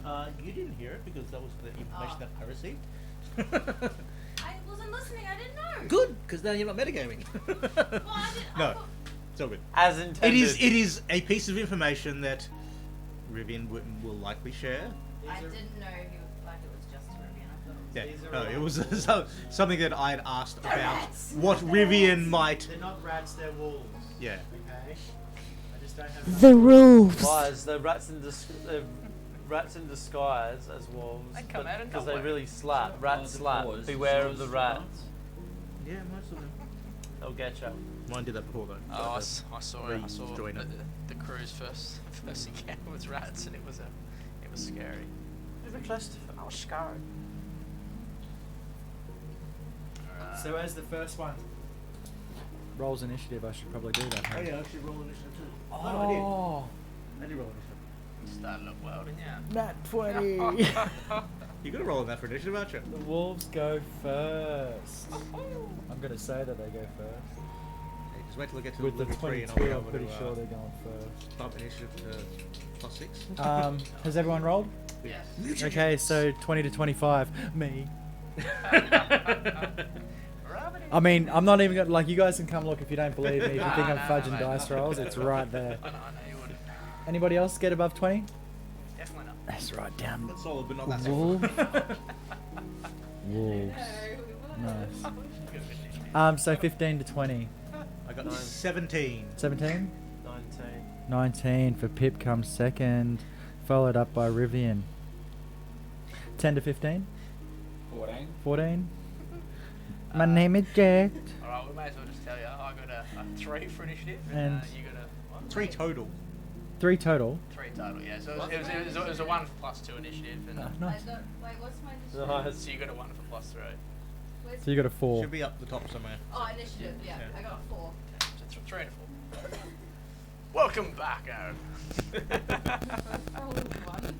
You didn't hear it because that was the information that I received. I wasn't listening. I didn't know. Good, because now you're not metagaming. Well, I didn't. I No, thought- it's all good. As intended. It is a piece of information that Rivian will likely share. I didn't know like it was just Rivian. I thought it was. Yeah, no, it was something that I had asked about rats. what The Rivian rats. might. They're not rats, they're wolves. Yeah. Okay? I just don't have The wolves. Lies, the rats in disguise as wolves. They come out of because they nowhere. really slap. Rats the slap. paws, Beware of saws, the rats. Yeah, most of them. They'll get you. Mine did that before though. Oh, I saw it. I saw Rejoin it. the crew's first encounter with rats, and it was scary. Never close to. I was scared. So as the first one rolls initiative, I should probably do that. huh? Oh yeah, I should roll initiative too. Oh, I did roll initiative. Started up well, didn't you? Nat 20. You gotta roll on that for initiative, aren't you? The wolves go first. I'm going to say that they go first. Hey, just wait till I get to With the level 3 and 22, I'll I'm be pretty able sure to they're going first. bump initiative to +6. Has everyone rolled? Yes. Okay, so 20 to 25. Me. I mean, I'm not even gonna, like, you guys can come look if you don't believe me. If you think I'm fudging mate. dice rolls, it's right there. I know you wouldn't. Anybody else get above 20? Definitely not. That's right, down. That's solid, but not that Wolves. solid. Wolves. No. Nice. So 15 to 20. I got Nine. 17. 17? 19. 19 for Pip comes second, followed up by Rivian. 10 to 15? 14. 14? My name is Jack. Alright, we may as well just tell you. I got a 3 for initiative, And- and you got a what? 3 total. 3 total. 3 total, yeah. So it was a 1 plus 2 initiative, and Ah, I nice. got, wait, what's my initiative? Nice. so you got a 1 for plus 3. Where's So you got a 4. Should be up the top somewhere. Oh, initiative. Yeah, Yeah. I got a 4. So 3 and a 4. Welcome back, Aaron. I rolled a 1.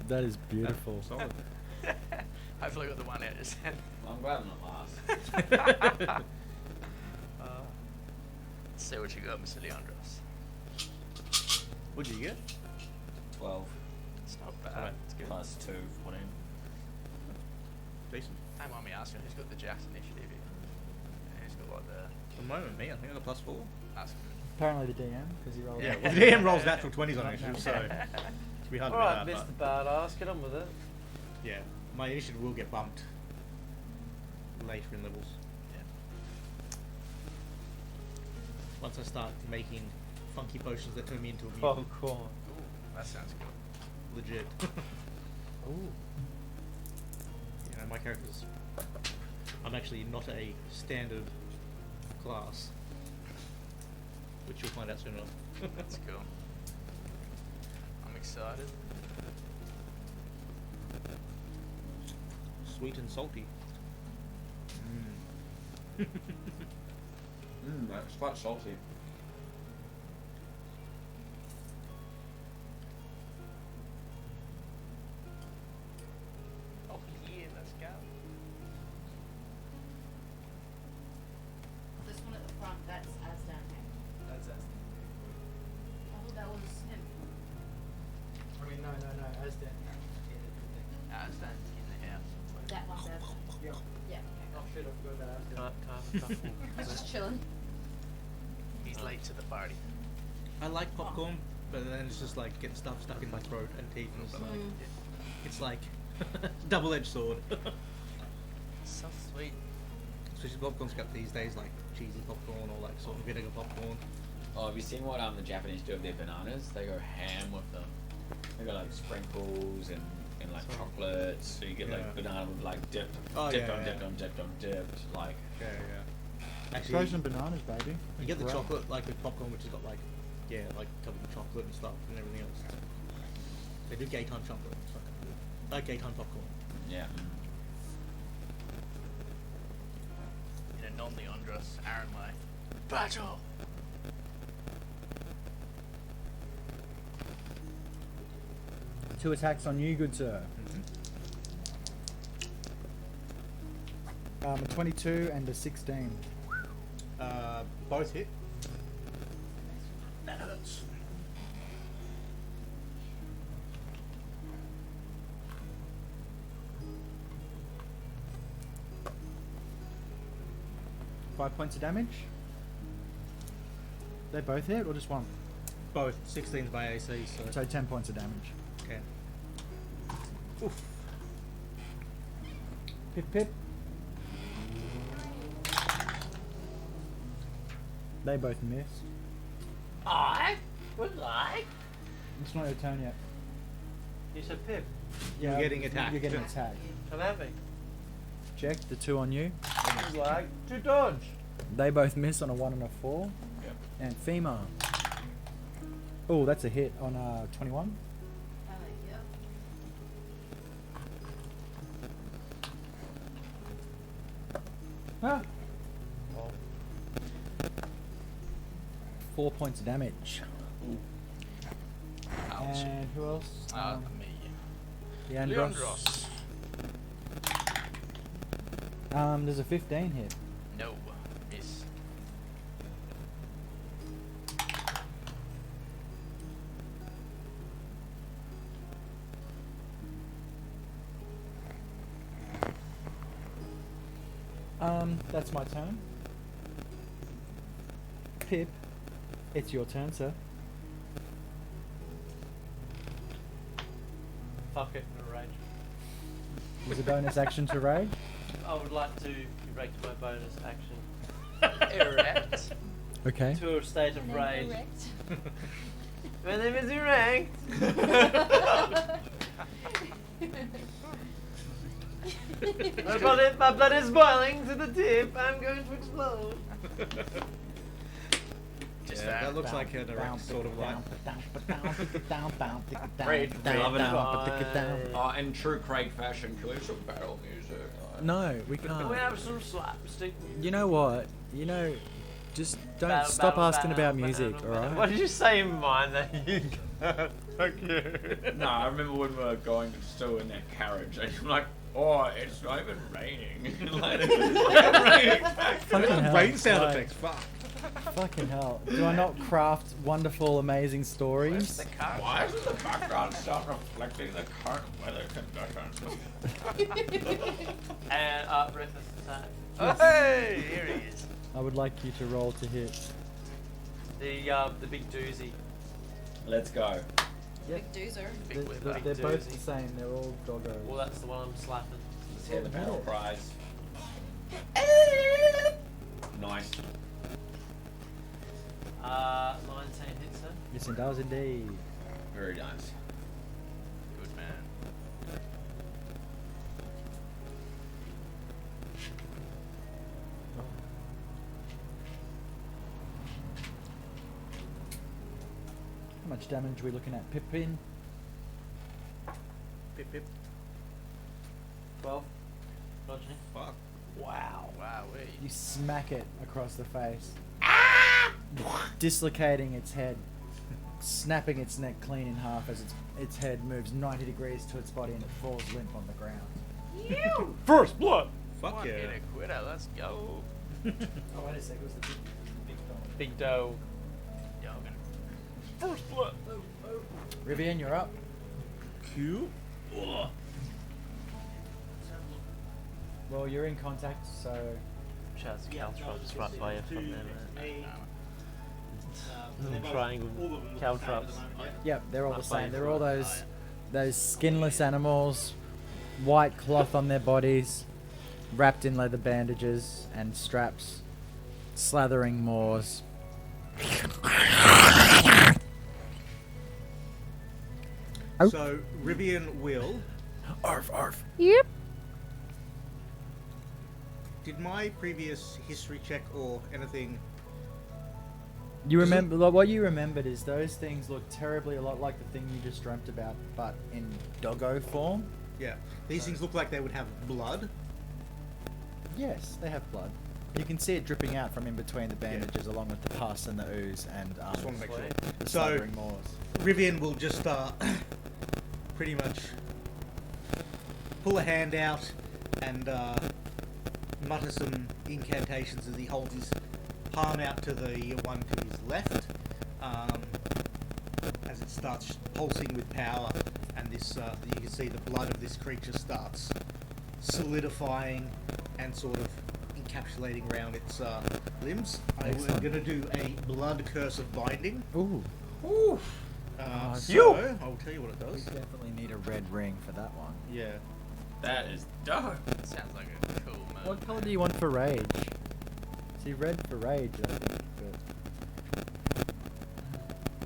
That is beautiful. Solid. Hopefully I got the 1 out of his hand. I'm glad I'm not last. Let's see what you got, Mr. Leandros. What'd you get? 12 It's not bad. It's good. plus 2, 14. Decent. Don't mind me asking who's got the Jackson initiative here. And who's got like the... At the moment, me, I think I got +4. That's good. Apparently the DM, because he rolled. Yeah, it. well, the DM rolls natural 20s on initiative, so it's be hard to Alright, beat Mr. that. Badass, get on with it. But yeah, my initiative will get bumped later in levels. Yeah. Once I start making funky potions that turn me into a Oh, mutant. cool. Ooh, that sounds good. Legit. Ooh. You know, my character's... I'm actually not a standard class. Which you'll find out soon enough. That's cool. I'm excited. Sweet and salty. It's quite salty. Oh yeah, let's go. This one at the front, that's Asdan here. That's us. I thought that was him. I mean, no, Asdan. It's that in the house. That one's Asdan. Yeah. Yeah, okay. Oh shit, I forgot about Asdan. I was just chilling. He's late to the party. I like popcorn, but then it's just like getting stuff stuck in my throat and teeth and stuff. Mm. It's like double-edged sword. So sweet. Especially popcorn's got these days like cheesy popcorn or like salt and vinegar popcorn. Oh, have you seen what the Japanese do with their bananas? They go ham with them. They got like sprinkles and like chocolates. So you get Yeah. like banana with like dipped, Oh, dipped yeah, on, yeah. dipped on, dipped on, dipped. Like Yeah. Actually, Frozen bananas, baby. you get the Wow. chocolate like with popcorn, which has got like like covered in chocolate and stuff and everything else. They do Gayton chocolate. It's fucking good. Like Gayton popcorn. yeah. In a non-Leandros Aaron way. Battle! 2 attacks on you, good sir. A 22 and a 16. Both hit. That hurts. 5 points of damage. They both hit or just one? Both 16s by AC. So 10 points of damage. Okay. Oof. Pip pip. They both miss. I would like. It's not your turn yet. You said Pip. You're getting attacked. You're getting attacked. Come at me. Check the 2 on you. Would like to dodge. They both miss on a 1 and a 4. Yep. And FEMA. Oh, that's a hit on 21. Yep. 4 points of damage. Ouch. And who else? Me. Leandros. There's a 15 hit. No. Miss. That's my turn. Pip, it's your turn, sir. Fuck it, no rage. There's a bonus action to rage. I would like to erect my bonus action. Erect. Okay. To a state of And then rage. erect. My name is Erect. My blood is boiling to the tip. I'm going to explode. Just Yeah, that looks Bow, like a bow, direct sort of like. Rage, Loving it. Bye. Oh, in true Craig fashion, can we have some battle music? No, we Can we can't. have some slapstick? You know what? You know, just don't Bow, stop bow, asking bow, about bow, music, bow, alright? What did you say in mine that you got? Fuck you. No, I remember when we were going still in that carriage, and you're like, oh, it's not even raining. Like, it's not even raining. Fucking hell. Rain sound Like, effects. Fuck. Fucking hell. Do I not craft wonderful, amazing stories? Why does the background start reflecting the current weather conditions? And reckless attack. Oh, hey, here he is. I would like you to roll to hit. The big doozy. Let's go. Big doozer. Big whip. They're both the same. They're all doggos. Well, that's the one I'm slapping. Let's hear the battle cries. Nice. 19 hits her. Yes, it does indeed. Very nice. Good man. How much damage are we looking at? Pippin? Pip pip. 12. Dodging. Fuck. Wow. Wow, You smack it across the face. Dislocating its head. Snapping its neck clean in half as its head moves 90 degrees to its body and it falls limp on the ground. First blood. Fuck One yeah. hit a quitter, let's go. Oh, wait a sec. It was the big dog. Big dough. Dogging. First blood. Rivian, you're up. Q. Well, you're in contact, so Shouts caltrops right by you from there, man. All Triangle of them look caltrops. the same at the moment, yep, they're all My the same. They're favourite. all those skinless animals, white cloth on their bodies, wrapped in leather bandages and straps, slathering maws. So Rivian will. Arf, arf. Did my previous history check or anything? You Does it- remember like, what you remembered is those things look terribly a lot like the thing you just dreamt about, but in doggo form. Yeah. These things look like they would have blood. Yes, they have blood. You can see it dripping out from in between the bandages, along with the pus and the ooze and Just want to make sure. the So slathering maws. Rivian will just pretty much pull a hand out and mutter some incantations as he holds his palm out to the one to his left, as it starts pulsing with power, and this you can see the blood of this creature starts solidifying and sort of encapsulating around its limbs. I'm Excellent. going to do a blood curse of binding. Ooh. Ooh. So I'll tell you what it We does. definitely need a red ring for that one. Yeah. That is dope. Sounds like a cool man. What color do you want for rage? See, red for rage, I think.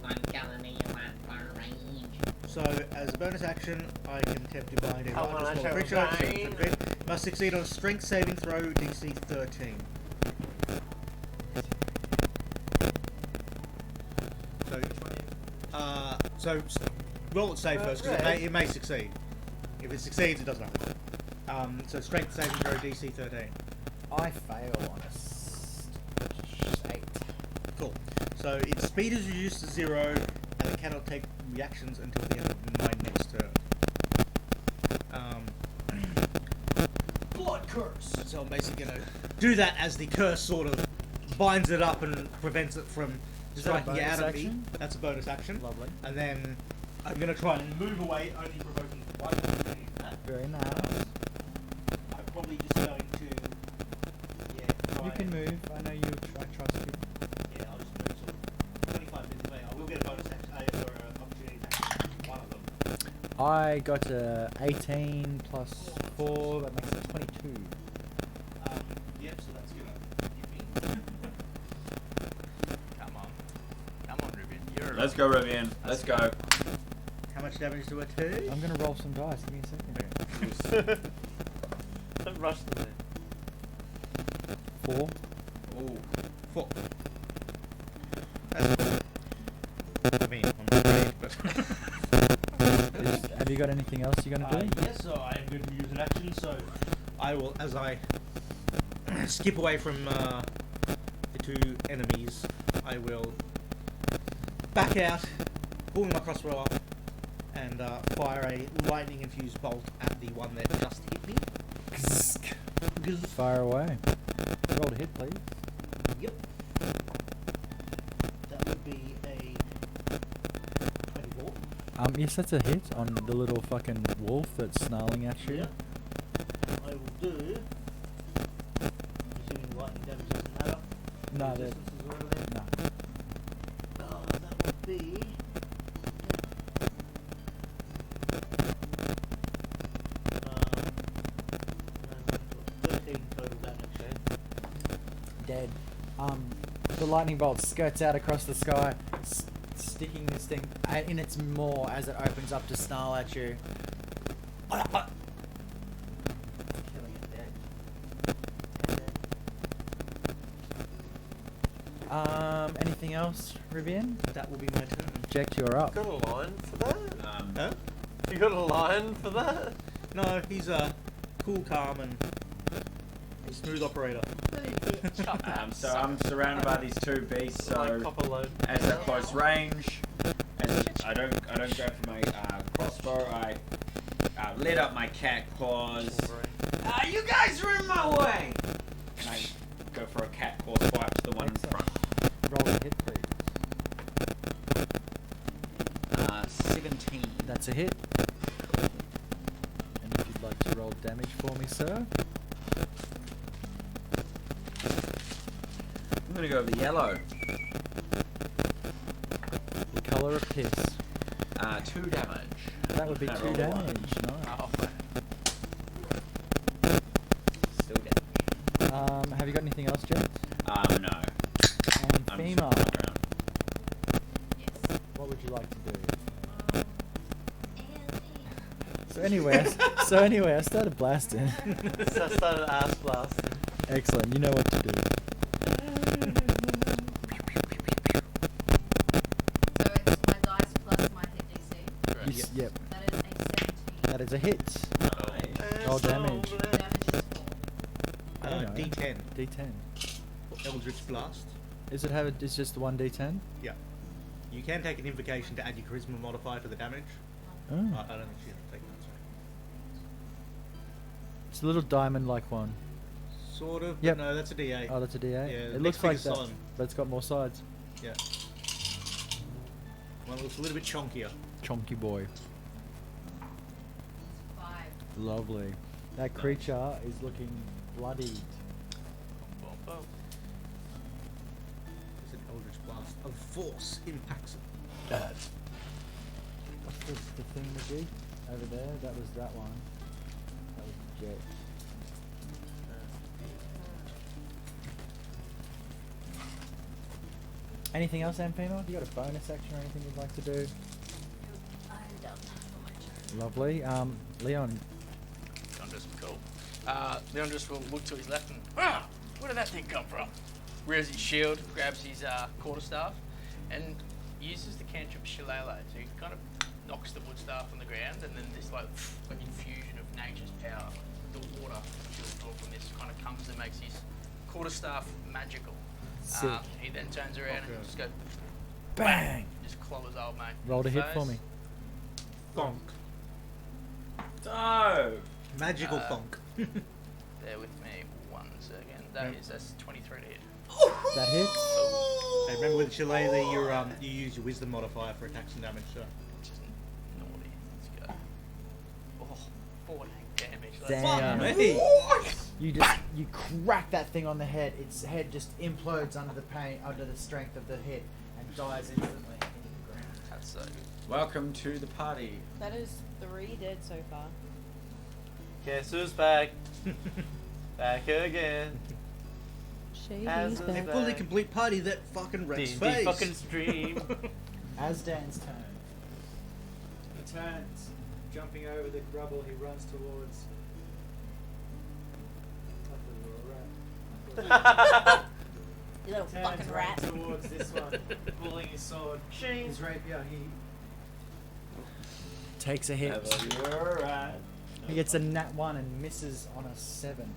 What color do you want for range? So as a bonus action, I can attempt to bind a I large wanna or small show creature. mine. Must succeed on a strength saving throw DC 13. So roll it safe first because it may succeed. If it succeeds, it does nothing. So strength saving throw DC 13. I fail on a 8. Cool. So its speed is reduced to 0, and it cannot take reactions until the end of my next turn. Blood curse. So I'm basically going to do that as the curse sort of binds it up and prevents it from Is that a striking out bonus at me. action? That's a bonus action. Lovely. And then I'm going to try and move away, only provoking one opportunity for that. Very nice. I'm probably just going to try You can and- move. I know you. I trust you. Yeah, I'll just move sort of 25 feet away. I will get a bonus action or an opportunity action. One of them. I got a 18 plus 4. That makes it 22. Yep, so that's gonna give me. Come on, Ruben. You're Let's go, Rivian. Let's go. How much damage do I take? I'm gonna roll some dice. Give me a second. Don't rush them there. 4. Ooh. 4. I mean, I'm not great, but. Have you got anything else you're gonna do? Yes, so I am going to use an action, so I will, as I skip away from the two enemies, I will back out, pull my crossbow up, and fire a lightning-infused bolt at the one that just hit me. Fire away. Roll to hit, please. Yep. That would be a 24. Yes, that's a hit on the little fucking wolf that's snarling at you. Yep. I will do. Assuming lightning damage doesn't matter. No, The that- distances are over there. No. That would be. Um, 13 total damage. Dead. The lightning bolt skirts out across the sky, sticking this thing in its maw as it opens up to snarl at you. Killing it dead. Anything else, Rivian? That will be my turn. Jack, you're up. You got a line for that? Huh? You got a line for that? No, he's a cool, calm, and a smooth operator. So I'm surrounded by these two beasts. So Like copper load. as a close range, I don't go for my crossbow. I lit up my cat claws. You guys are in my way. And I go for a cat claw swipe to the one in front. Roll to hit, please. 17. That's a hit. And if you'd like to roll damage for me, sir. I'm gonna go with the yellow. The colour of piss. 2 damage. That would be I 2 rolled a one. damage. Nice. Still damage. Have you got anything else, Jack? No. And I'm Fema, just on the ground. Yes. what would you like to do? Andy. So anyway, I started blasting. So I started ass blasting. Excellent. You know what to do. So it's my dice plus my hit DC. You yep. That is a 17. That is a hit. Roll damage. Damage is 4. I don't know. D10. D10. Eldritch Blast. Is it have? It's just the one D10. Yeah. You can take an invocation to add your charisma modifier to the damage. Oh. I don't think you have to take that. It's a little diamond-like one. Sort of. Yep. But no, that's a D8. Oh, that's a D8. Yeah, It the looks next like biggest that, one. but it's got more sides. Yeah. One looks a little bit chunkier. Chonky boy. 5. Lovely. That creature is looking bloodied. well. It's an Eldritch Blast of Force impacts it. What's the thing with you over there? That was that one. That was jet. Anything else, Ampino? Have you got a bonus action or anything you'd like to do? I'm done for my turn. Lovely. Leon. Leandris, cool. Leandris will look to his left and, where did that thing come from? Rears his shield, grabs his quarterstaff, and uses the cantrip Shillelagh. So he kind of knocks the wood staff on the ground, and then this like infusion of nature's power, the water that you'll draw from this kind of comes and makes his quarterstaff magical. Sick. He then turns around and just goes Bang! just clobbers old mate. Roll to hit Face. for me. Thonk. No. Magical thonk. Bear with me 1 second. That's 23 to hit. That hits. Hey, remember with Shillelagh, you use your wisdom modifier for attacks and damage, so. Which is naughty. Let's go. Oh, 14 damage. Let's Damn. go. Hey. You crack that thing on the head. Its head just implodes under the pain, under the strength of the hit, and dies instantly into the ground. That's so good. Welcome to the party. That is 3 dead so far. Guess who's back? Back again. Shady's A A back. fully complete party that fucking wrecks D&D face. fucking stream. Asdan's turn. He turns, jumping over the rubble. He runs towards. You little fucking rat. Towards this one, pulling his sword, his rapier. He takes a hit. He gets a nat 1 and misses on a 7.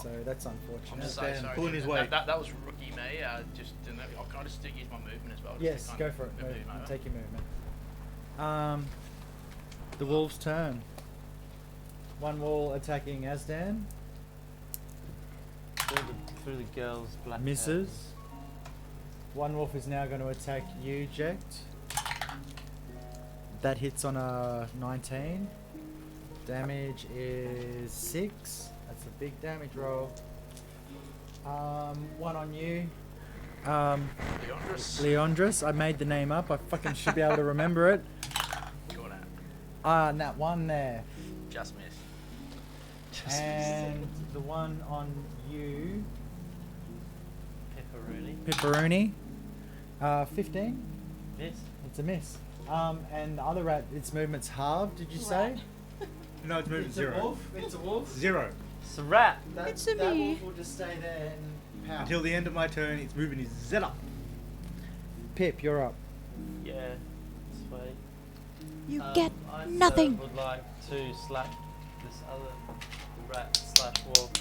So that's I'm unfortunate. so Dan, sorry. pulling his That- weight. That was rookie me. Just didn't know. Can I just use my movement as well? just Yes, to kind go of for it. move Move, over? take your movement. The wolf's turn. One wall attacking Asdan. Through the girl's black Misses. One wolf is now going to attack you, Ject. That hits on a 19. Damage is 6. That's a big damage roll. One on you. Leandris. Leandris. I made the name up. I fucking should be able to remember it. Got it. And that one there. Just missed. And the one on you, Pepperoni. Pepperoni. 15. Miss. It's a miss. And the other rat, its movement's halved, did you say? No, it's moving 0. It's a wolf. 0. It's a rat. It's a me. wolf will just stay there and pout. Until the end of my turn, its movement is 0. Pip, you're up. Yeah. Sweet. You I nothing. would like to slap this other rat slash wolf.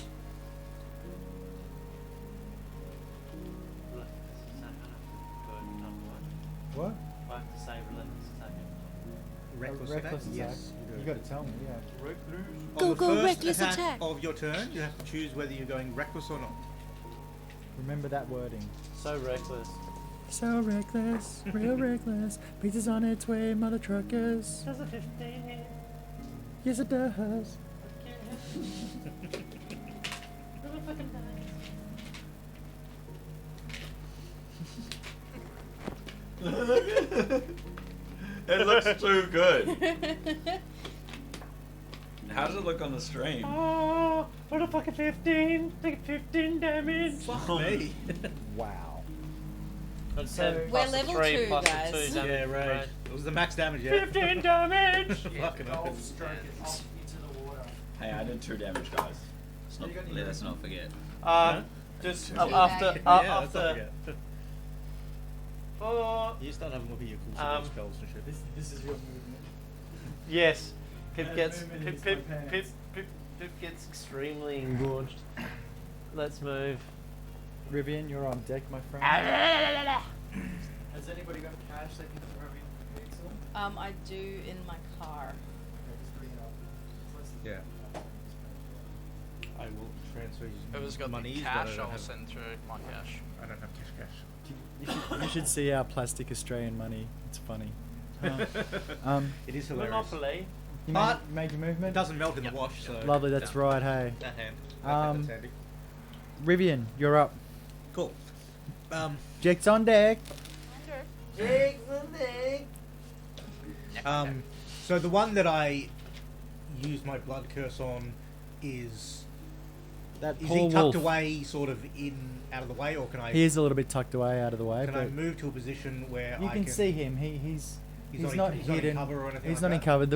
What? I have to say relentless attack. Reckless, Reckless attack? attack. Yes, you You do. got to tell me, yeah. Go, On the go, first reckless attack. of your turn, you have to choose whether you're going reckless or not. Remember that wording. So reckless. So reckless, real reckless. Pizza's on its way, mother truckers. Does a 15 hit? Yes, it does. It looks too good. How does it look on the stream? Oh, what a fucking 15! Take 15 damage! Fuck me. Wow. That's So- 10 We're plus a level 3 2, plus a guys. 2 damage. Yeah, right. It was the max damage, yeah. 15 damage! Fucking hell. Hey, I did 2 damage, guys. Let us not forget. Just Teabag. after, Yeah, let's not after forget. 4. You start having a look at your cool spells and shit. This is your movement. Yes, Pip That gets movement Pip is my Pip, Pip pants. Pip Pip gets extremely engorged. Let's move. Rivian, you're on deck, my friend. Ah. Has anybody got cash they can throw in pizza? I do in my car. Okay, just bring it up. Yeah. I will transfer Whoever's got money. the cash, I'll send through my cash. I don't have cash. You should see our plastic Australian money. It's funny. It is hilarious. Monopoly. You But- made your It movement? doesn't melt in the wash, so. Lovely, that's right, hey. That hand. Um, That's handy. Rivian, you're up. Cool. Jake's on deck. So the one that I use my blood curse on is That he poor tucked wolf. away, sort of out of the way, or can I? He is a little bit tucked away out of the way, Can I but move to a position where you I can see him. He's not he's not hidden. in cover or anything He's like not in that? cover.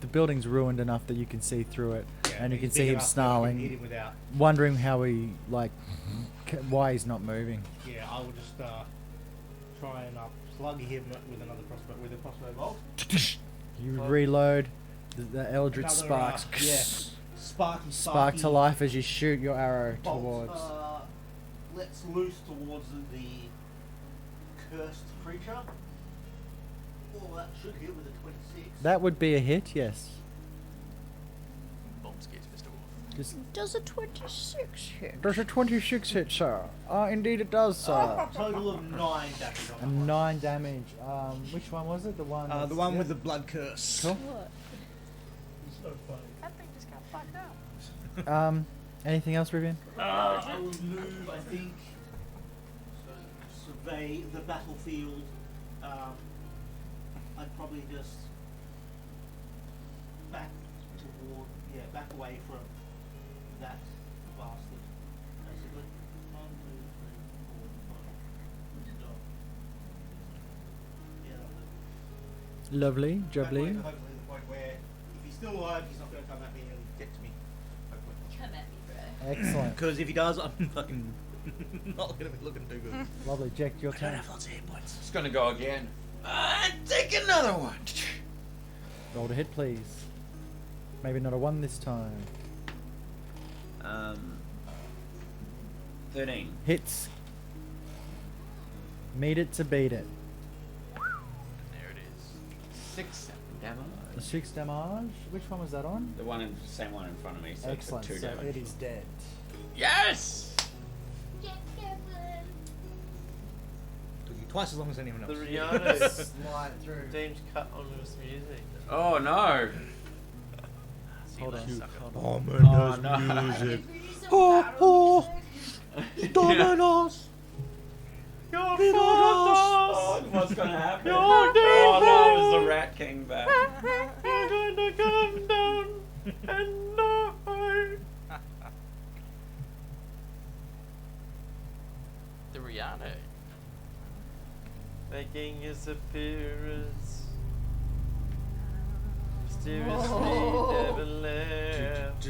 The building's ruined enough that you can see through it, Yeah, and you he's can see big him enough that I can hit snarling, him without. wondering how he why he's not moving. Yeah, I will just try and slug him with another crossbow with a crossbow bolt. You reload. The eldritch Another, sparks sparky, spark to life as you shoot your arrow bolt, towards. Let's loose towards the cursed creature. Oh, that should hit with a 26. That would be a hit, yes. Bomb scares Mr. Wolf. Just Does a 26 hit? does a 26 hit, sir? Indeed it does, sir. Total of 9 damage on that And one. 9 damage. Which one was it? The one. The that's- one yep. with the blood curse. Cool. What? So funny. That thing just got fucked up. Anything else, Rivian? I will move, I think, survey the battlefield. I'd probably just back away from that bastard, basically. 1, 2, 3, 4, 5. Yeah, that'll do. Lovely, Back away jubbly. to hopefully the point where, if he's still alive, he's not going to come at me and get to me. Hopefully. Come at me, bro. Excellent. Because if he does, I'm fucking not going to be looking too good. Lovely. Jack, your turn. lots of hit points. Just gonna go again. Take another one. Roll to hit, please. Maybe not a 1 this time. 13. Hits. Meet it to beat it. There it is. 6 damage. The 6 damage. Which one was that on? The same one in front of me. So Excellent. It's 2 So damage. it is dead. Yes. Took you twice as long as anyone The else. Rihanna Slide through. James cut on his music. Oh no. Hold on. Oh, man, Oh, there's no. music. Oh, Dominos! Oh, what's gonna happen? Oh no, it's the Rat King back. We're gonna come down and die. The Rihanna. Making his appearance. Mysteriously Oh. never left.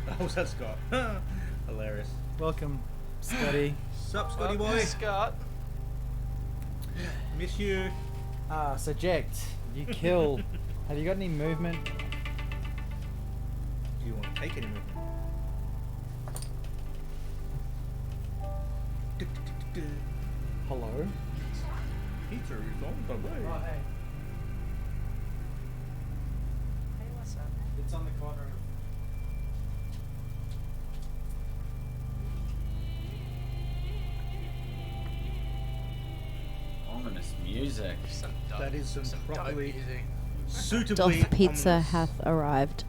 Oh, was that Scott? Hilarious. Welcome, Scotty. Sup, Scotty boy? Scott. Miss you. Subject. You kill. Have you got any movement? Do you want to take any movement? Hello. Pizza is on the way. hey. Hey, what's up? It's on the corner of. Ominous music. Some dope, That is some dope properly music. suitably Doth Pizza ominous. hath arrived.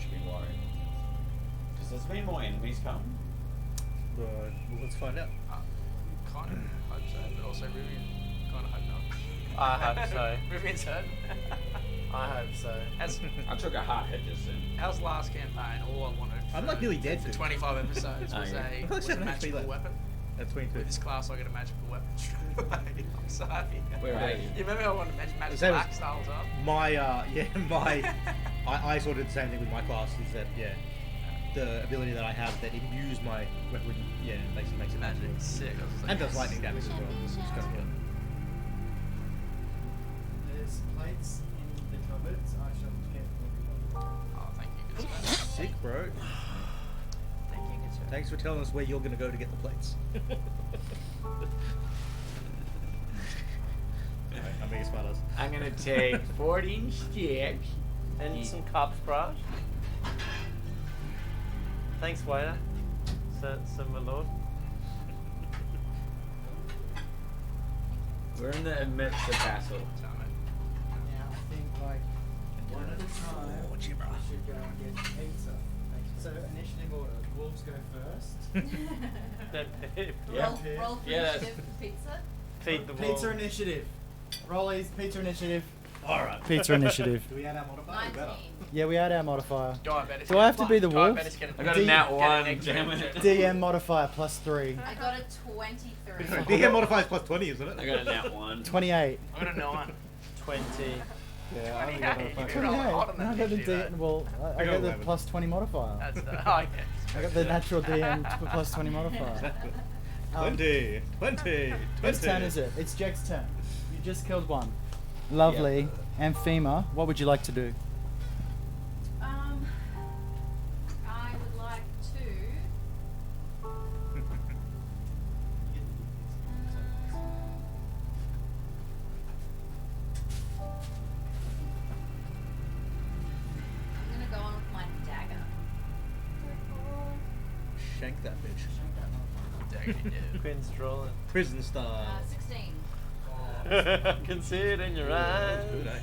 Should be worried. Because there's been more enemies come. Well, let's find out. Kind of hope so, but also Rivian. Kind of hope not. I hope so. Rivian's hurt. I hope so. As I took a hard hit just then. how's last campaign? All I wanted. I'm for- like nearly dead, For dude. 25 episodes Oh, was yeah. a I was a said HP magical left. weapon. That's 22. With this class, I get a magical weapon straight away. I'm sorry. Where are you? You remember I wanted magical Same as- axe the whole time? I sort of did the same thing with my class. Is that the ability that I have that imbues my weapon, basically makes it magic. Magic, sick. I was just like, And does yes. lightning damage as well. It's kind of cool. There's plates in the cupboards. I shall get. Oh, thank you. Good sir. Sick, bro. Thank you, good sir. Thanks for telling us where you're going to go to get the plates. I'm being smart ass. I'm gonna take 14 sticks. And some cups, brush. Thanks, waiter. Sir, my lord. We're in the midst of battle. Now I think like one at a time. We should go and get pizza. So initiative order. Wolves go first. Yeah. Roll for Yeah. initiative for pizza. Feed the Pizza wolf. initiative. Rollies. Pizza initiative. All right. Pizza initiative. Do we add our modifier? 19. Yeah, we add our modifier. Diabetes. Do I have to be the wolf? Diabetes get I got a D- nat get an 1, extra damn it. injection. DM modifier +3. I got a 23. DM modifier is plus 20, isn't it? I got a nat 1. 28. I got a 9. 20. Yeah, I only 28. got a You're fucking- rolling 28. hot on No, that I got the initiative, D. Well, I got got the 11. +20 modifier. That's the. Oh, I got the natural DM +20 modifier. 20. Whose turn is it? It's Jack's turn. You just killed one. Lovely. Amphema, what would you like to do? I would like to. I'm gonna go on with my dagger. Shank that bitch. Quinn's trolling. Prison style. 16. I can see it in your eyes. Good, eh?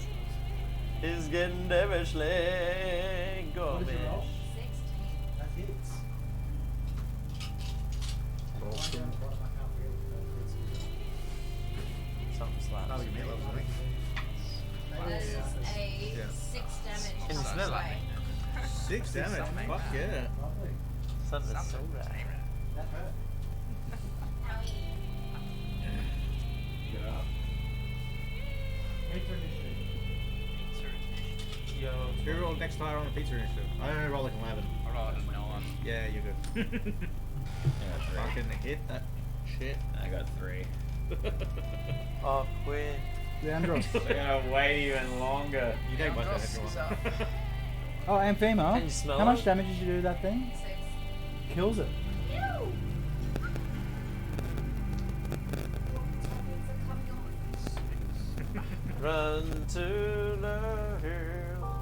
He's getting devilishly gourmet. 16. That hits. Something slaps. That'll give me 11, I think. That is a 6 damage. Can you each smell it? way. 6 damage. Fuck yeah. Something so bad. That hurt. Pizza initiative. Yo. Who rolled next higher on the pizza initiative? I only rolled like an 11. Alright, 9. Yeah, you're good. Fucking hit that shit. I got 3. Oh, Quinn. Leandros. I gotta wait even longer. You take much damage. Leandros is Ross. Oh, Amphema. Can you smell How much it? damage did you do to that thing? 6. Kills it. Run to the hill.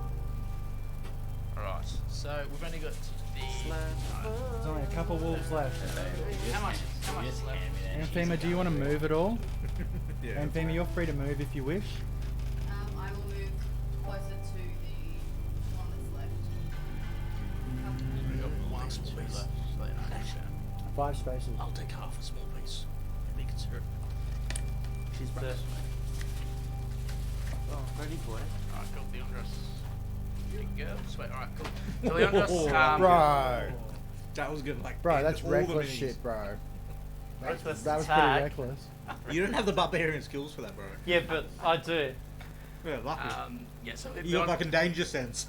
Alright, so we've only got the. There's only a couple wolves left. How much is left? Amphema, do you want to move at all? Yeah. Amphema, you're free to move if you wish. I will move closer to the one that's left. We've got one small piece left. So you know. 5 spaces. I'll take half a small piece. Be considerate. She's back. Oh, ready, boy. Alright, cool. Leandros. Good girl. Sweet. Alright, cool. So Leandros, Bro. That was good. Like, Bro, end that's all the reckless minis. shit, bro. Reckless That was attack. pretty reckless. You don't have the barbarian skills for that, bro. Yeah, but I do. Yeah, lucky. Yeah, so you got fucking danger sense.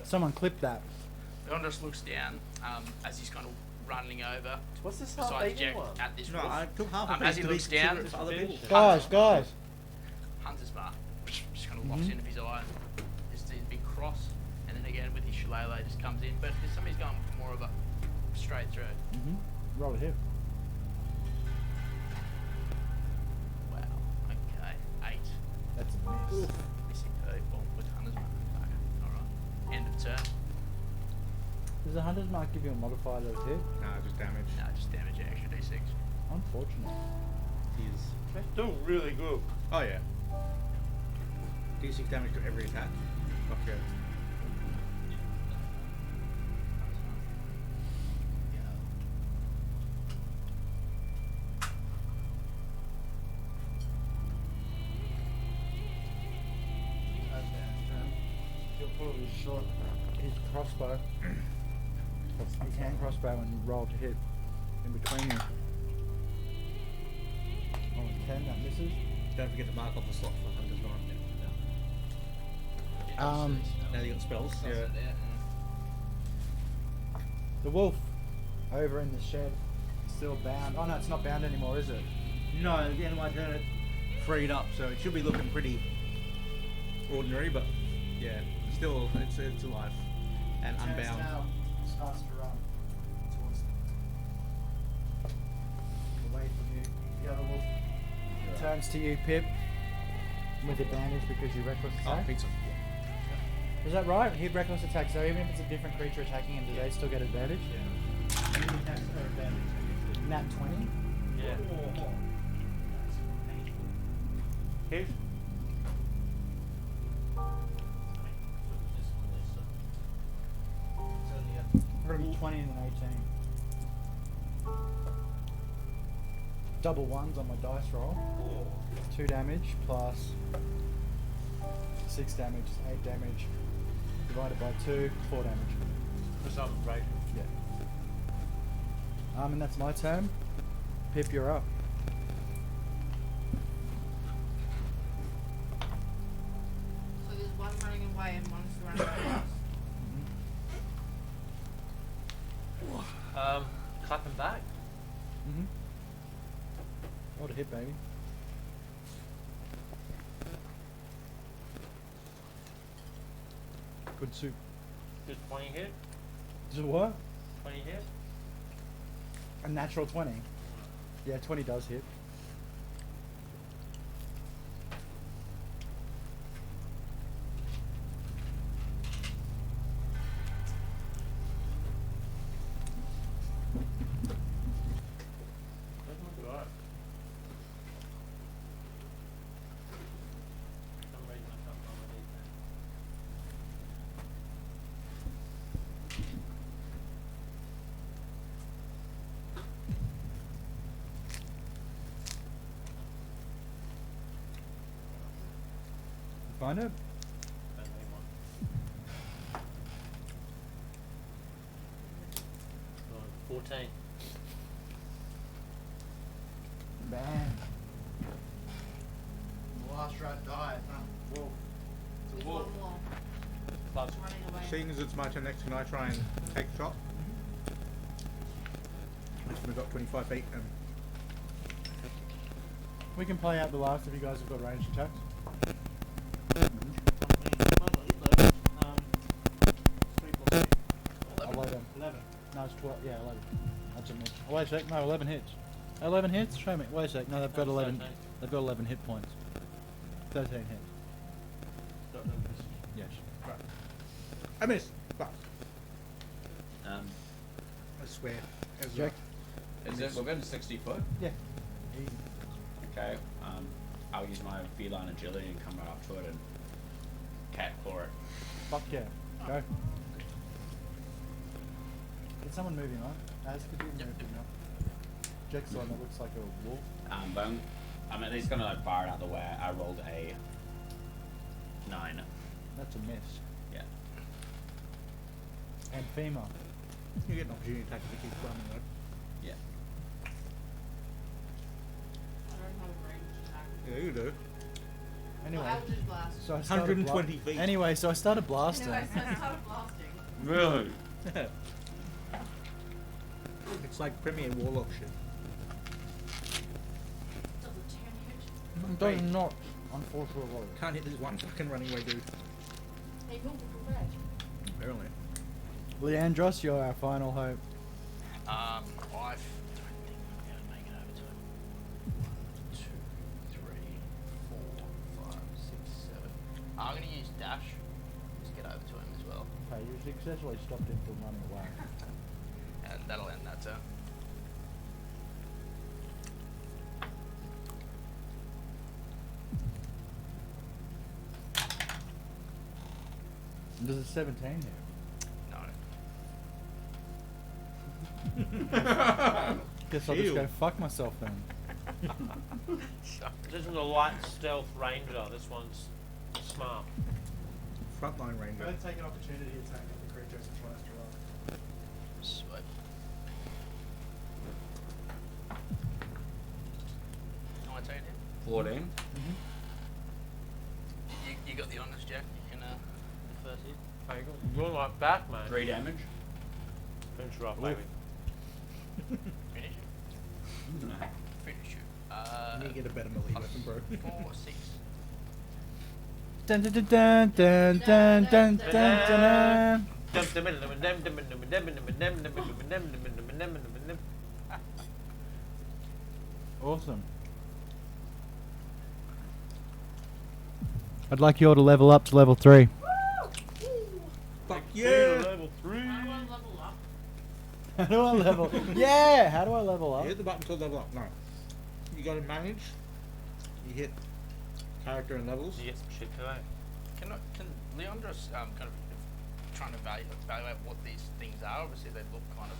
Someone clip that. Leandros looks down as he's kind of running over. What's this Besides half-eaten Jack one? at this No, wolf. I took half of As it he to be looks down, considerate for other people. Guys, guys. Hunter's mark just kind of locks in of his eye. Just a big cross, and then again with his shillelagh just comes in. But this time he's going for more of a straight through. Roll it here. Wow. Okay. 8. That's a miss. Missing people with Hunter's mark. Okay. All right. End of turn. Does the hunter's mark give you a modifier to hit? No, just damage. No, just damage an extra d6. Unfortunate. He's. That's doing really good. Oh yeah. D6 damage to every attack. Fuck yeah. You'll probably short his crossbow. His hand crossbow and roll to hit in between you. Oh, 10, that misses. Don't forget to mark off the slot for Hunter's Mark. Now you got spells. Yeah. The wolf over in the shed, still bound. Oh no, it's not bound anymore, is it? No, again, I turn it freed up, so it should be looking pretty ordinary, but yeah, still it's alive and unbound. Starts to run towards away from you. The other wolf turns to you, Pip, with advantage because you reckless Oh, attack. pizza. Is that right? He reckless attack. So even if it's a different creature attacking him, do they still get advantage? Nat 20. Yeah. Hit. 20 and an 18. Double ones on my dice roll. 2 damage plus 6 damage, 8 damage. Divided by 2, 4 damage. For some right. Yeah. And that's my turn. Pip, you're up. So there's one running away and one surrounding us. Clap him back. Mm-hmm. What a hit, baby. Good soup. Just 20 hit. Is it what? 20 hit. A natural 20. Yeah, 20 does hit. Doesn't look right. For some reason I can't find my details. Find it? Don't need one. Oh, 14. Man. The last rat died. Wolf. There's wolf. one more. Plus, Running away. Seeing as it's my turn next, can I try and take the shot? We've got 25 feet and We can play out the last if you guys have got ranged attacks. 11. No, it's 12. Yeah, 11. That's a miss. Oh, wait a sec. No, 11 hits. 11 hits? Show me. Wait a sec. No, they've got 11. 13. They've got 11 hit points. 13 hits. Yes. right. I missed. But Um, I swear. As Jack? is it within 60 foot? Yeah. Easy. Okay. I'll use my feline agility and come right up to it and cat claw it. Fuck yeah. Go. Can someone move him up? Az, could you move him up? Jack's the one that looks like a wolf. But I'm at least gonna like fire it out the way. I rolled a 9. That's a miss. Yeah. And femur. you get an opportunity attack if it keeps running though. Yeah. I don't have a ranged attack. Yeah, you do. Anyway. Well, Eldritch Blast. So I started 120 feet. Anyway, so I started blasting. Anyway, so I started blasting. Really? It's like Premier Warlock shit. Does a 10 hit? It does not, unfortunately. Can't hit this one fucking running away dude. Hey, Milton, come back. Apparently. Leandros, you're our final hope. I don't think I'm gonna make it over to him. 1, 2, 3, 4, 5, 6, 7. I'm gonna use dash. Just get over to him as well, Okay, you successfully stopped him from running away. and that'll end that turn. There's a 17 here. No. Guess I'll Ew. just go fuck myself then. This is a light stealth ranger. This one's smart. Frontline ranger. Go take an opportunity attack at the creature as it tries to run. Sweet. Can I take it? 14. You got the honors, Jack. You can the first hit. Hey, you're like Batman. 3 damage. Finish her off, baby. Finish it. Finish it. You need to get a better melee weapon, bro. 4, 6. Dun dun dun dun dun dun dun dun dun. Awesome. I'd like you all to level up to level 3. Fuck Yeah, yeah! level 3. I want to level up. How do I level? Yeah, how do I level up? Hit the button to level up. No. You go to manage. You hit character and levels. You get some shit today. Can Leandros kind of trying to evaluate what these things are? Obviously, they look kind of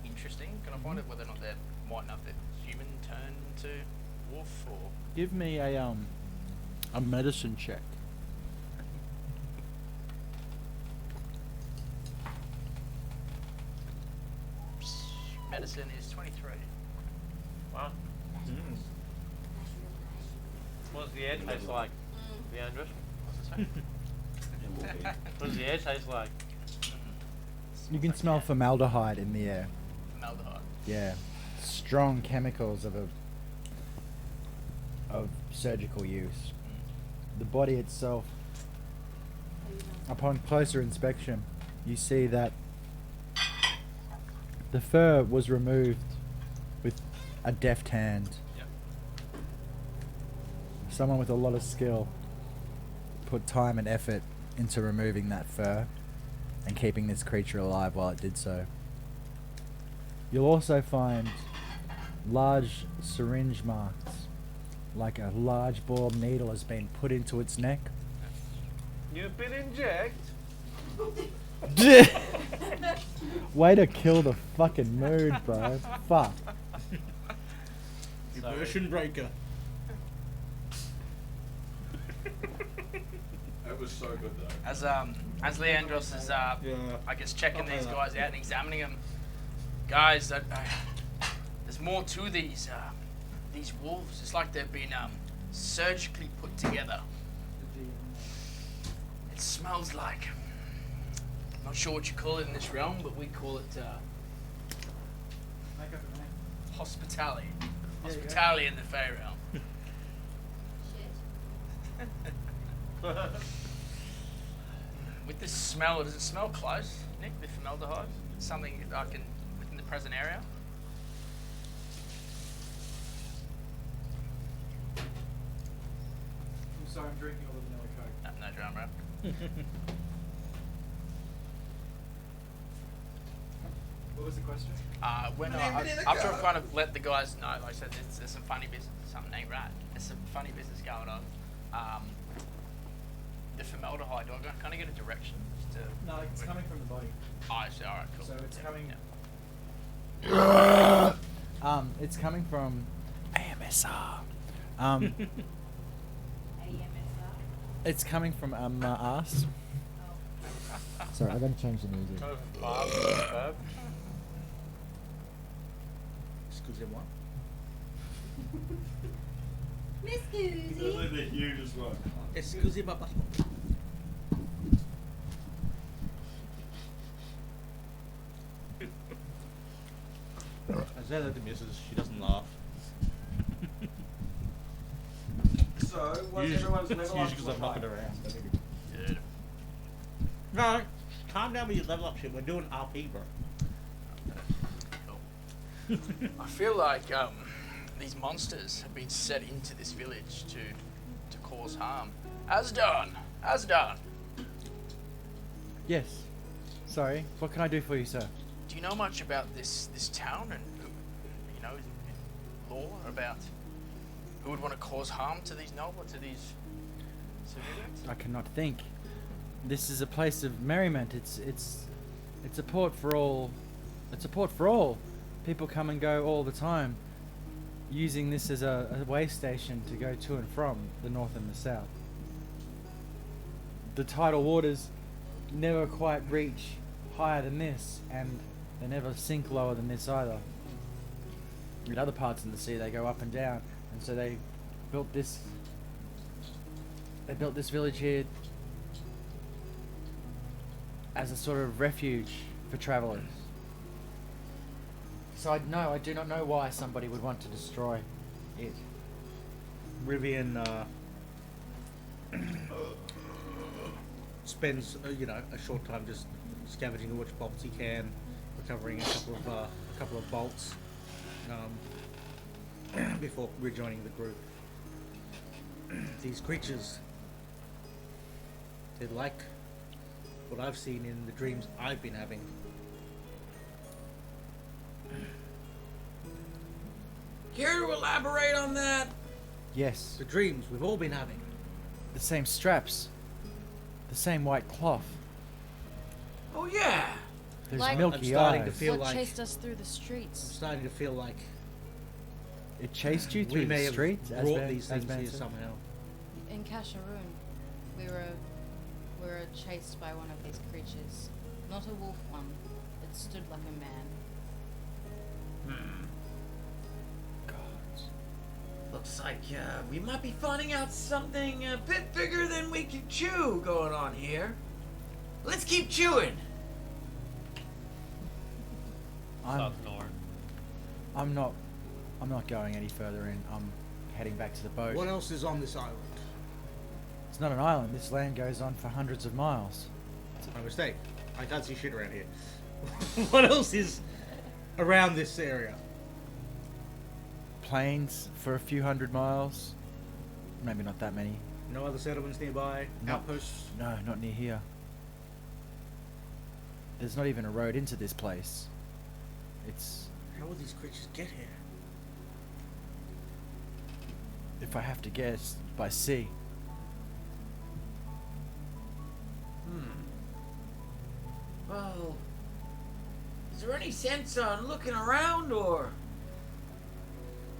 interesting. Can I find out whether or not they might know if they're human turned into wolf or? Give me a medicine check. Medicine is 23. Wow. What does the air taste like, Leandros? What's it say? What does the air taste like? You can smell formaldehyde in the air. Formaldehyde. Yeah, strong chemicals of surgical use. The body itself, upon closer inspection, you see that the fur was removed with a deft hand. Yep. Someone with a lot of skill put time and effort into removing that fur and keeping this creature alive while it did so. You'll also find large syringe marks, like a large bore needle has been put into its neck. You've been injected. Way to kill the fucking mood, bro. Fuck. Immersion breaker. That was so good though. As Leandros is I guess checking these guys out and examining them, guys, there's more to these wolves. It's like they've been surgically put together. It smells like, I'm not sure what you call it in this realm, but we call it hospitality. Hospitality in the Fey realm. With this smell, does it smell close, Nick, with formaldehyde? Something that I can, within the present area? I'm sorry, I'm drinking all the vanilla coke. No drama, bro. What was the question? After I've kind of let the guys know, like I said, there's some funny business, something ain't right. There's some funny business going on. The formaldehyde, do I kind of get a direction? Just to, No, it's coming from the body. Oh, I see, alright, cool. So it's coming. It's coming from AMSR. It's coming from my ass. Sorry, I gotta change the music. Kind of a barb, verb. Excusez-moi. Miss Goosey. The hugest one. Excusez-moi. I said that to Mrs. She doesn't laugh. So, what's everyone's level up? Usually because I'm knocking around. Good. No, calm down with your level up shit. We're doing RP, bro. Cool. I feel like these monsters have been set into this village to cause harm. Asdon! Yes. Sorry. What can I do for you, sir? Do you know much about this town and lore about who would want to cause harm to these civilians? I cannot think. This is a place of merriment. It's a port for all. It's a port for all. People come and go all the time, using this as a way station to go to and from the north and the south. The tidal waters never quite reach higher than this, and they never sink lower than this either. In other parts of the sea, they go up and down, and so they built this. They built this village here as a sort of refuge for travelers. So I do not know why somebody would want to destroy it. Rivian spends a short time just scavenging which bolts he can, recovering a couple of bolts before rejoining the group. These creatures, they're like what I've seen in the dreams I've been having. Care to elaborate on that? Yes. The dreams we've all been having. The same straps. The same white cloth. Oh yeah. There's Like- milky I'm starting to eyes. feel what like chased us through the I'm streets? starting to feel like It chased you we through may the have streets. brought these as things Ben here said? somehow. In Kasharoon, we were chased by one of these creatures. Not a wolf one. It stood like a man. Looks like we might be finding out something a bit bigger than we can chew going on here. Let's keep chewing. I'm not going any further in. I'm heading back to the boat. What else is on this island? It's not an island. This land goes on for hundreds of miles. It's my mistake. I can't see shit around here. What else is around this area? Plains for a few hundred miles. Maybe not that many. No other settlements nearby? No. Outposts? No, not near here. There's not even a road into this place. It's... How will these creatures get here? if I have to guess, by sea. Well, is there any sense on looking around, or?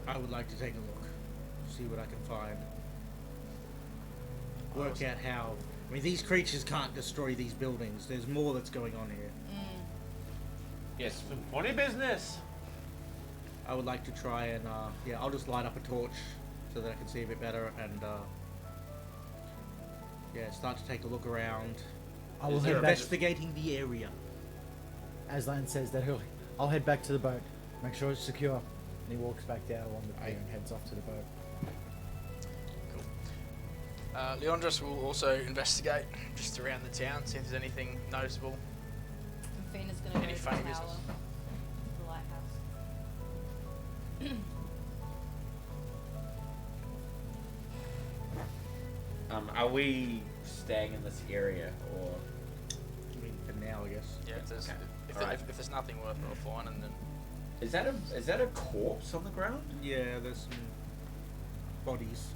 I would like to take a look. See what I can find. Work out how... I mean, these creatures can't destroy these buildings. There's more that's going on here. Yes, some funny business. I would like to try and, yeah, I'll just light up a torch so that I can see a bit better and, yeah, start to take a look around. I will Start head back. investigating the area. Aslan says that I'll head back to the boat. Make sure it's secure. And he walks back down along the pier and heads off to the boat. Leandros will also investigate just around the town, see if there's anything noticeable. And Fina's gonna Any go to funny the business? tower, the lighthouse. Are we staying in this area, or I mean, for now, I guess. Yeah, if there's, Okay. if there's nothing worthwhile finding, then is that a corpse on the ground? Yeah, there's some bodies.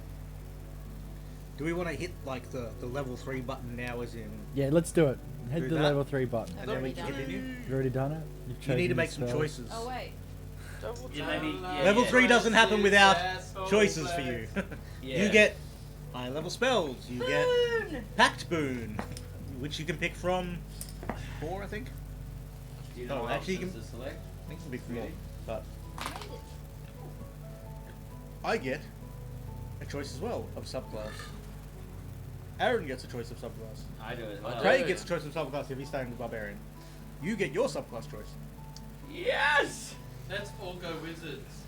Do we want to hit, like, the level 3 button now as in... Yeah, let's do it. Head Do to the that? level 3 button. And then we already done it. continue? You've already done it? You've You chosen need to your make some spell? choices. Oh wait. Level 3 doesn't happen without choices for you. Yeah. You get high-level spells. You get Boon! Pact Boon, which you can pick from 4, I think. Do you know know what what actually you options can- to select? I think it's a big more. Really? But I made it. I get a choice as well of subclass. Aaron gets a choice of subclass. I do as well. Craig gets a choice of subclass if he's staying with Barbarian. You get your subclass choice. Yes. Let's all go wizards.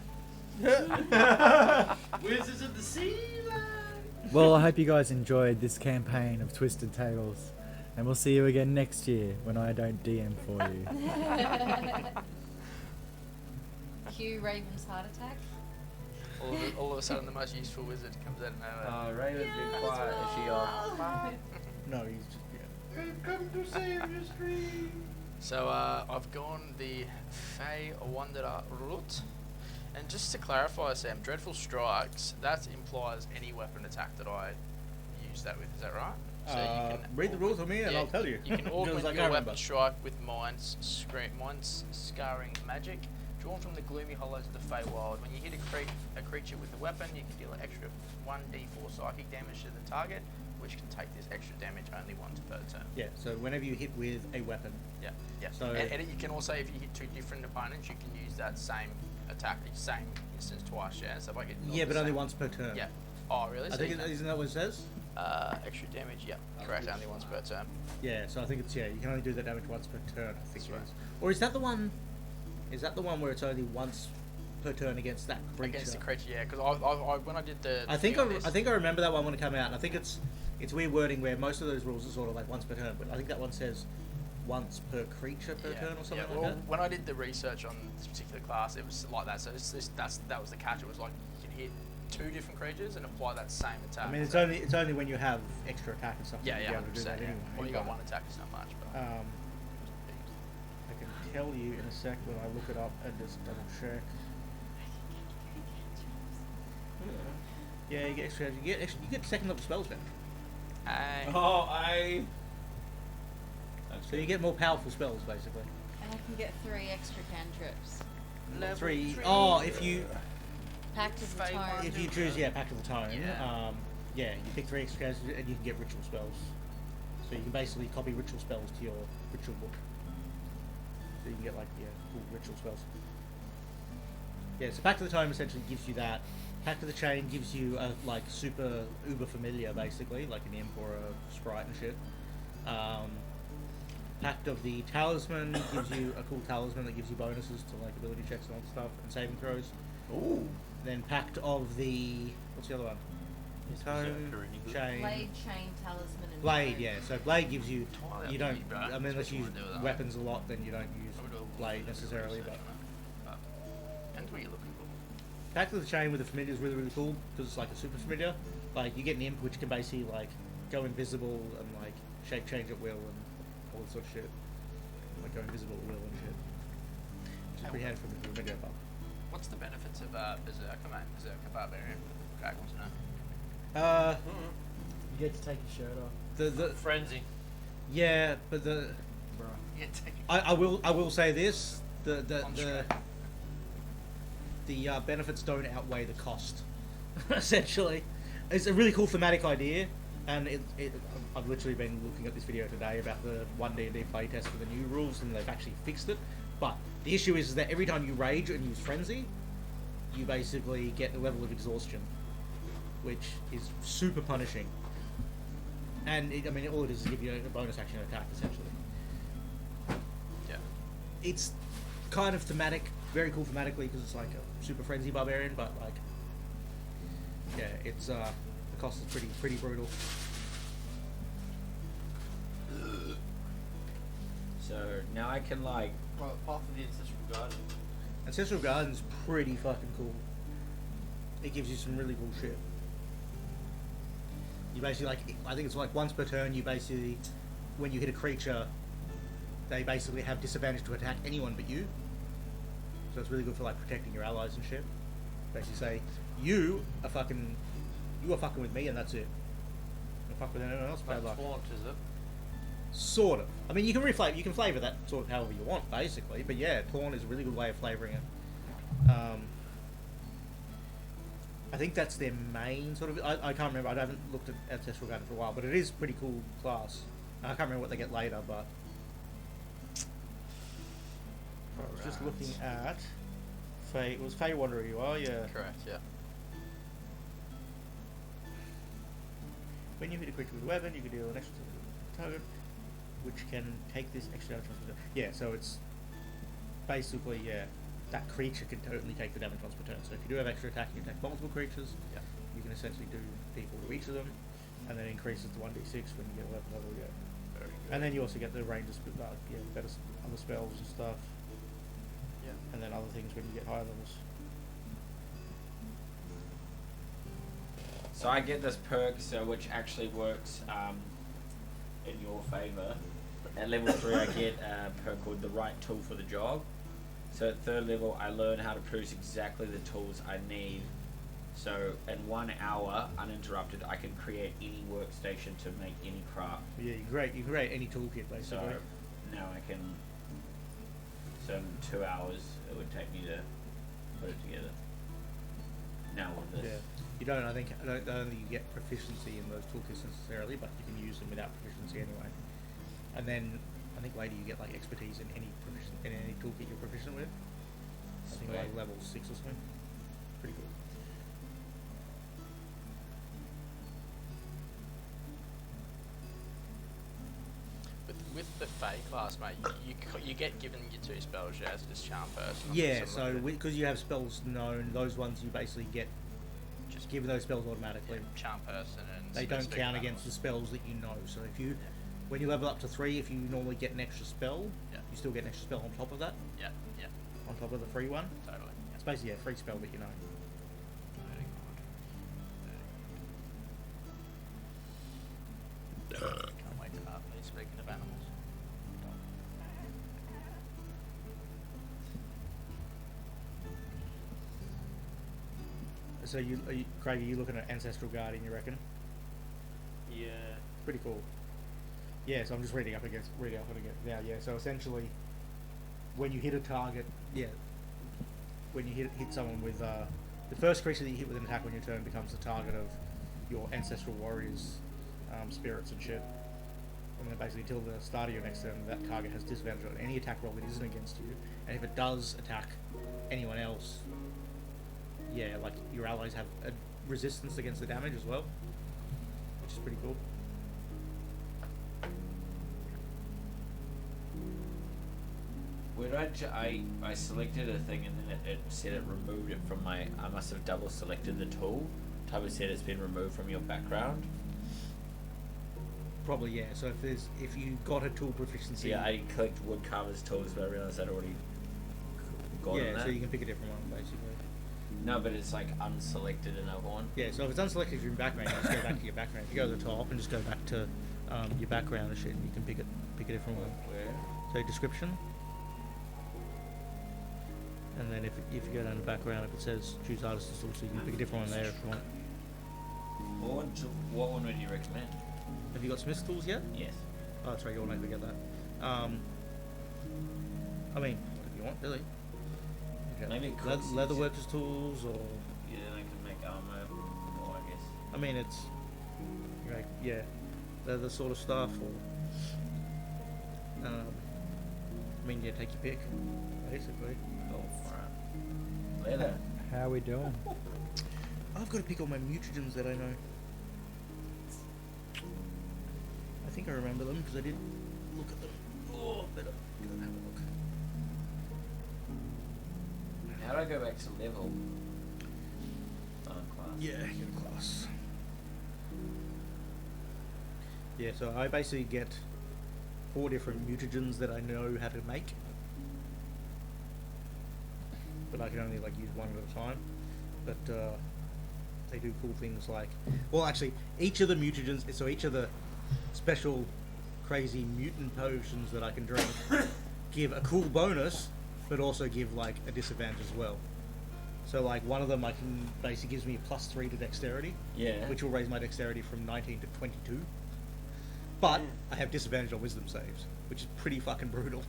Wizards of the Sea, man. Well, I hope you guys enjoyed this campaign of Twisted Tales. And we'll see you again next year when I don't DM for you. Cue Raven's heart attack. all of a sudden the most useful wizard comes out of nowhere. Raven's been quiet. Is she off? No, he's just, yeah. I've come to save your stream. So I've gone the Fey Wanderer route. And just to clarify, Sam, Dreadful Strikes, that implies any weapon attack that I use that with, is that right? So read the rules for me and I'll tell you. You can Because augment I your can't weapon remember. strike with mind scarring magic, drawn from the gloomy hollows of the Feywild. When you hit a creature with a weapon, you can deal an extra 1d4 psychic damage to the target, which can take this extra damage only once per turn. Yeah, so whenever you hit with a weapon. Yeah, yeah. So- and you can also, if you hit two different opponents, you can use that same attack, same instance twice. Yeah, so if I get Yeah, but only once per turn. Yeah. Oh, really? I So think you can- isn't that what it says? extra damage. Yeah, correct. Only once per turn. Yeah, so I think it's, yeah, you can only do that damage once per turn, I think That's it right. is. Or is that the one where it's only once per turn against that creature? Against the creature, yeah. Because I when I did the I think thing on this- I think I remember that one when it came out, and I think it's weird wording where most of those rules are sort of like once per turn, but I think that one says once per creature per turn or something yeah, like well, that. when I did the research on this particular class, it was like that. So that was the catch. It was like you can hit two different creatures and apply that same attack. I mean, it's So- only when you have extra attack and stuff yeah, that yeah, you'll be able to do 100%. that Yeah. anyway. Well, you got but, one attack, it's not much, but I can tell you in a sec when I look it up and just double check. Yeah, you get extra. You get second level spells back. That's So you get more powerful spells basically. And I can get 3 extra cantrips. Level Three. three. Oh, if you Pact of the Fey Tome. one. if you choose Pact of the Tome. Yeah. Yeah, you pick 3 extra characters and you can get ritual spells. So you can basically copy ritual spells to your ritual book. So you can get cool ritual spells. Yeah, so Pact of the Tome essentially gives you that. Pact of the Chain gives you a super uber familiar basically, like an imp or a sprite and shit. Pact of the Talisman gives you a cool talisman that gives you bonuses to ability checks and all that stuff and saving throws. Ooh. Then Pact of the what's the other one? Tome, Chain. Blade, Chain, Talisman, and Blade, Tome. yeah. So Blade gives you Entirely you up to don't you, bro. I mean That's unless what you you wanna do with use that. weapons a lot, then you don't use I would do Blade necessarily. research But on it. Depends what you're looking for. Pact of the Chain with the familiar is really cool because it's like a super familiar. Like you get an imp which can basically go invisible and shape change at will and all that sort of shit. Go invisible at will and shit. Which is pretty handy for the familiar. But What's the benefits of Berserker, mate? Berserker Barbarian? Greg wants to know. You get to take your shirt off. the Frenzy. yeah, but the Bro. Yeah, take it. I will say this the On screen. benefits don't outweigh the cost. Essentially, it's a really cool thematic idea, and I've literally been looking at this video today about the 1D&D playtest for the new rules, and they've actually fixed it. But the issue is that every time you rage and use frenzy, you basically get the level of exhaustion, which is super punishing. And all it is give you a bonus action attack essentially. Yeah. It's kind of thematic, very cool thematically because it's like a super frenzy barbarian, but it's the cost is pretty brutal. So now I can Well, apart from the Ancestral Garden. Ancestral Garden's pretty fucking cool. It gives you some really cool shit. You basically I think it's once per turn. You basically, when you hit a creature, they basically have disadvantage to attack anyone but you. So it's really good for protecting your allies and shit. Basically say you are fucking with me and that's it. Don't fuck with anyone else. Bad Like luck. taunt, is it? Sort of. I mean, you can flavor that sort of however you want, basically. But yeah, taunt is a really good way of flavoring it. I think that's their main sort of. I can't remember. I haven't looked at Ancestral Garden for a while, but it is a pretty cool class. I can't remember what they get later, but I was just looking at Fey. It was Fey Wanderer. You are, yeah. Correct, yeah. When you hit a creature with a weapon, you can deal an extra target, which can take this extra damage. Yeah, so it's basically that creature can totally take the damage once per turn. So if you do have extra attack, you can attack multiple creatures. Yeah. You can essentially do equal to each of them, and then increases to 1d6 when you get a weapon level. Yeah. Very good. And then you also get the range of better other spells and stuff. Yeah. And then other things when you get higher levels. So I get this perk, which actually works in your favour. At level 3 I get a perk called the right tool for the job. So at 3rd level I learn how to produce exactly the tools I need. So in 1 hour, uninterrupted, I can create any workstation to make any craft. Yeah, you can create any toolkit basically. So now I can, so in 2 hours it would take me to put it together. Now with this. Yeah. You don't. I don't only you get proficiency in those toolkits necessarily, but you can use them without proficiency anyway. And then I think later you get expertise in any toolkit you're proficient with. I think Sweet. level 6 or something. Pretty cool. With the Fey class, mate, you get given your 2 spells as just Charm Person. or Yeah. something So like that. because you have spells known, those ones you basically get Just give those spells automatically. Charm Person and They don't Speak count of against the Animals. spells that you know. So if you, when you level up to 3, if you normally get an extra spell, Yeah. you still get an extra spell on top of that, Yeah, yeah, on top of the free one. totally. It's basically a free spell that you know. Very good. Can't wait to start speaking of animals. So Craig, are you looking at Ancestral Guardian, you reckon? Yeah. Pretty cool. Yeah, so I'm just reading up it again now. Yeah, so essentially, when you hit a target, when you hit someone with the first creature that you hit with an attack on your turn becomes the target of your Ancestral Warriors, spirits and shit. And then basically till the start of your next turn, that target has disadvantage on any attack roll that isn't against you, and if it does attack anyone else, yeah, like your allies have a resistance against the damage as well, which is pretty cool. Where I selected a thing and then it said it removed it from my. I must have double selected the tool. Type said it's been removed from your background. Probably, yeah. So if you got a tool proficiency, Yeah, I clicked Woodcarver's tools, but I realized I'd already got yeah, on that. so you can pick a different one basically. No, but it's like unselected another one. Yeah, so if it's unselected from your background, you just go back to your background. If you go to the top and just go back to your background and shit, you can pick a different one. Where? So description, and then if you go down the background, if it says choose artist and tool, so you can pick a different one there if you want. What one would you recommend? Have you got Smith's tools yet? Yes. Oh, that's right, you'll never get that. I mean, if you want, really. Maybe Leatherworkers tools, or yeah, I can make armor more, I guess. I mean, it's like leather sort of stuff, or I mean, yeah, take your pick, basically. Oh, alright. Leather. How are we doing? I've got to pick all my mutagens that I know. I think I remember them because I did look at them. Oh, better go and have a look. How do I go back to level? Class. Yeah, get a class. Yeah, so I basically get 4 different mutagens that I know how to make, but I can only like use one at a time. But they do cool things like, well, actually, each of the mutagens, so each of the special crazy mutant potions that I can drink give a cool bonus, but also give like a disadvantage as well. So like one of them I can basically gives me a +3 to dexterity, Yeah. which will raise my dexterity from 19 to 22. But I have disadvantage on wisdom saves, which is pretty fucking brutal.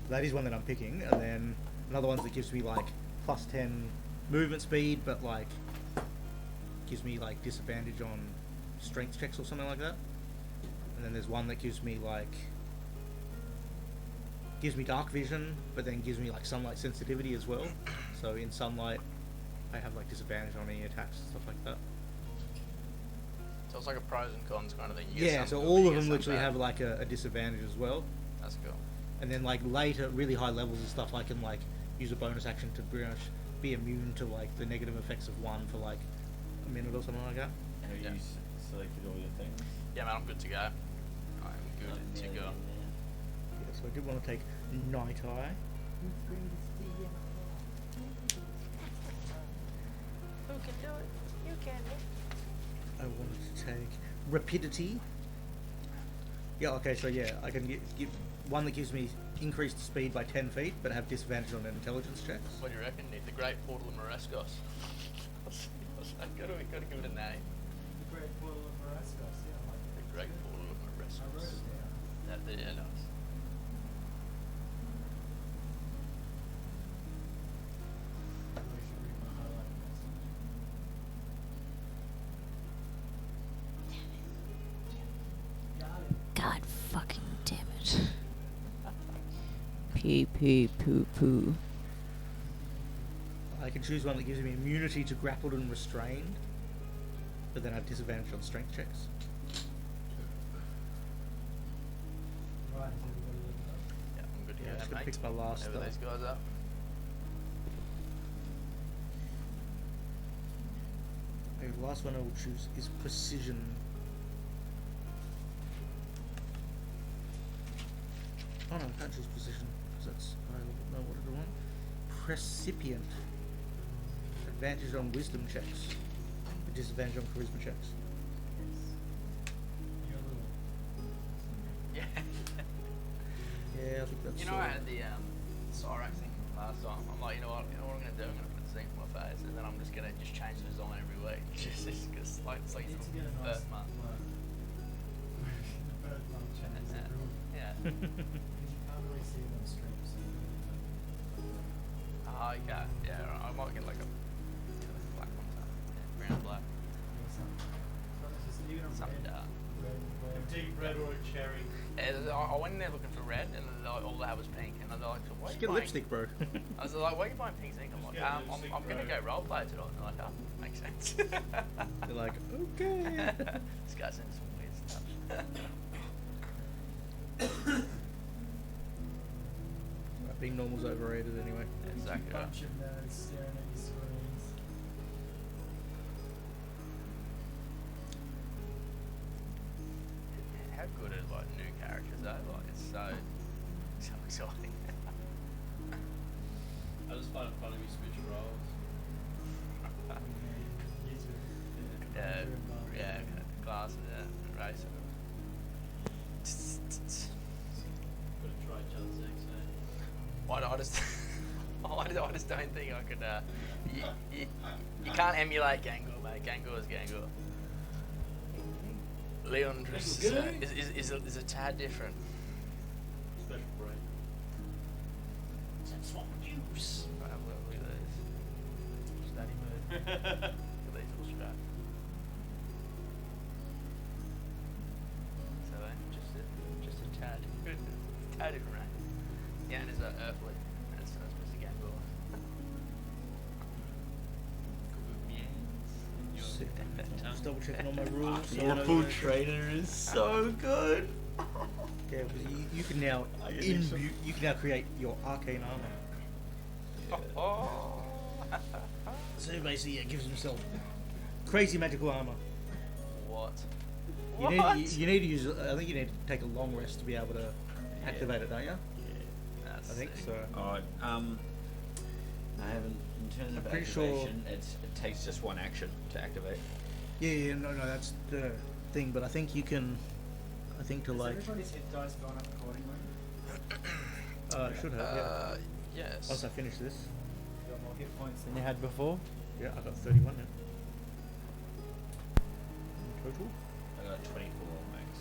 That is one that I'm picking, and then another one that gives me like +10 movement speed, but like gives me like disadvantage on strength checks or something like that. And then there's one that gives me dark vision, but then gives me like sunlight sensitivity as well. So in sunlight, I have like disadvantage on any attacks and stuff like that. So it's like a pros and cons kind of thing. You get Yeah, some so good, all you of get them some literally bad. have like a disadvantage as well. That's cool. And then like later, really high levels and stuff, I can like use a bonus action to pretty much be immune to like the negative effects of one for like a minute or something like that. Have you selected all your things? Yeah, man, I'm good to go. I'm good to go. Yeah, so I did want to take Night Eye. Who can do it? You can. I wanted to take Rapidity. Yeah, okay, so yeah, I can give one that gives me increased speed by 10 feet, but have disadvantage on intelligence checks. What do you reckon? Need the Great Portal of Morescos. Gotta give it a name. The Great Portal of Morescos, yeah, I like The Great Portal of Morescos. I wrote it down. Yeah, nice. Really should read my highlight message. God fucking damn it. Pee pee poo poo. I can choose one that gives me immunity to grappled and restrained, but then I have disadvantage on strength checks. Right, is everybody looking up? Yeah, I'm good to Yeah, go, I'm just gonna mate. pick my last Whatever these guys up. Okay, the last one I will choose is Precision. Oh no, I can't choose Precision because that's I don't know what I want. Precipient. Advantage on wisdom checks. But disadvantage on charisma checks. You're a little. Yeah. Yeah, I think that's. You know, I had the Cyrax thing last time. I'm like, you know what I'm gonna do? I'm gonna put the thing on my face, and then I'm gonna just change the design every week. Just because like it's like You need to get a nice Earth month. birthmark chance. Yeah. Because you can't really see them on stream, so Oh, okay. Yeah, right. I might get like a black one. Yeah, brown black. even a Something red, dark. red, A deep red or a cherry. I went in there looking for red, and all they had was pink. And they're like, "Why are Just you get buying-" lipstick, bro. I was like, "Why are you buying pink ink?" I'm like, Just get lipstick, I'm gonna bro. go role play tonight." And they're like, "Oh, makes sense." They're like, okay. This guy's into some weird stuff. Being normal's overrated anyway. Exactly. Right. bunch of nerds staring at your screens. How good are like new characters though? Like it's so exciting. I just find it funny we switch roles. You too. Yeah, You're involved. yeah, glasses, yeah, racer. Gotta try each other's accent. I just, I just don't think I could. You can't emulate Gangur, mate. Gangur is Gangur. Leandris is a tad different. Special breed. That's what we use. Right, look at these. Steady move. Look at these little straps. So just a tad different, right? Yeah, and it's earthly. And it's supposed to Gangur. Just double checking all my rules. so I know Awful that- Trader is so good. Yeah, because you can now I can do some- you can now create your arcane armor. Oh. So basically, it gives himself crazy magical armor. What? You need to use. I think you need to take a long rest to be able to activate it, don't you? That's I think sick. so. Alright, I haven't. In terms of I'm pretty sure- activation, it takes just one action to activate. Yeah, no, that's the thing. But I think you can. I think to Has like. everybody's hit dice gone up accordingly? Should have. Yeah. Yes. Once I finish this. You got more hit points than you had before. Yeah, I got 31 now. In total. I got 24 max.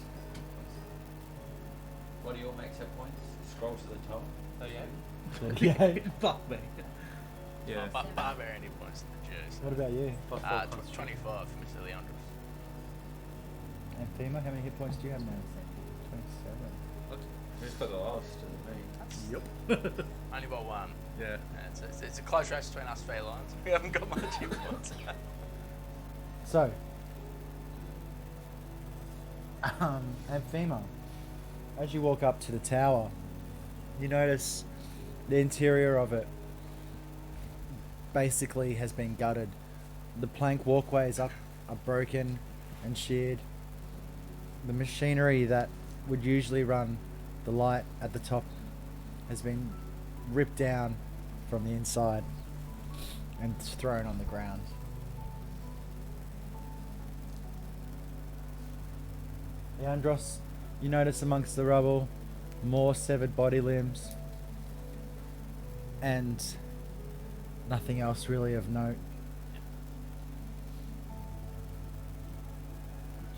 What are your max hit points? Scroll to the top. Oh yeah? 38. Fuck me. Yeah. Barbarian hit points. Jeez. What about you? It's 25 for Mr. Leandros. And Thema, how many hit points do you have now? 27. Who's got the last? Is it me? Yep. Only by one. Yeah. And it's a close race between us felines. We haven't got much hit points. So, Amphema, as you walk up to the tower, you notice the interior of it basically has been gutted. The plank walkways up are broken and sheared. The machinery that would usually run the light at the top has been ripped down from the inside and thrown on the ground. Leandros, you notice amongst the rubble more severed body limbs and nothing else really of note.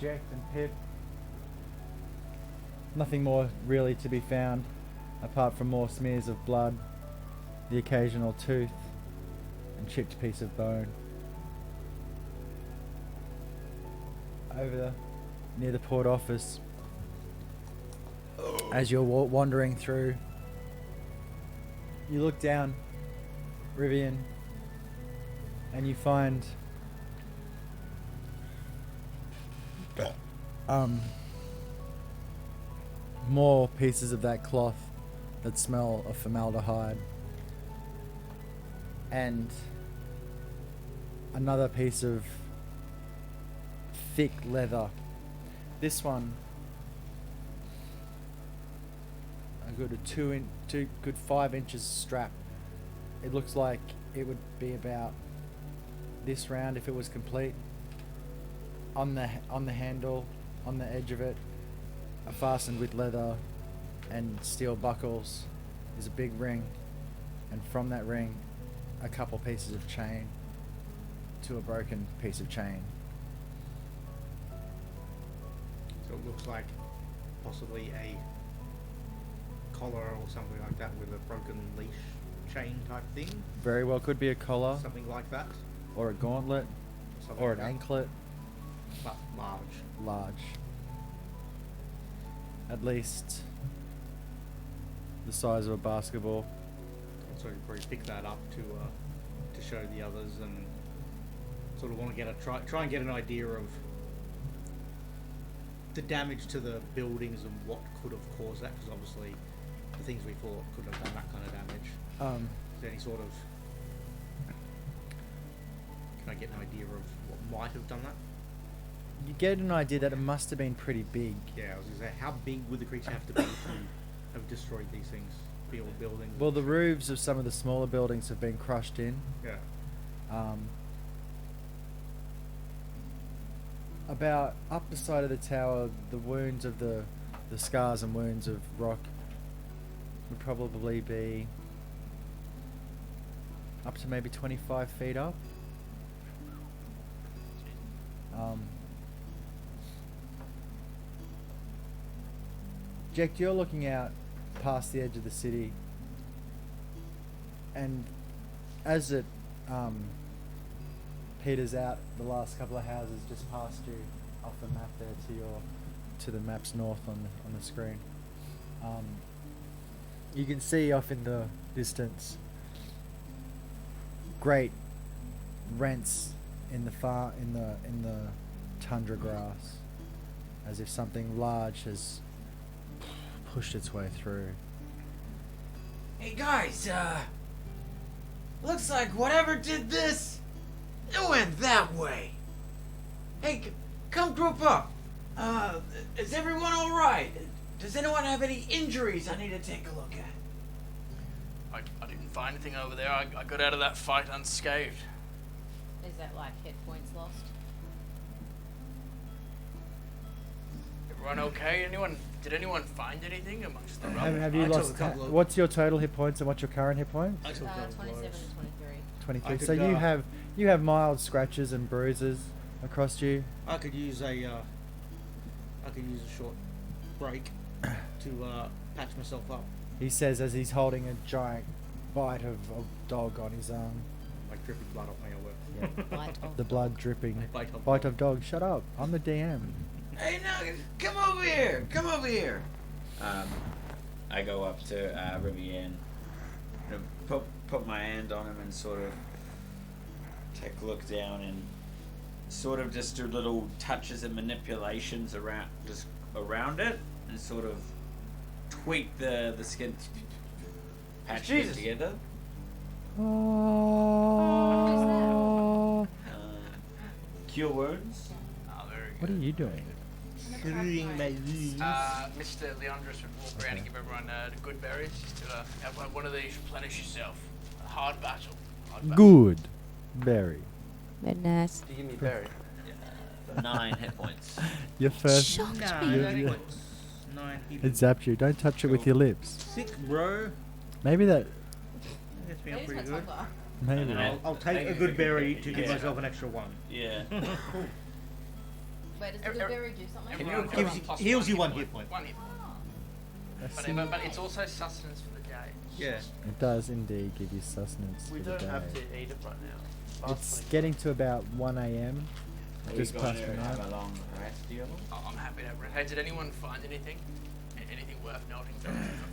Jack and Pip, nothing more really to be found apart from more smears of blood, the occasional tooth, and chipped piece of bone. Over near the port office, as you're wandering through, you look down, Rivian, and you find more pieces of that cloth that smell of formaldehyde, and another piece of thick leather. This one, a good 5 inches strap. It looks like it would be about this round if it was complete. On the handle, on the edge of it, fastened with leather and steel buckles, is a big ring, and from that ring, a couple pieces of chain. to a broken piece of chain. So it looks like possibly a collar or something like that with a broken leash chain type thing. Very well could be a collar, Something like that. or a gauntlet, Something or like an that. anklet. But large. Large. At least the size of a basketball. So you probably pick that up to show the others and sort of want to get a try and get an idea of the damage to the buildings and what could have caused that, because obviously the things we fought could have done that kind of damage. Is there any sort of, can I get an idea of what might have done that? You get an idea that it must have been pretty big. Yeah, I was going to say, how big would the creature have to be to have destroyed these things? The old buildings? Well, the roofs of some of the smaller buildings have been crushed in. Yeah. About up the side of the tower, the wounds of the scars and wounds of rock would probably be up to maybe 25 feet up. Jack, you're looking out past the edge of the city, and as it peters out, the last couple of houses just past you off the map there to the maps north on the screen. You can see off in the distance great rents in the tundra grass, as if something large has pushed its way through. Hey guys, looks like whatever did this, it went that way. Hey, come group up. Is everyone alright? Does anyone have any injuries I need to take a look at? I didn't find anything over there. I got out of that fight unscathed. Is that like hit points lost? Everyone okay? Did anyone find anything amongst the rubble? Have you I took lost? a couple of- What's your total hit points and what's your current hit points? I took 27 those to blows. 23. 23. I So could, you have mild scratches and bruises across you. I could use a short break to patch myself up. He says as he's holding a giant bite of dog on his arm. Like dripping blood off my elbow. Bite of The blood dripping. Bite of dog. Shut up. I'm the DM. Hey, no, come over here. Come over here. I go up to Rivian, put my hand on him and sort of take a look down and sort of just do little touches and manipulations around it and sort of tweak the skin, patch it Jesus. together. Cure wounds. Oh, very What are good. you doing? Clearing my wounds. Mr. Leandros would walk around and give everyone good berries just to have one of these replenish yourself. A hard battle. Good. Very. Very nice. Do you give me berry? 9 hit points. Your first. Shocked Nine me. Yeah. points. 9 people. It zapped you. Don't touch it with your lips. Sick, bro. Maybe that. That's been There's my pretty good. tumbler. Maybe. I'll take a good berry to give Yeah. myself an extra one. Yeah. Wait, does the good berry do something? Everyone Gives everyone you- plus heals you one hit point. One hit. Oh. But it's also sustenance for the day. Yeah. It does indeed give you sustenance We for the don't day. have to eat it right now. Past It's 24. getting to about 1 a.m. Are Just we past going to midnight. have a long rest, do you? I'm happy to have Hey, did anyone find anything? Anything worth noting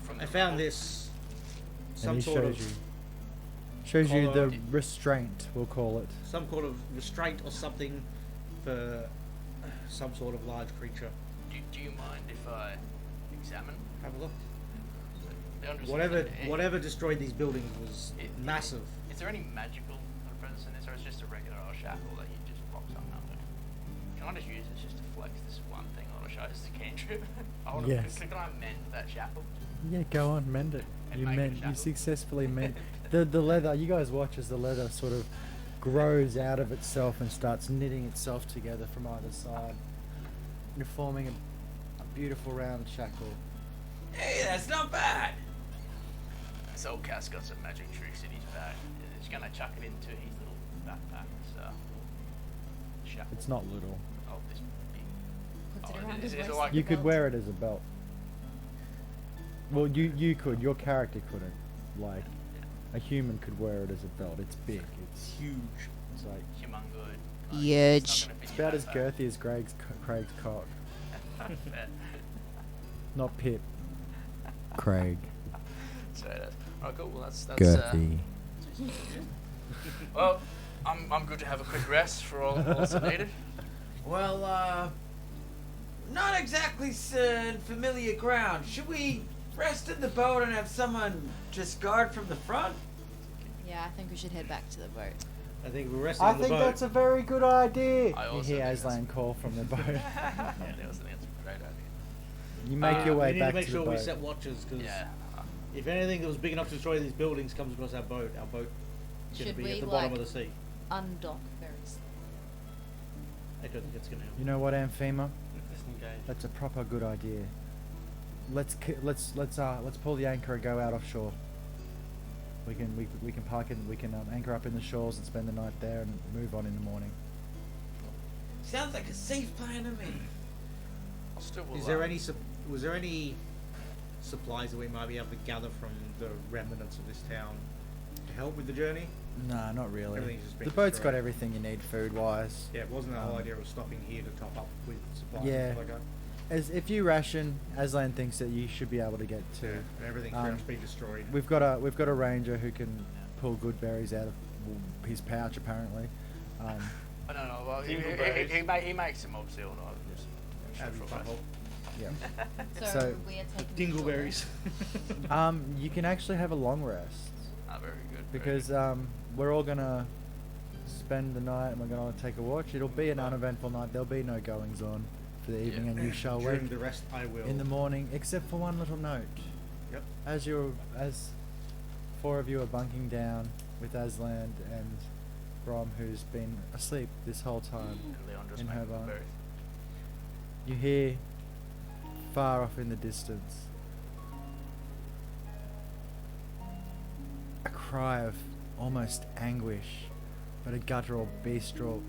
from I the found rubble? this. And Some he sort shows of you. Shows you the collar. restraint, we'll call it. some sort of restraint or something for some sort of large creature. Do you mind if I examine? Have a look. Leandros, Whatever destroyed these buildings was massive. Is there any magical presence in this, or is it just a regular old shackle that you just rock something under? Can I just use this just to flex this one thing on a show as a cantrip? I want Yes. Can I mend that shackle? Yeah, go on, mend it. And You make it mend. You shackle. successfully mend. The leather. You guys watch as the leather sort of grows out of itself and starts knitting itself together from either side. You're forming a beautiful round shackle. Hey, that's not bad. This old cat's got some magic tricks in his bag. He's gonna chuck it into his little backpack. So shackle. It's not little. Oh, this big. Puts it Oh, around is his it waist. like- You like a could belt. wear it as a belt. Well, you could. Your character couldn't. Like, a human could wear it as a belt. It's big. It's Huge. It's like Humongoid. Huge. it's about as girthy as Craig's cock. Not Pip. Craig. So that's alright, cool. Well, that's Girthy. Well, I'm good to have a quick rest for all that's needed. Well, not exactly familiar ground. Should we rest in the boat and have someone just guard from the front? Yeah, I think we should head back to the boat. I think we're resting I on the think boat. that's a very good idea. I You also hear think that's- Aslan call from the boat. Yeah, that was a great idea. You make your we way need back to make to sure the we boat. set watches because Yeah. if anything that was big enough to destroy these buildings comes across our boat's going to Should be we, at the bottom like- of the sea. Undock very slowly. I don't think it's going to happen. You know what, Amphema? Disengage. That's a proper good idea. Let's pull the anchor and go out offshore. We can park and we can anchor up in the shores and spend the night there and move on in the morning. Sounds like a safe plan to me. I'll still Is there any was there any supplies that we might be able to gather from the remnants of this town to help with the journey? Nah, not really. Everything's just been The boat's got destroyed. everything you need food wise. Yeah, it wasn't the whole Um, idea of stopping here to top up with supplies Yeah. and stuff like that. As if you ration, Aslan thinks that you should be able to get to. Yeah, and everything's pretty much been destroyed. We've got a ranger who can pull good berries out of his pouch apparently. I don't know. Well, he makes them obviously all night. Out of his butthole. Yeah. So, So- we are taking the shore Dingleberries. You can actually have a long rest Ah, very good. because we're all gonna spend the night and we're gonna take a watch. It'll be an uneventful night. There'll be no goings on for the evening, and you shall During wake the rest, I will. in the morning, except for one little note. Yep. As four of you are bunking down with Aslan and Brom, who's been asleep this whole time Leandra's in making her the barn, berries. you hear far off in the distance a cry of almost anguish, but a guttural, bestial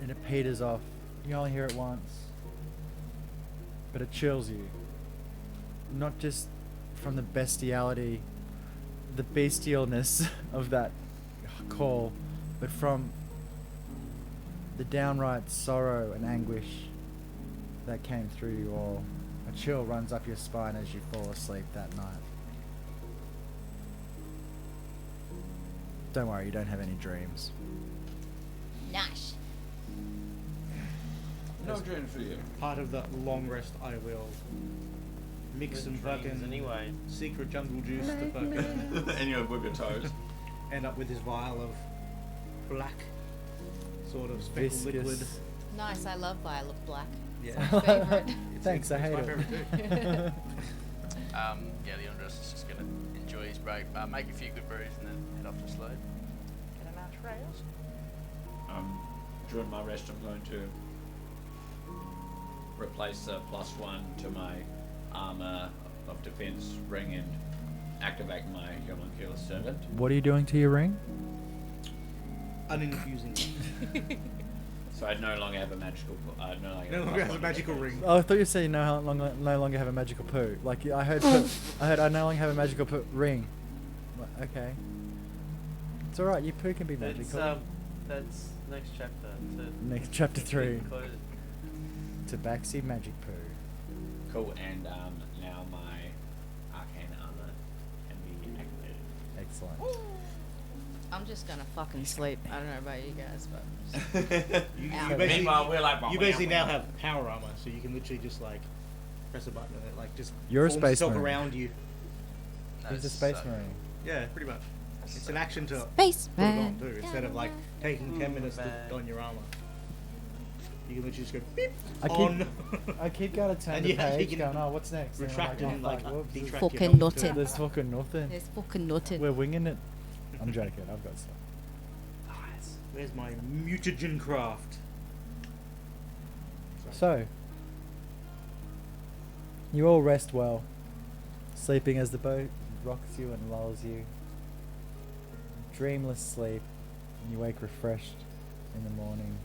and it peters off. You only hear it once, but it chills you. Not just from the bestiality, the bestialness of that call, but from the downright sorrow and anguish that came through you all. A chill runs up your spine as you fall asleep that night. Don't worry, you don't have any dreams. Nice. No dream for you. Part of that long rest, I will mix some fucking anyway. secret jungle juice to fucking And you wiggle your toes. end up with this vial of black, sort of speckled Viscous. liquid. Nice. I love Vial of Black. Yeah. It's my favorite. Thanks, I it's hate my it. favorite too. Yeah, Leandros is just gonna enjoy his break, make a few good brews, and then head off to sleep. Get him out trails. During my rest, I'm going to replace a +1 to my armor of defense ring and activate my homunculus servant. What are you doing to your ring? Uninfusing. So I no longer have a magical. No longer, No have longer has a +1 magical defense. ring. Oh, I thought you were saying no longer have a magical poo. Like I heard, I no longer have a magical ring. Well, okay, it's all right. Your poo can be magical. That's next chapter. Next chapter 3. Included. Tabaxi magic poo. Cool, and now my arcane armor can be activated. Excellent. I'm just gonna fucking sleep. I don't know about you guys, but You Ow. basically, Meanwhile, we're like, you basically now have power armor, so you can literally just like press a button and it like just You're a forms space itself marine. around you. He's a space marine. Yeah, pretty much. It's an action to Space put it on man. too, instead of like taking 10 minutes to don your armor. You can literally just go beep on. I keep going to turn And the yeah, you page, can going, oh, what's next? And I'm retract oh, and like fuck, whoops. detract Fucking your belt nothing. too. There's fucking nothing. There's fucking nothing. We're winging it. I'm joking. I've got stuff. Where's my mutagen craft? So, you all rest well, sleeping as the boat rocks you and lulls you. dreamless sleep, and you wake refreshed in the morning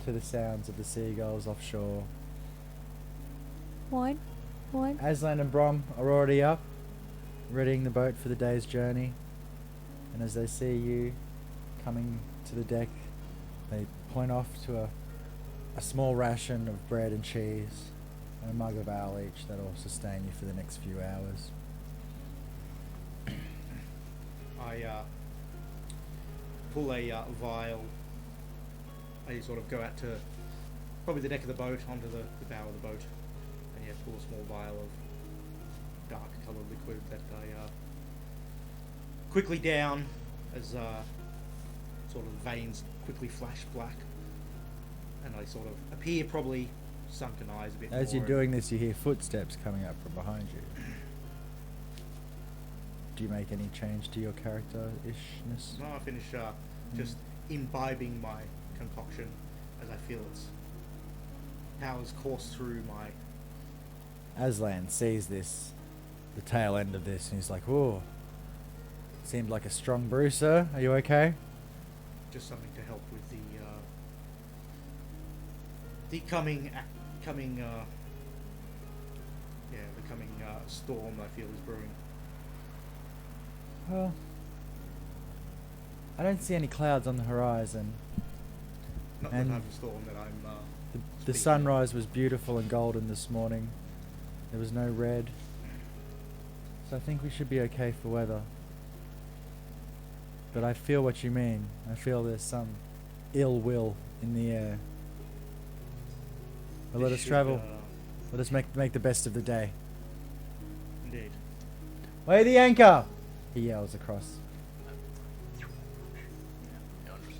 to the sounds of the seagulls offshore. What? What? Aslan and Brom are already up, readying the boat for the day's journey, and as they see you coming to the deck, they point off to a small ration of bread and cheese and a mug of ale each that'll sustain you for the next few hours. I pull a vial. I sort of go out to probably the deck of the boat onto the bow of the boat, and pull a small vial of dark coloured liquid that I quickly down as sort of veins quickly flash black, and I sort of appear probably sunken eyes a bit more. As you're doing this, you hear footsteps coming up from behind you. Do you make any change to your character-ishness? No, I finish just imbibing my concoction as I feel its powers course through my... Aslan sees this, the tail end of this, and he's like, "Whoa, seemed like a strong brew, sir. Are you okay?" Just something to help with the coming storm I feel is brewing. Well, I don't see any clouds on the horizon. Not the And type of storm that I'm The speaking sunrise was beautiful and golden this morning. There was no red. So I think we should be okay for weather. But I feel what you mean. I feel there's some ill will in the air. But let This us should, travel. Let us make the best of the day. Indeed. Weigh the anchor! He yells across.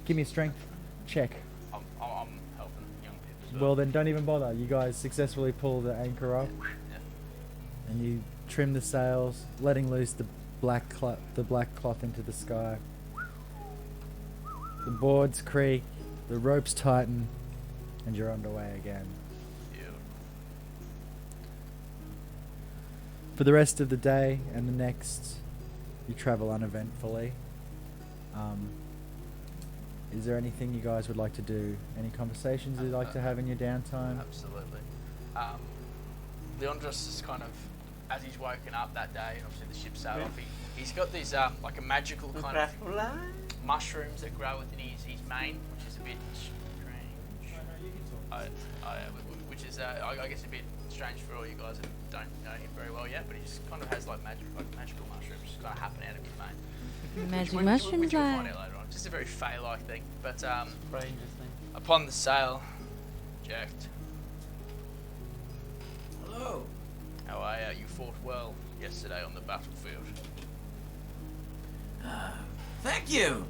Give me a strength check. I'm helping young Pip as Well then, don't even bother. You guys successfully pull the anchor up, Yeah. and you trim the sails, letting loose the black cloth into the sky. The boards creak, the ropes tighten, and you're underway again. For the rest of the day and the next, you travel uneventfully. Is there anything you guys would like to do? Any conversations you'd like to have in your downtime? Absolutely. Leandros is kind of, as he's woken up that day, and obviously the ship sailed off, he's got these like a magical kind of mushrooms that grow within his mane, which is a bit strange. Which is, I guess, a bit strange for all you guys that don't know him very well yet, but he just kind of has like magical mushrooms just kind of happen out of his mane. Magic mushrooms, Which you'll like. find out later on. Just a very Fey-like thing. But Strangest thing. upon the sail, jacked. Hello. How are you? You fought well yesterday on the battlefield. Thank you.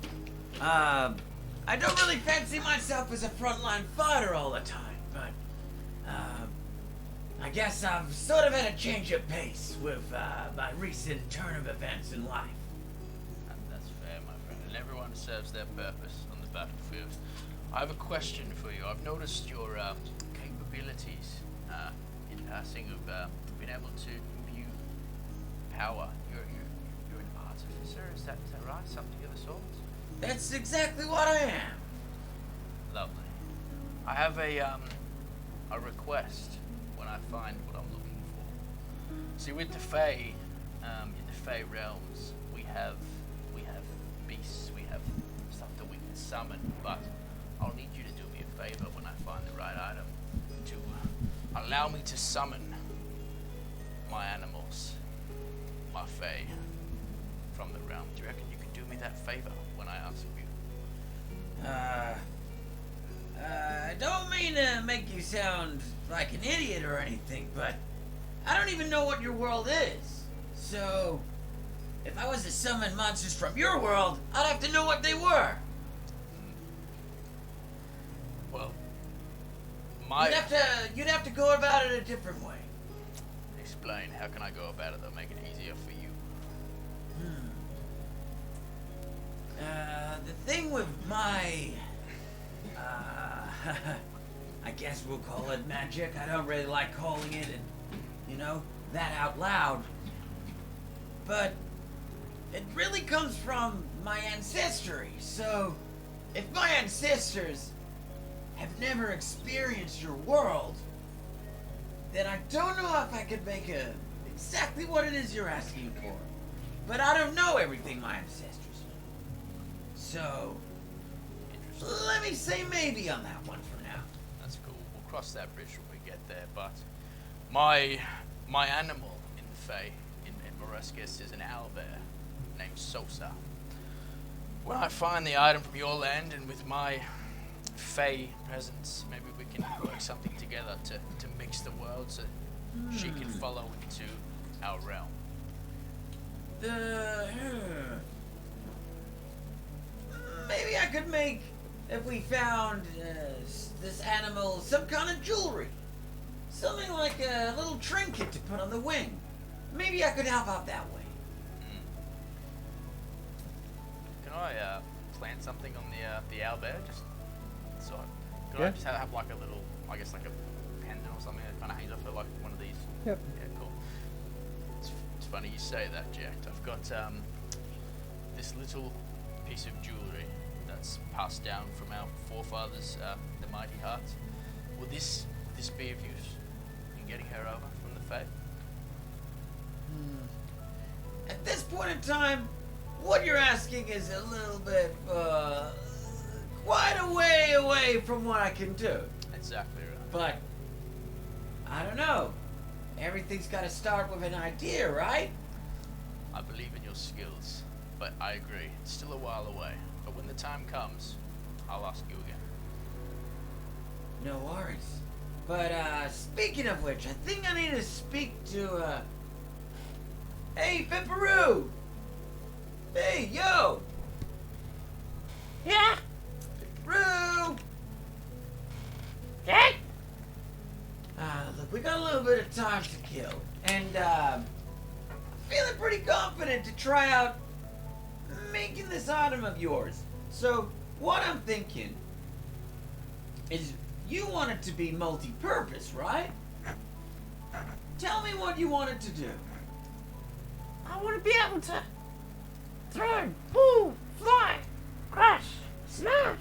I don't really fancy myself as a frontline fighter all the time, but I guess I've sort of had a change of pace with my recent turn of events in life. That's fair, my friend. And everyone serves their purpose on the battlefield. I have a question for you. I've noticed your capabilities in passing of being able to imbue power. You're an artificer, is that right? Something of the sort? That's exactly what I am. Lovely. I have a request when I find what I'm looking for. See, with the Fae, in the Fae realms, we have beasts, we have stuff that we can summon, but I'll need you to do me a favor when I find the right item to allow me to summon my animals, my Fae, from the realm. Do you reckon you can do me that favor when I ask you? I don't mean to make you sound like an idiot or anything, but I don't even know what your world is. So, if I was to summon monsters from your world, I'd have to know what they were. Well, You'd have to go about it a different way. Explain. How can I go about it that'll make it easier for you? The thing with my, I guess we'll call it magic. I don't really like calling it, that out loud. But it really comes from my ancestry. So, if my ancestors have never experienced your world, then I don't know if I could make exactly what it is you're asking for. But I don't know everything my ancestors knew. So, let me say maybe on that one for now. That's cool. We'll cross that bridge when we get there. But my animal in the Fae, in Moreskis, is an owlbear named Sosa. When I find the item from your land, and with my Fae presence, maybe we can work something together to mix the worlds so she can follow into our realm. Maybe I could make, if we found this animal, some kind of jewelry. Something like a little trinket to put on the wing. Maybe I could help out that way. Can I plant something on the owlbear? Just so could Yeah. I just have like a little, I guess like a pendant or something that kind of hangs off of like one of these? Yep. Yeah, cool. It's funny you say that, Jack. I've got this little piece of jewelry that's passed down from our forefathers, the Mighty Heart. Would this be of use in getting her over from the Fae? At this point in time, what you're asking is a little bit, quite a way away from what I can do. Exactly right. But, I don't know. Everything's got to start with an idea, right? I believe in your skills, but I agree. It's still a while away. But when the time comes, I'll ask you again. No worries. But, speaking of which, I think I need to speak to, hey, Pipperoo! Hey, yo! Yeah? Pipperoo! Okay? Look, we got a little bit of time to kill. And, I'm feeling pretty confident to try out making this item of yours. So, what I'm thinking is you want it to be multi-purpose, right? Tell me what you want it to do. I want to be able to throw, pull, fly, crash, smash,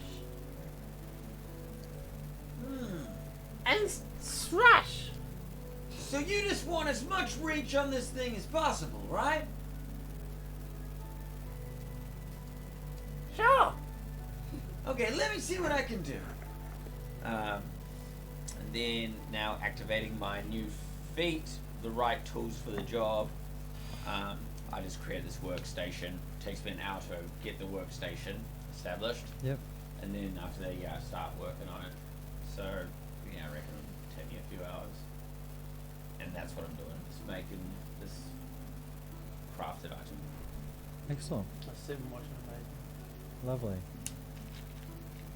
and smash. So you just want as much reach on this thing as possible, right? Sure. Okay, let me see what I can do. And then now activating my new feat, the right tools for the job. I just create this workstation. Takes me an hour to get the workstation established. Yep. And then after that, I start working on it. So, I reckon it'll take me a few hours. And that's what I'm doing, is making this crafted item. Excellent. I see them watching it, Lovely.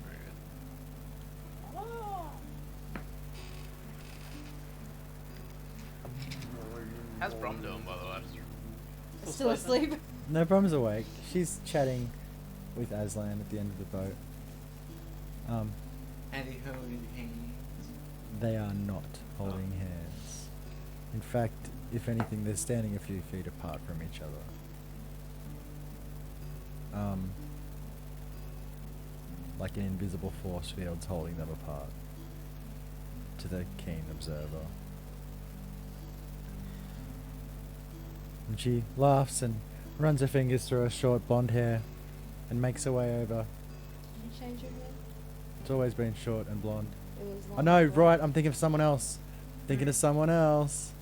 Very good. How's Brom doing, by the way? Still asleep. No problem's awake. She's chatting with Aslan at the end of the boat. And he holding hands. They are not holding hands. In fact, if anything, they're standing a few feet apart from each other. Like an invisible force field's holding them apart. To the keen observer. And she laughs and runs her fingers through her short blonde hair and makes her way over. Can you change your hair? It's always been short and blonde. It was I long know, before. right? I'm thinking of someone else. Thinking of someone else.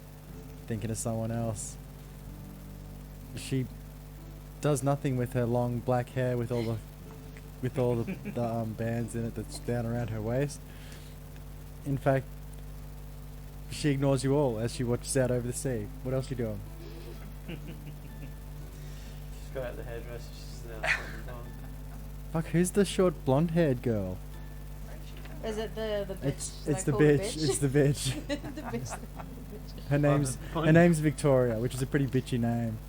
Thinking of someone else. She does nothing with her long black hair with all the bands in it that's down around her waist. In fact, she ignores you all as she watches out over the sea. What else are you doing? Just go out the hairdresser. She's now something on. Fuck, who's the short blonde-haired girl? Is it the bitch? It's Should the I call her bitch. It's the bitch. the bitch. Her name's Victoria, which is a pretty bitchy name.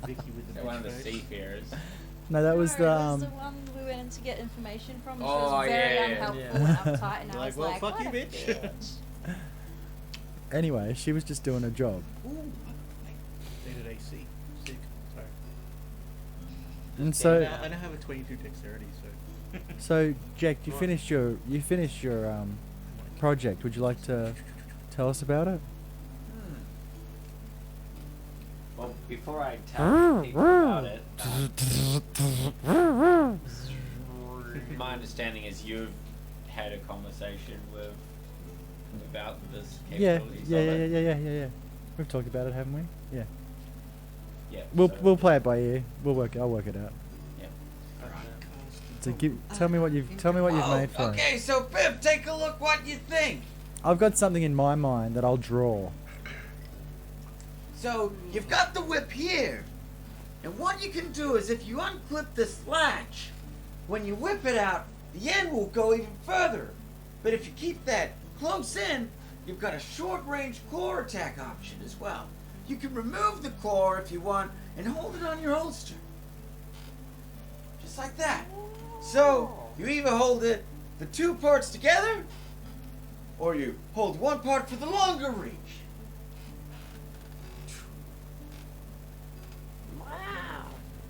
Vicky with the They're one of the bitch face. seafarers. No, that was No, the it was the one we went in to get information from. And she Oh, was very yeah, unhelpful yeah. and uptight, and You're I like, was well, like, fuck what you, a bitch. Anyway, she was just doing her job. Ooh, needed a AC. Sick. Sorry. And Yeah, so, yeah. I don't have a 22 dexterity, so. so Jack, you finished your project. Would you like to tell us about it? Well, before I tell people about it, my understanding is you've had a conversation with about this Yeah, capabilities yeah, of yeah, it. yeah. We've talked about it, haven't we? Yeah. Yeah. We'll so- play it by ear. I'll work it out. Yeah. So tell me what you've made for it. Okay, so Pip, take a look what you think. I've got something in my mind that I'll draw. So you've got the whip here, and what you can do is if you unclip this latch, when you whip it out, the end will go even further. But if you keep that close in, you've got a short-range core attack option as well. You can remove the core if you want and hold it on your holster. Just like that. So you either hold it the two parts together, or you hold one part for the longer reach. Wow.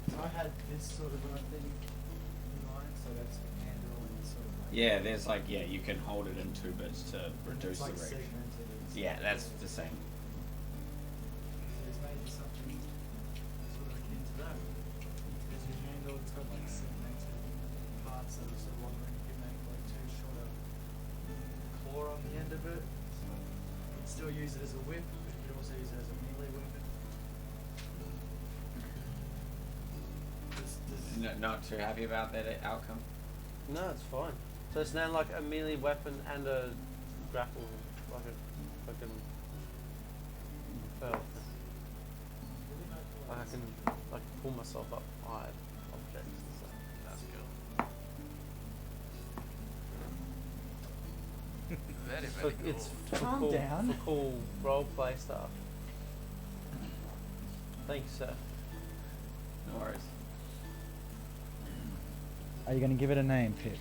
So I had this sort of thing in mind, so that's the handle and sort of like. Yeah, there's like you can hold it in two bits to and reduce it's like the reach. segmented. And Yeah, that's the same. There's maybe something sort of akin to that. There's your handle, it's got like segmented parts that are sort of longer, and you can make like two shorter claw on the end of it. So you can still use it as a whip, but you could also use it as a melee weapon. Not too happy about that outcome. No, it's fine. So it's now like a melee weapon and a grapple, like a fucking belt. Like I can like pull myself up high objects and stuff. That's cool. Very, So very cool. it's for Calm cool, down. for cool role play stuff. Thank you, sir. No worries. Are you going to give it a name, Pip?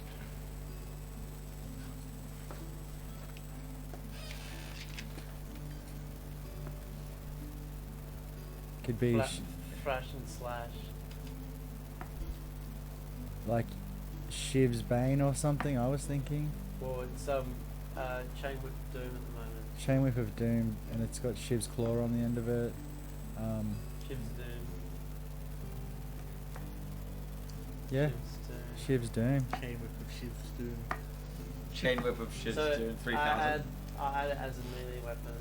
Could be Thrash and slash. like Shiv's Bane or something. I was thinking Well, it's chain whip doom at the moment. Chain Whip of Doom, and it's got Shiv's claw on the end of it. Shiv's doom. Yeah, Shiv's doom. Shiv's Doom. Chain whip of Shiv's Doom. Chain whip of shit's So doing I 3,000. add it as a melee weapon.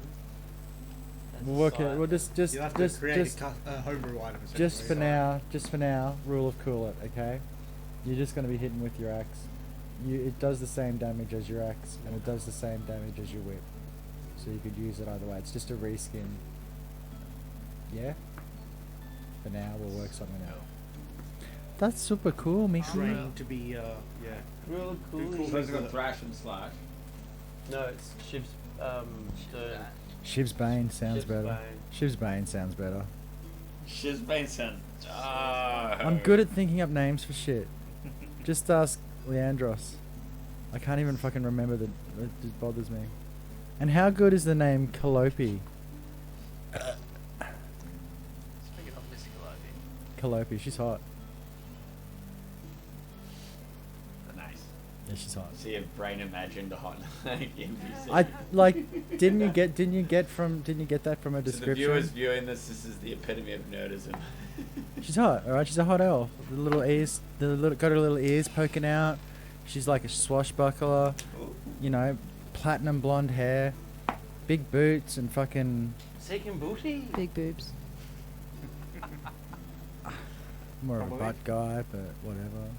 as We'll a work it. side. We'll just You'll have to create just a homebrew item. just for essentially. now. Rule of cool it. Okay, you're just going to be hitting with your axe. It does the same damage as your axe, and it does the same damage as your whip. So you could use it either way. It's just a reskin. Yeah. For now, we'll work something out. That's super cool, Mickey. Trained to be, yeah. Real Pretty cool. cool. So it's got thrash and slash. No, it's Shiv's doom. Shiv's Bane sounds Shiv's better. Bane. Shiv's Bane sounds better. Shiz Basin. I'm good at thinking up names for shit. Just ask Leandros. I can't even fucking remember it just bothers me. And how good is the name Calliope? Speaking of Missy Calliope. Calliope, she's hot. Nice. Yeah, she's hot. See if brain imagined a hot NPC. I like. Didn't you get that from a To the description? viewers viewing this is the epitome of nerdism. She's hot, alright. She's a hot elf. The little ears, got her little ears poking out. She's like a swashbuckler. You know, platinum blonde hair, big boots, and fucking Seeking booty? Big boobs. more of a Probably. butt guy, but whatever.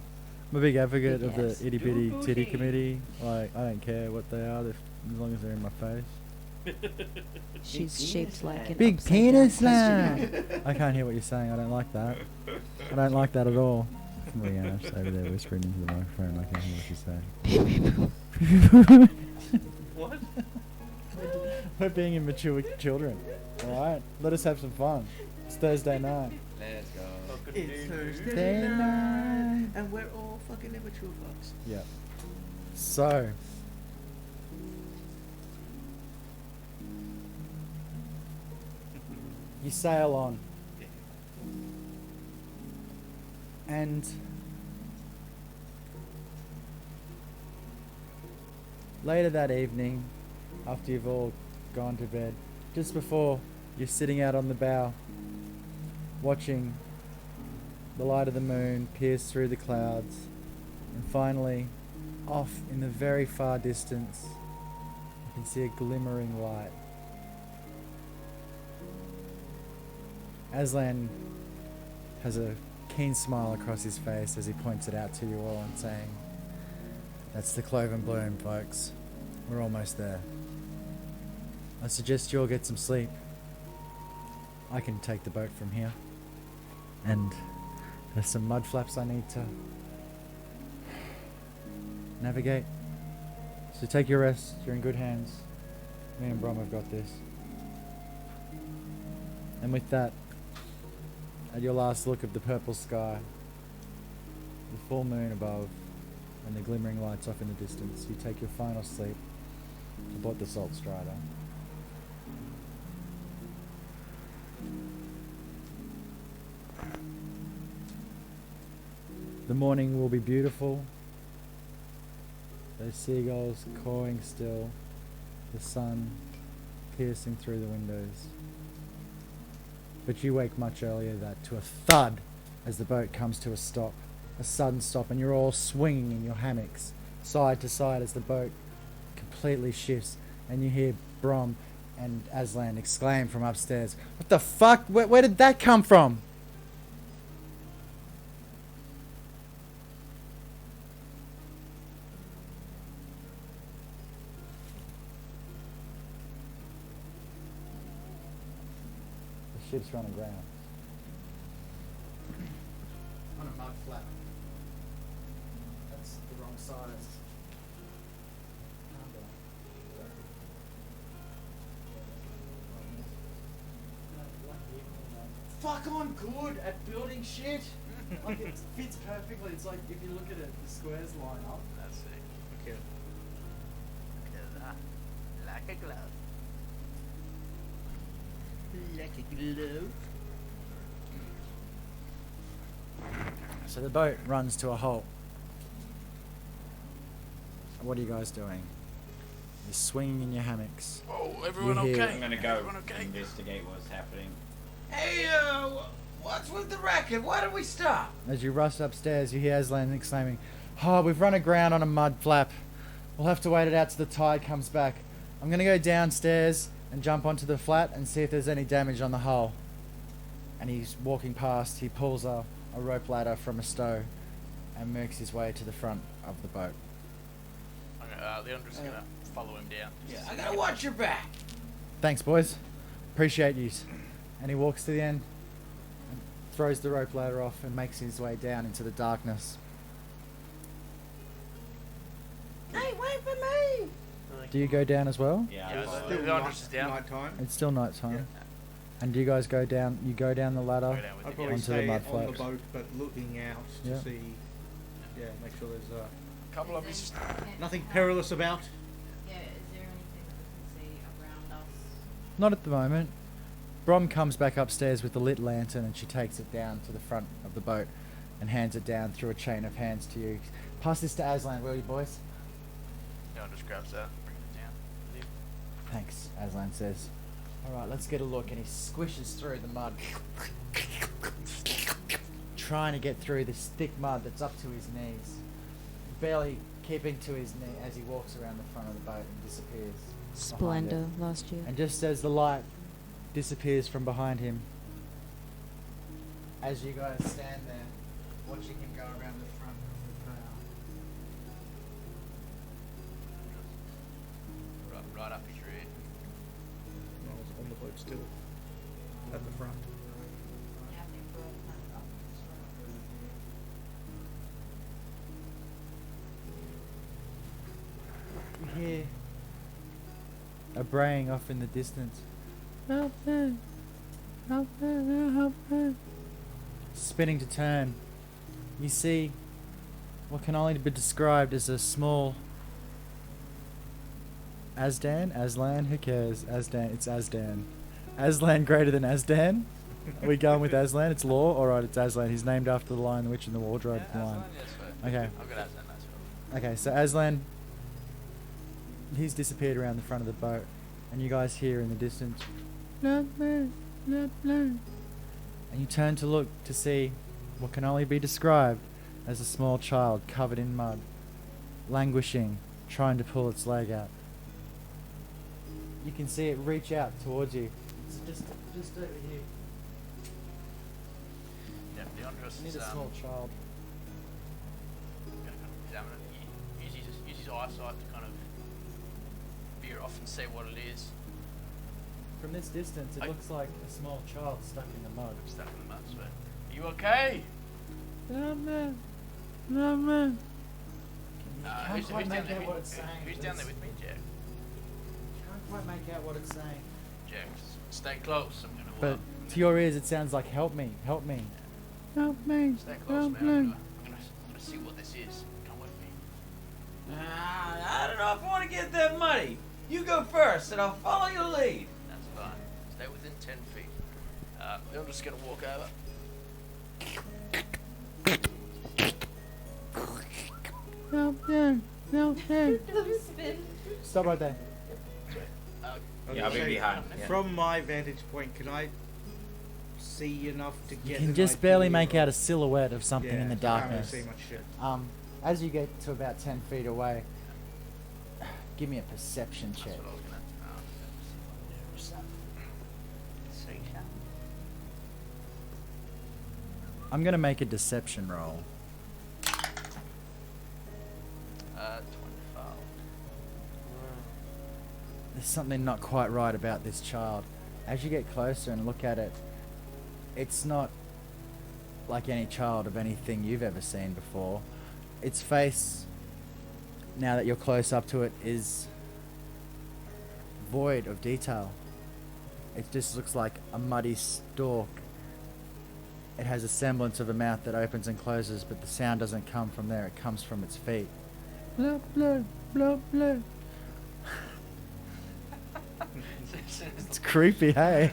I'm a big advocate Big of the ass. itty bitty Booty. titty committee. Like, I don't care what they are, as long as they're in my face. She's shaped like an Big upside penis down slam. I can't hear what you're saying. I don't like that. I don't like that at all. Rihanna's over there whispering into the microphone. I can't hear what she's saying. What? We're being immature children. Alright? Let us have some fun. It's Thursday night. Let's go. It's Thursday Thursday night. and we're all fucking immature fucks. Yeah. So. You sail on. And later that evening, after you've all gone to bed, just before you're sitting out on the bow, watching the light of the moon pierce through the clouds, and finally, off in the very far distance, you can see a glimmering light. Aslan has a keen smile across his face as he points it out to you all and saying, "That's the Cloven Bloom, folks. We're almost there. I suggest you all get some sleep. I can take the boat from here. And there's some mud flaps I need to navigate. So take your rest. You're in good hands. Me and Brom have got this." And with that, at your last look of the purple sky, the full moon above, and the glimmering lights off in the distance, you take your final sleep aboard the Salt Strider. The morning will be beautiful. Those seagulls cawing still, the sun piercing through the windows. But you wake much earlier to a thud as the boat comes to a stop, a sudden stop, and you're all swinging in your hammocks, side to side as the boat completely shifts, and you hear Brom and Aslan exclaim from upstairs, "What the fuck? Where did that come from?" The ship's run aground on a mud flat. That's the wrong side. Fuck, I'm good at building shit. Like, it fits perfectly. It's like, if you look at it, the squares line up. That's it. Okay. Like a glove. Like a glove. So the boat runs to a halt. What are you guys doing? You're swinging in your hammocks. Oh, everyone You hear- okay? I'm gonna go Everyone okay? investigate what's happening. Hey, what's with the racket? Why did we stop? As you rush upstairs, you hear Aslan exclaiming, "Oh, we've run aground on a mud flap. We'll have to wait it out till the tide comes back. I'm gonna go downstairs and jump onto the flat and see if there's any damage on the hull." And he's walking past, he pulls a rope ladder from a stow and makes his way to the front of the boat. Leandra's gonna follow him down. Yeah, I gotta watch your back. "Thanks, boys. Appreciate yous." And he walks to the end and throws the rope ladder off and makes his way down into the darkness. Hey, wait for me! Do you go down as well? Yeah. Yeah, I'll- the Leandra's is down. Nighttime. It's still night time. Yeah. And do you guys go down? You go down the ladder. Go down with I'd him, probably yeah. Onto the stay mud on the flaps. boat, but looking out to Yeah. see. Yeah, make sure there's Couple of us. nothing perilous about. Yeah, is there anything that we can see around us? Not at the moment. Brom comes back upstairs with the lit lantern and she takes it down to the front of the boat and hands it down through a chain of hands to you. "Pass this to Aslan, will you, boys?" Leandra just grabs that, brings it down. with him. "Thanks," Aslan says. "Alright, let's get a look." And he squishes through the mud, trying to get through this thick mud that's up to his knees, barely keeping to his knee as he walks around the front of the boat and disappears behind it. Splendor last year. And just as the light disappears from behind him, as you guys stand there watching him go around the front of the prow, Right up his rear. I was on the boat still. At the front. Yeah, I think we're all kind of up. you hear a braying off in the distance. "Help me! Help me! Help me!" Spinning to turn, you see what can only be described as a small Aslan, who cares? Aslan, it's Aslan. Aslan greater than Asdan, Are we going with Aslan? It's Law? Alright, it's Aslan. He's named after the Lion, the Witch, and the Wardrobe Yeah, line. Aslan, yes, sir. Okay. I've got Aslan, that's right. Okay, so Aslan, he's disappeared around the front of the boat, and you guys hear in the distance, "Love me, love me." And you turn to look to see what can only be described as a small child covered in mud, languishing, trying to pull its leg out. You can see it reach out towards you. It's just over here. Yeah, Leandros Need is a small child. gonna kind of examine it. Use his eyesight to kind of veer off and see what it is. From this distance, it I- looks like a small child stuck in the mud. Stuck in the mud, swear. Are you okay? Love me, love me. Who's quite down make there out with, what it's saying, who's but down there it's- with me, Jack? Can't quite make out what it's saying. Jack, stay close. I'm gonna But to your ears, it sounds like "Help me, help me." Help me, stay close, man. I'm gonna see what this is. Come with me. I don't know if I want to get that muddy. You go first, and I'll follow your lead. That's fine. Stay within 10 feet. I'm just gonna walk over. Help me, help me. Spin. Stop right there. Yeah, I'll be behind. Yeah. From my vantage point, can I see enough to You get? can an just barely idea make of- out a silhouette of something Yeah, in the I can't really darkness. see much shit. As you get to about 10 feet away, give me a perception check. That's what I was gonna. I'm gonna make a deception roll. 25. There's something not quite right about this child. As you get closer and look at it, it's not like any child of anything you've ever seen before. Its face, now that you're close up to it, is void of detail. It just looks like a muddy stalk. It has a semblance of a mouth that opens and closes, but the sound doesn't come from there, it comes from its feet. Blah, blah, blah, blah. It's creepy, hey?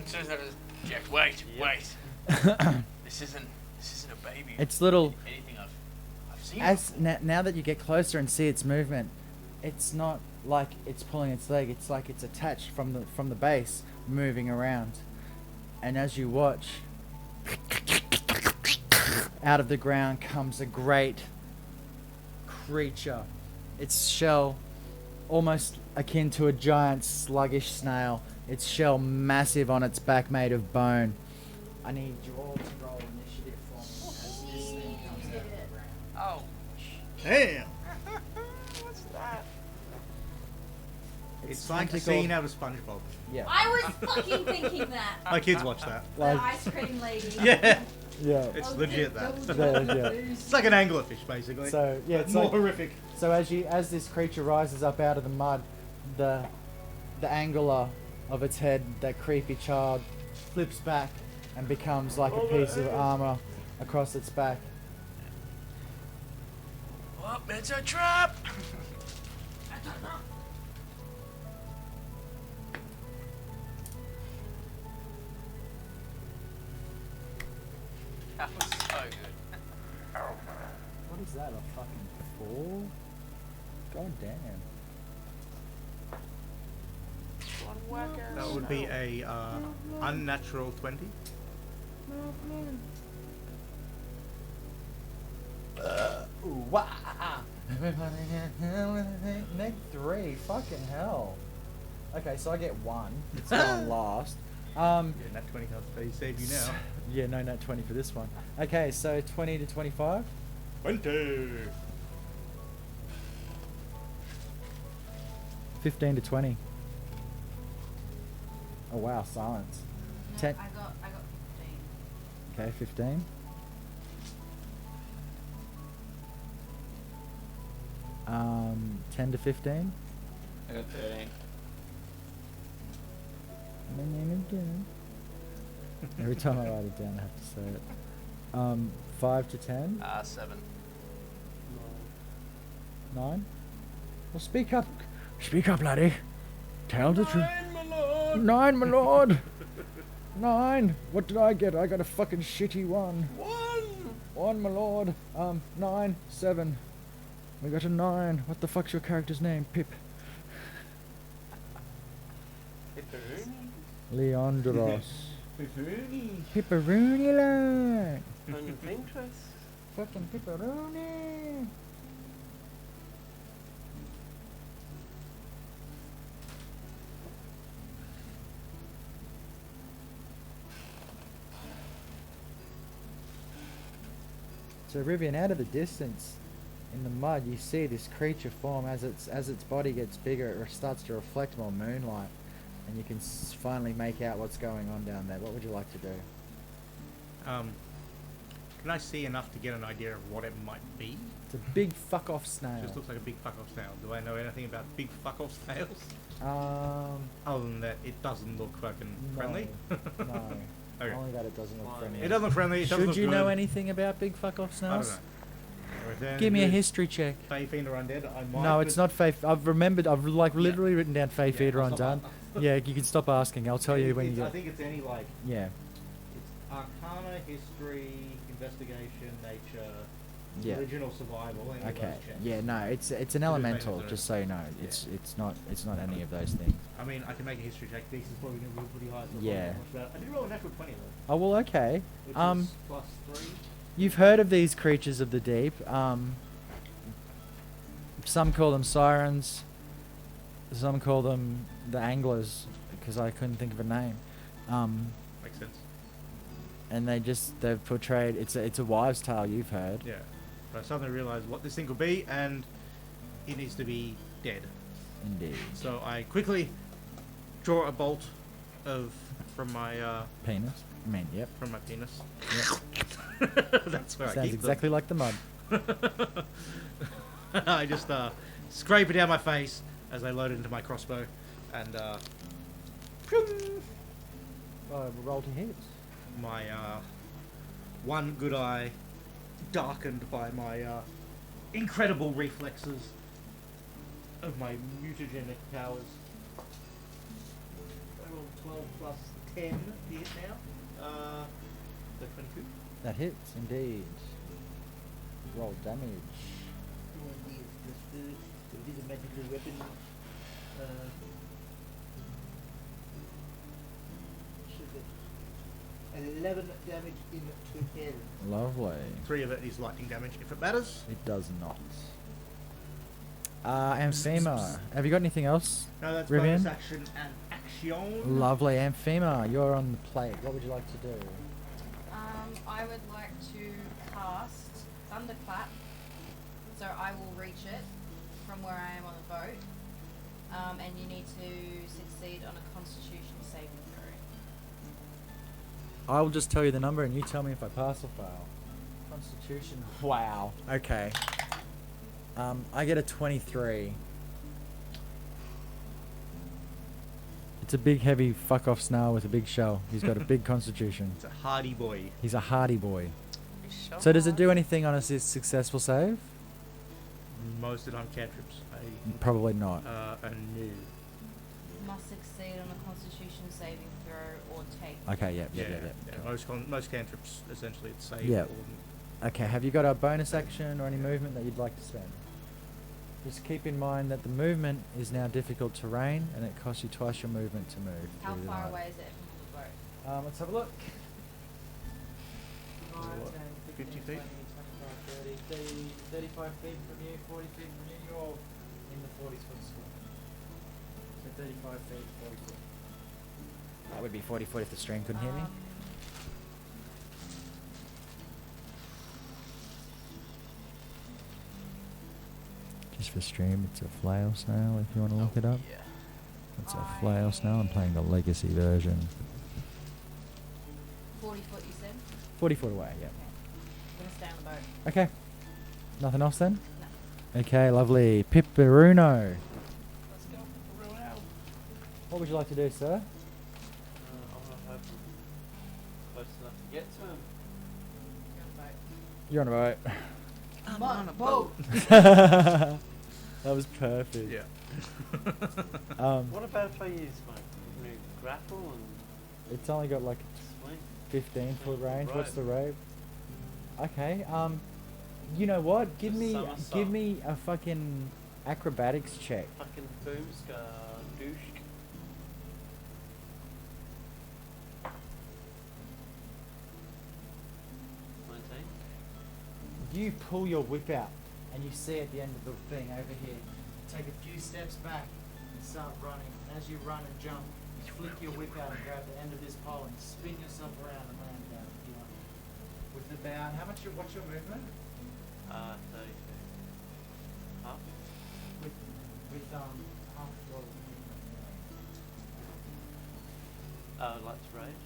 Jack, wait. This isn't a baby. It's little. Anything I've seen. As now that you get closer and see its movement, it's not like it's pulling its leg. It's like it's attached from the base, moving around. And as you watch, out of the ground comes a great creature. Its shell, almost akin to a giant sluggish snail. Its shell massive on its back, made of bone. I need you all to roll initiative for me as this thing comes out of the ground. Oh. Damn! What's that? It's like a tentacled- scene out of SpongeBob. Yeah. I was fucking thinking that. My kids watch that. The Like- ice cream lady. Yeah, Yeah. it's legit that. Yeah. It's like an anglerfish, basically. So yeah, it's more like, horrific. so as this creature rises up out of the mud, the angular of its head, that creepy child, flips back and becomes like a piece of armor across its back. Oh, it's a trap. That was so good. What is that? A fucking 4? God damn. That would be a unnatural 20. Ooh, wah! Neg 3, fucking hell. Okay, so I get 1. It's gone last. Yeah, nat 20 can't save you now. Yeah, no nat 20 for this one. Okay, so 20 to 25. 20! 15 to 20. Oh wow, silence. No, Ten- I got 15. Okay, 15. Um, 10 to 15. I got 13. My name again. Every time I write it down, I have to say it. 5 to 10. 7. 9. Well, speak up. Speak up, laddie. Tell the truth. 9, my lord. 9. What did I get? I got a fucking shitty 1. 1, my lord. 9, 7. We got a 9. What the fuck's your character's name? Pip. Pepperoni Leandros. Pepperoni. Pepperoni land. on Pinterest. Fucking pepperoni. So Rivian, out of the distance, in the mud, you see this creature form as its body gets bigger. It starts to reflect more moonlight, and you can finally make out what's going on down there. What would you like to do? Can I see enough to get an idea of what it might be? It's a big fuck off snail. Just looks like a big fuck off snail. Do I know anything about big fuck off snails? Other than that, it doesn't look fucking friendly. No. Okay. Only that it doesn't look friendly. It doesn't look friendly. It doesn't Should look you know good. anything about big fuck off I don't snails? know. Give me a history check. Fey Fiend or Undead? I might. No, it's not Fae. I've literally written down Fae Feeder I'll on stop done. Yeah, you can stop asking. I'll tell you when you I get. think it's any like. Yeah. It's Arcana, History, Investigation, Nature, Yeah. Religion or Survival. Any of Okay. those checks. Yeah. No, it's an Two elemental. things, Just so you know, Yeah. it's not any of those things. I mean, I can make a history check. This is probably going to be pretty high. So Yeah. I did roll a natural 20 though. Oh well, okay. Which Um, is plus 3. You've heard of these creatures of the deep. Some call them sirens. Some call them the anglers because I couldn't think of a name. Makes sense. And they've portrayed it's a wives' tale you've heard. Yeah. But I suddenly realised what this thing could be, and it needs to be dead. Indeed. So I quickly draw a bolt from my Penis. I mean, yep. from my penis. Yep. That's where I Sounds keep exactly like the mud. them. I just scrape it down my face as I load it into my crossbow, and Roll to hit. my one good eye darkened by my incredible reflexes of my mutagenic powers. I rolled 12 plus 10 to hit now. So 22. That hits, indeed. Roll damage. It is a magical weapon. Should it? 11 damage into hell. Lovely. 3 of it is lightning damage, if it matters. It does not. Amphema. Have you got anything else? No, that's Rivian? bonus action and action. Lovely. Amphema, you're on the plate. What would you like to do? I would like to cast Thunderclap, so I will reach it from where I am on the boat, and you need to succeed on a Constitution saving throw. I will just tell you the number and you tell me if I pass or fail. Constitution. Wow. Okay. I get a 23. It's a big, heavy fuck off snail with a big shell. He's got a big constitution. It's a hardy boy. He's a hardy boy. So does it do anything on a successful save? Most of the time cantrips. Probably not. A no. Must succeed on a Constitution saving throw or take. Okay, yeah. Most cantrips essentially it's save. Yeah. Or Okay, have you got a bonus action or any movement that you'd like to spend? Just keep in mind that the movement is now difficult terrain and it costs you twice your movement to move. How through the far night. away is it from the boat? Let's have a look. 50 feet? 35 feet from you, 40 feet from you, you're all in the 40s foot square. So 35 feet, 40 foot. That would be 40 foot if the stream couldn't hear me. Just for stream, it's a flail snail if you want to look it up. Yeah. It's a flail snail. I'm playing the legacy version. 40 foot, you said? 40 foot away, yeah. I'm gonna stay on the boat. Okay. Nothing else then? No. Okay, lovely. Pipperuno. Let's go. Ruin out. What would you like to do, sir? I'm not hoping close enough to get to him. You're on a boat. I'm on a boat. That was perfect. Yeah. What about if I use my new grapple and It's only got like Swing. 15-foot range. Right. What's the rope? Okay. You know what? Give Just me somersault. a fucking acrobatics check. Fucking boomska douche. You pull your whip out, and you see at the end of the thing over here. Take a few steps back and start running. And as you run and jump, you flick your whip out and grab the end of this pole and spin yourself around and land down. If you want. With about what's your movement? 32. Huh? With half your Like to rage? movement.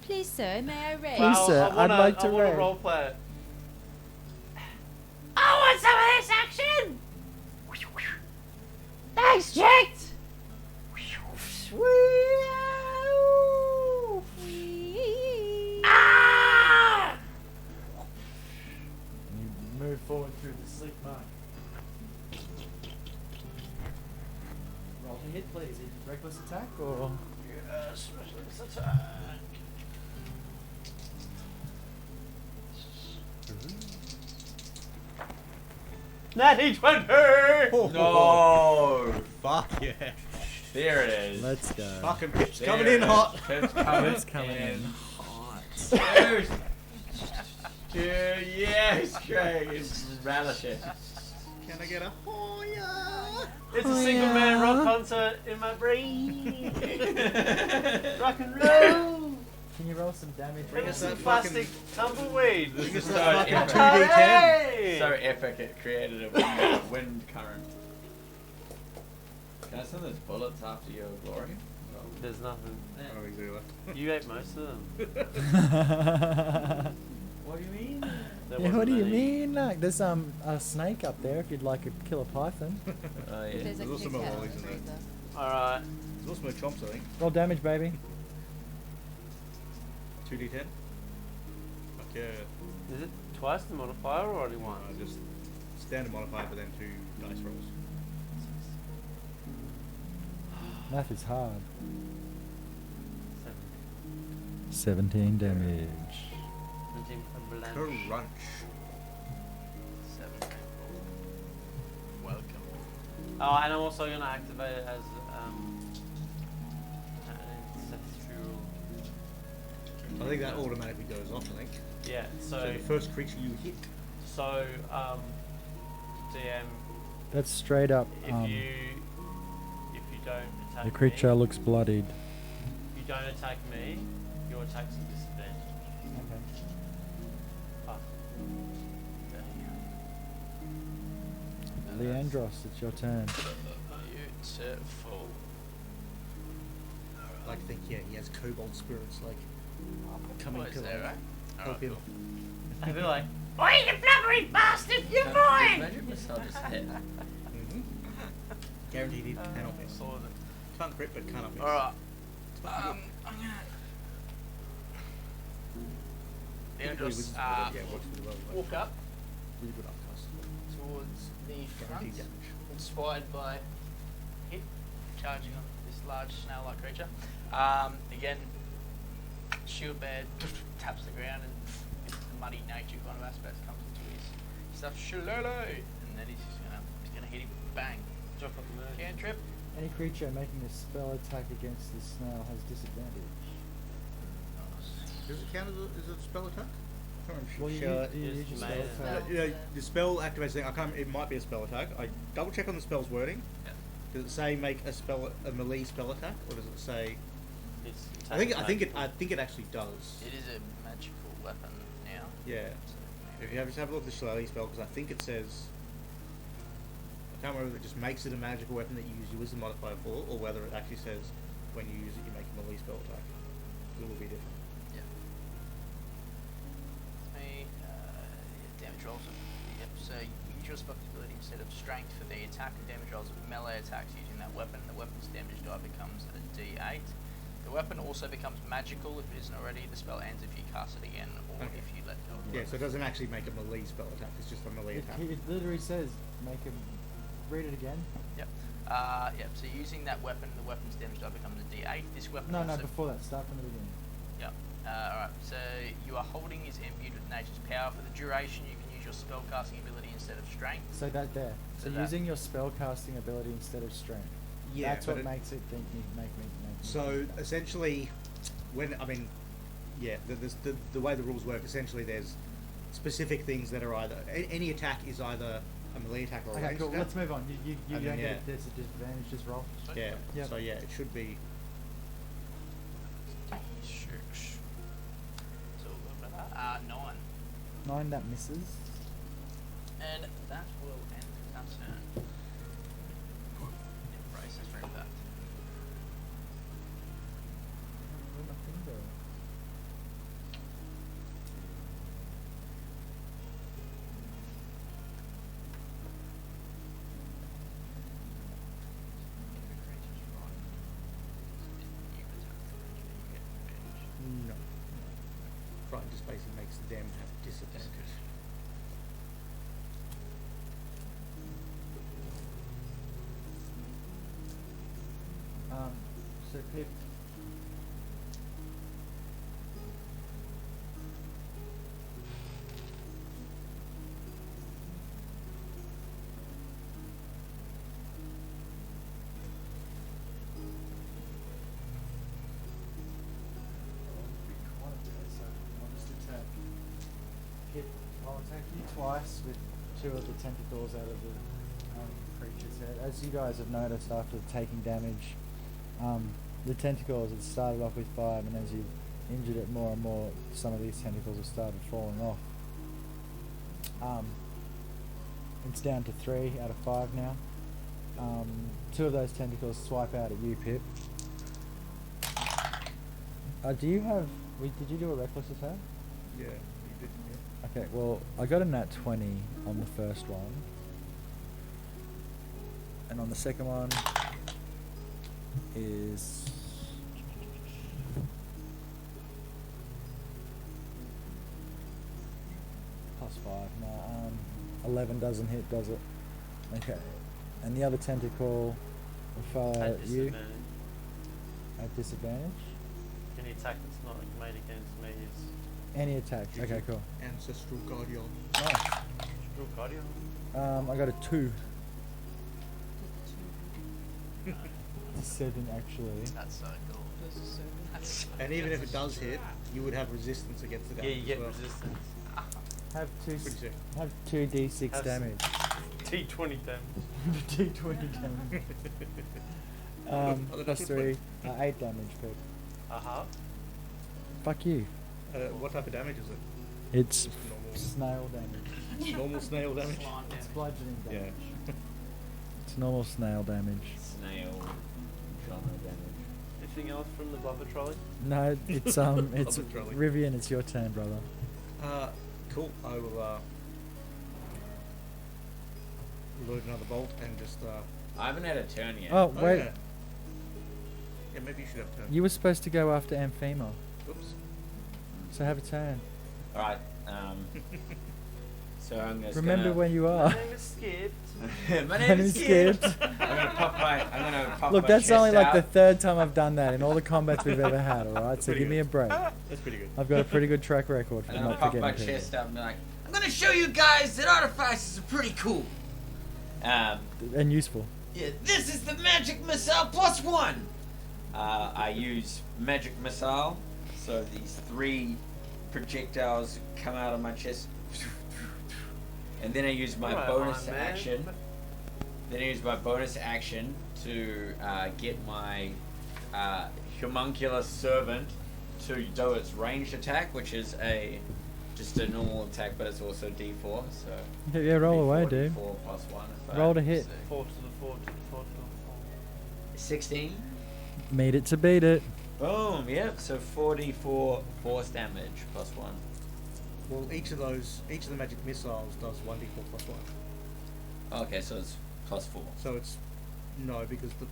Please, sir, may I raise? Please, sir, I'd like to I wanna rage. role play it. I want some of this action! Thanks, Jet! Ah! And you move forward through the slick mud. Roll to hit, please. Is it reckless attack or? Yes, reckless attack. Natty 20! No! Fuck yeah. There it is. Let's go. Fucking Pip's There coming it in is. hot. Pip's coming, It's coming in hot. Dude, yes, Craig is relishing. Can I get a Hoya? It's a single man rock concert in my brain. Rock and roll. Can you roll some damage? Bring us that some fucking- plastic tumbleweed. This Bring us is so that epic. fucking 2d10. Hooray! So epic it created a wind current. Can I send those bullets after your glory? There's nothing. I don't think so either. You ate most of them. What do you mean? There Yeah, what wasn't do you any. mean? Like, there's a snake up there if you'd like to kill a python. Oh yeah. There's a There's also Kit more Kat lollies in in the there. freezer. Alright. There's also no chomps, I think. Roll damage, baby. 2d10. Fuck yeah. Is it twice the modifier or only one? Just standard modifier, but then 2 dice rolls. Math is hard. 7. 17 damage. 17 for blanche. Crunch. 7. Welcome. Oh, and I'm also going to activate it as an ancestral. I think that automatically goes off, I think. Yeah, So so the first creature you hit. DM, That's straight up. if you don't attack The creature me, looks bloodied. if you don't attack me, your attack's a disadvantage. Okay. Ah. Leandros, it's your turn. Beautiful. I like to think, yeah, he has kobold spirits, like, coming What is to there, right? help Alright, him. cool. I feel like Oi, you blubbering bastard, you're mine! Imagine missile just hit. Mm-hmm. Guaranteed he cannot miss. Saw that. Can't crit, but cannot miss. Alright. It's fucking good. I'm gonna. Typically Leandros, wizards will, yeah, works really well, like, walk up really good upcast. towards the front, Guaranteed damage. inspired by hit, charging on this large snail-like creature. Again, shield bear taps the ground and the muddy nature kind of aspect comes into his stuff. Shillelagh! And then he's gonna hit him. Bang. drop off the merge. Cantrip. Any creature making a spell attack against the snail has disadvantage. Does it count as a spell attack? I can't remember. Well, you Shall I- do you use your Just spell made it. attack. Yeah, the spell activates thing. I can't. It might be a spell attack. I double check on the spell's wording. Yeah. Does it say make a melee spell attack, or does it say? It's I think magical. it actually does. It is a magical weapon now. Yeah. So If you have a look at the Shillelagh spell, because I think it says. I can't remember if it just makes it a magical weapon that you use your wisdom modifier for, or whether it actually says when you use it you make a melee spell attack. It will be different. Yeah. Me, damage rolls of, yep, so use your spell ability instead of strength for the attack and damage rolls of melee attacks using that weapon. The weapon's damage die becomes a d8. The weapon also becomes magical if it isn't already. The spell ends if you cast it again or Okay. if you let go of Yeah, so it doesn't actually make a melee spell attack, it's just a melee attack. It literally says make him. Read it again. Yep. Yeah, so using that weapon, the weapon's damage die becomes a D8. This weapon No, also... before that. Start from the beginning. Yep. Alright, so you are holding is imbued with nature's power. For the duration, you can use your spellcasting ability instead of strength. So that there. So that. using your spellcasting ability instead of strength. Yeah, That's what but makes it think me make me. So essentially, when the way the rules work, essentially there's specific things that are either any attack is either a melee attack or a Okay, ranged cool. attack. Let's move on. You And don't then, get yeah. there's a disadvantage. Just roll. Yeah. Yep. So yeah, it should be. Shush. So we'll go for that. 9. 9 that misses. And that will end our turn. Embrace this very fact. Where'd my thing go? No. Frightened just basically makes them have disadvantage. So Pip. I'll attack you twice with 2 of the tentacles out of the creature's head. As you guys have noticed, after taking damage, the tentacles, it started off with 5, and as you've injured it more and more, some of these tentacles have started falling off. It's down to 3 out of 5 now. 2 of those tentacles swipe out at you, Pip. Do you have... did you do a reckless attack? Yeah, you did. Yeah. Okay, well, I got a nat 20 on the first one. And on the second one is... +5. No, 11 doesn't hit, does it? Okay. And the other tentacle will fire At at you disadvantage. at disadvantage. Any attack that's not made against me is Any attacks. Okay, cool. Ancestral Guardian. Nice. Real Guardian. I got a 2. 7 actually. That's so cool. That's so And even if it does hit, you would have resistance against the Yeah, damage you get as well. resistance. Have 2 Pretty sick. have 2d6 Have damage. T20 damage. D20 damage. Plus 3, 8 damage, Pip. Fuck you. What type of damage is it? It's Just normal. snail damage. Normal snail damage. It's bludgeoning Yeah. damage. It's normal snail damage. Snail genre damage. Anything else from the buffer trolley? No, it's it's Public trolley. Rivian. It's your turn, brother. Cool. I will load another bolt and just. I haven't had a turn yet. Oh wait, Yeah. Yeah, maybe you should have turn. you were supposed to go after Amphema, Oops. so have a turn. Alright, so I'm just Remember gonna... when you My are. name is Skip. My name is Skip. Skip. I'm gonna pop Look, my that's chest only like out. the 3rd time I've done that in all the combats we've ever had. All right, so Pretty give me a good. break. That's pretty good. I've got a pretty good track record for And I'll not pop my forgetting chest people. up and be like, I'm gonna show you guys that artifices are pretty cool. And useful. Yeah, this is the magic missile +1. I use magic missile, so these 3 projectiles come out of my chest, and then I use my Alright, bonus Iron Man. action. Then I use my bonus action to get my homunculus servant to do its ranged attack, which is just a normal attack, but it's also D4. So Yeah, roll D4, away, dude. D4 plus 1. If I Roll to hit. 4 to the 4 to the 4 to the 16. Meet it to beat it. Boom. Yep. So 44 force damage plus 1. Well, each of the magic missiles does 1d4 +1. Okay, so it's plus 4. So it's no, because the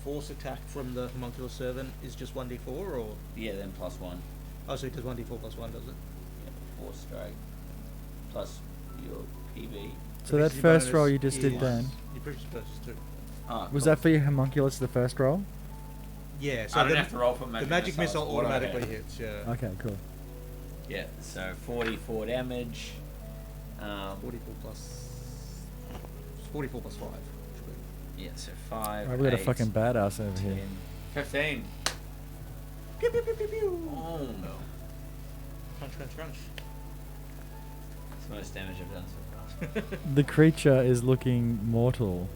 force attack from the homunculus servant is just 1d4, or Yeah, then plus 1. oh, so it does 1d4 +1, does it? Yeah, force strike plus your PB. So that Your first bonus roll you just did is- then. Your previous bonus is 2. Oh, Was cool. that for your homunculus the first roll? Yeah, so I don't the, have to roll for the magic, magic missile it's auto automatically hit. hits. Yeah. Okay, cool. Yeah, so 44 damage. 44 plus 44 plus 5. Yeah, so 5. Right, we got a 8, fucking badass over 10, here. 15. Pew pew pew pew pew. Oh no. Crunch crunch crunch. It's the most damage I've done so far. The creature is looking mortal.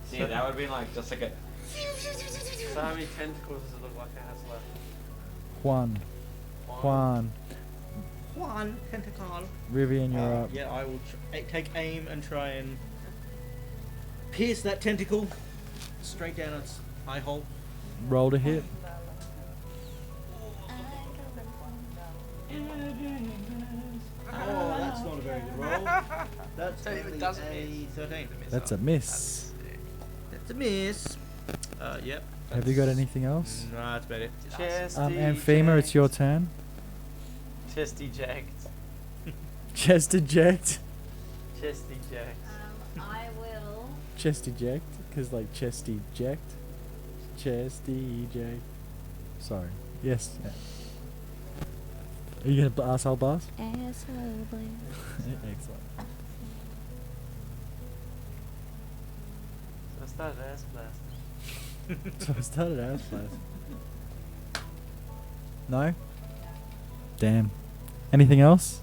See, that would have been like just like a. So how many tentacles does it look like it has left? Juan. Juan. One tentacle. Rivian, you're up. Yeah, I will take aim and try and pierce that tentacle straight down its eye hole. Roll to hit. Oh, that's not a very good roll. That's only doesn't a 13. That's a miss. That's a miss. Yep. Have you got anything else? No, that's about it. Chesty Amphema, it's your turn. Chest eject. Chest eject. Chest eject. I will. Chest eject, because like chest eject. Chest eject. Sorry. Yes. Are you gonna asshole blast? Asshole blast. Excellent. So I started ass blasting. So I started ass blast. No? Damn. Anything else?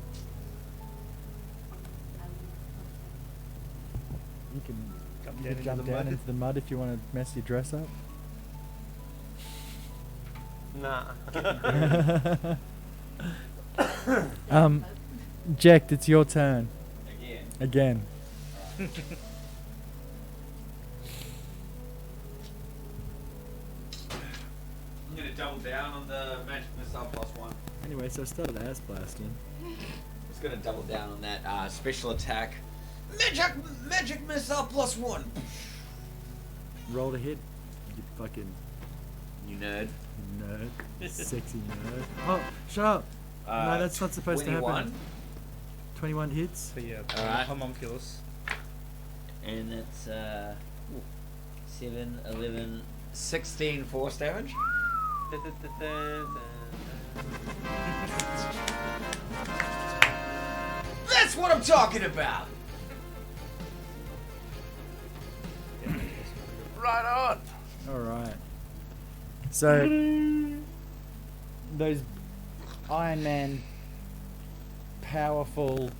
You can jump down into the mud if you want to mess your dress up. Nah. Jack, it's your turn. Again. Again. I'm gonna double down on the magic missile +1. Anyway, so I started ass blasting. Just gonna double down on that special attack. Magic missile +1. Roll to hit. You fucking You nerd. nerd. Sexy nerd. Oh, shut up. No, that's not supposed to 21. happen. 21 hits. The Alright. homunculus. And it's 7, 11, 16 force damage. That's what I'm talking about. Right on. Alright. So, those Iron Man powerful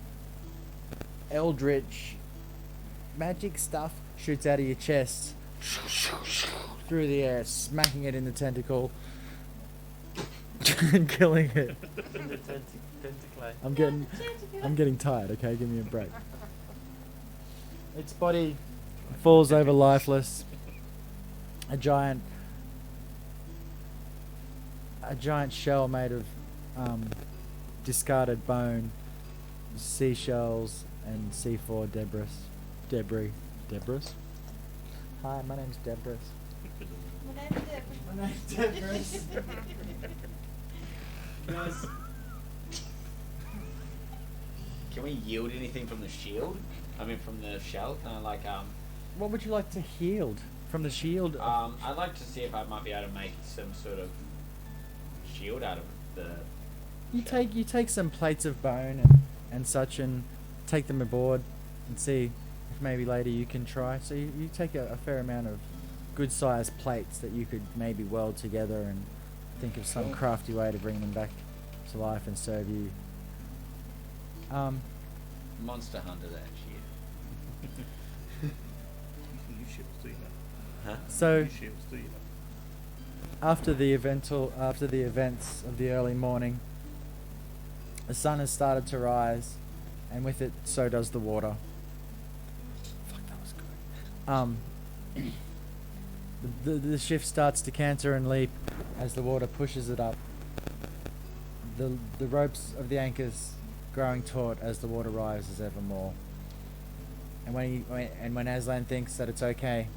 eldritch magic stuff shoots out of your chest through the air, smacking it in the tentacle and killing it. In the tentacle. I'm getting tired, okay? Give me a break. Its body falls over lifeless. A giant shell made of discarded bone, seashells, and C4 debris. Hi, my name's Debris. My name's Debris. Guys, Can we yield anything from the shield? I mean, from the shell? Kind of like what would you like to yield from the shield? I'd like to see if I might be able to make some sort of shield out of the. You take some plates of bone and such and take them aboard and see if maybe later you can try. So you take a fair amount of good sized plates that you could maybe weld together and think of some crafty way to bring them back to life and serve you. Monster Hunter that shit. You shields, do you know? Huh? So You shields, do you know? after the events of the early morning, the sun has started to rise, and with it, so does the water. Fuck, that was good. The ship starts to canter and leap as the water pushes it up. The ropes of the anchors growing taut as the water rises ever more. And when Aslan thinks that it's okay,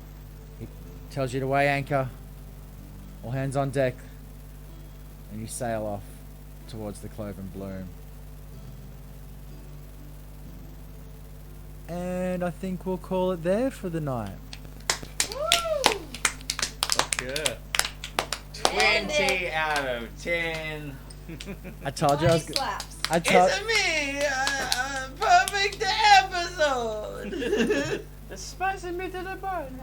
he tells you to weigh anchor, all hands on deck, and you sail off towards the Cloven Bloom. And I think we'll call it there for the night. Fuck yeah. 20 out of 10. I told you I was. slaps. I told. It's me, perfect episode. It's spicy me to the bone.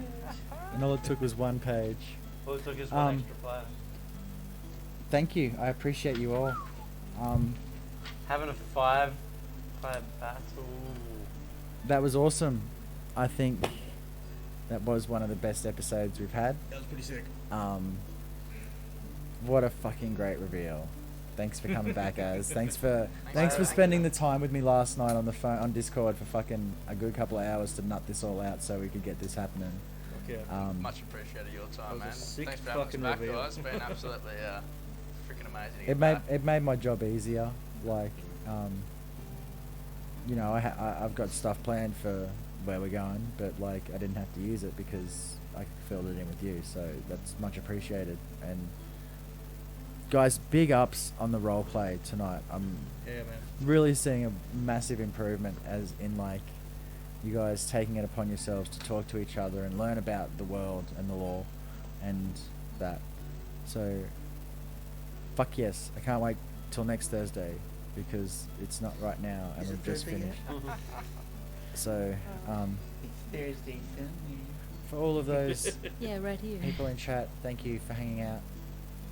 And all it took was one page. All it took is one Um, extra player. Thank you. I appreciate you all. Having a 5-player battle. That was awesome. I think that was one of the best episodes we've had. That was pretty sick. What a fucking great reveal. Thanks for coming back, Az. Thanks for spending the time with me last night on the phone on Discord for fucking a good couple of hours to nut this all out so we could get this happening. Fuck yeah. Much appreciated your time, That man. was a sick Thanks for having us fucking back, reveal. guys. It's been absolutely freaking amazing. to get It made back. it made my job easier. Like, you know, I've got stuff planned for where we're going, but like I didn't have to use it because I filled it in with you. So that's much appreciated. And guys, big ups on the role play tonight. I'm Yeah, man. really seeing a massive improvement, as in like you guys taking it upon yourselves to talk to each other and learn about the world and the law and that. So fuck yes, I can't wait till next Thursday because it's not right now and Is it we've just Thursday yet? finished. So It's Thursday, son. for all of those Yeah, right here. people in chat, thank you for hanging out.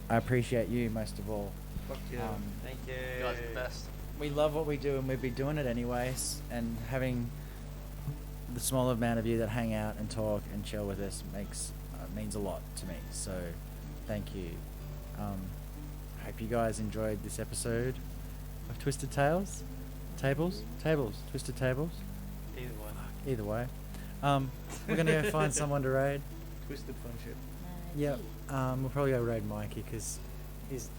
I appreciate you most of all. Fuck yeah. Thank you. You guys are the best. We love what we do and we'd be doing it anyways, and having the small amount of you that hang out and talk and chill with us means a lot to me, so thank you. Hope you guys enjoyed this episode of Twisted Tales. Tables? Twisted Tables? Either way. Either way. We're gonna go find someone to raid. Twisted fun shit. Yep. We'll probably go raid Mikey because he's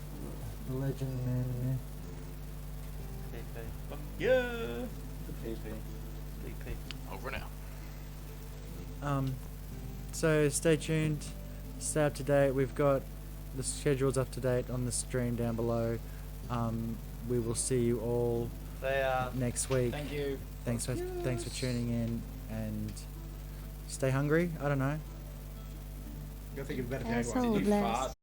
the legend man. PP. Fuck yeah. DP. Over now. So stay tuned, stay up to date. We've got the schedules up to date on the stream down below. We will see you all They are. next week. Thank you. Thanks for tuning in and stay hungry. I don't know. Gotta think of a better Asshole tagline. Did you blast. fart?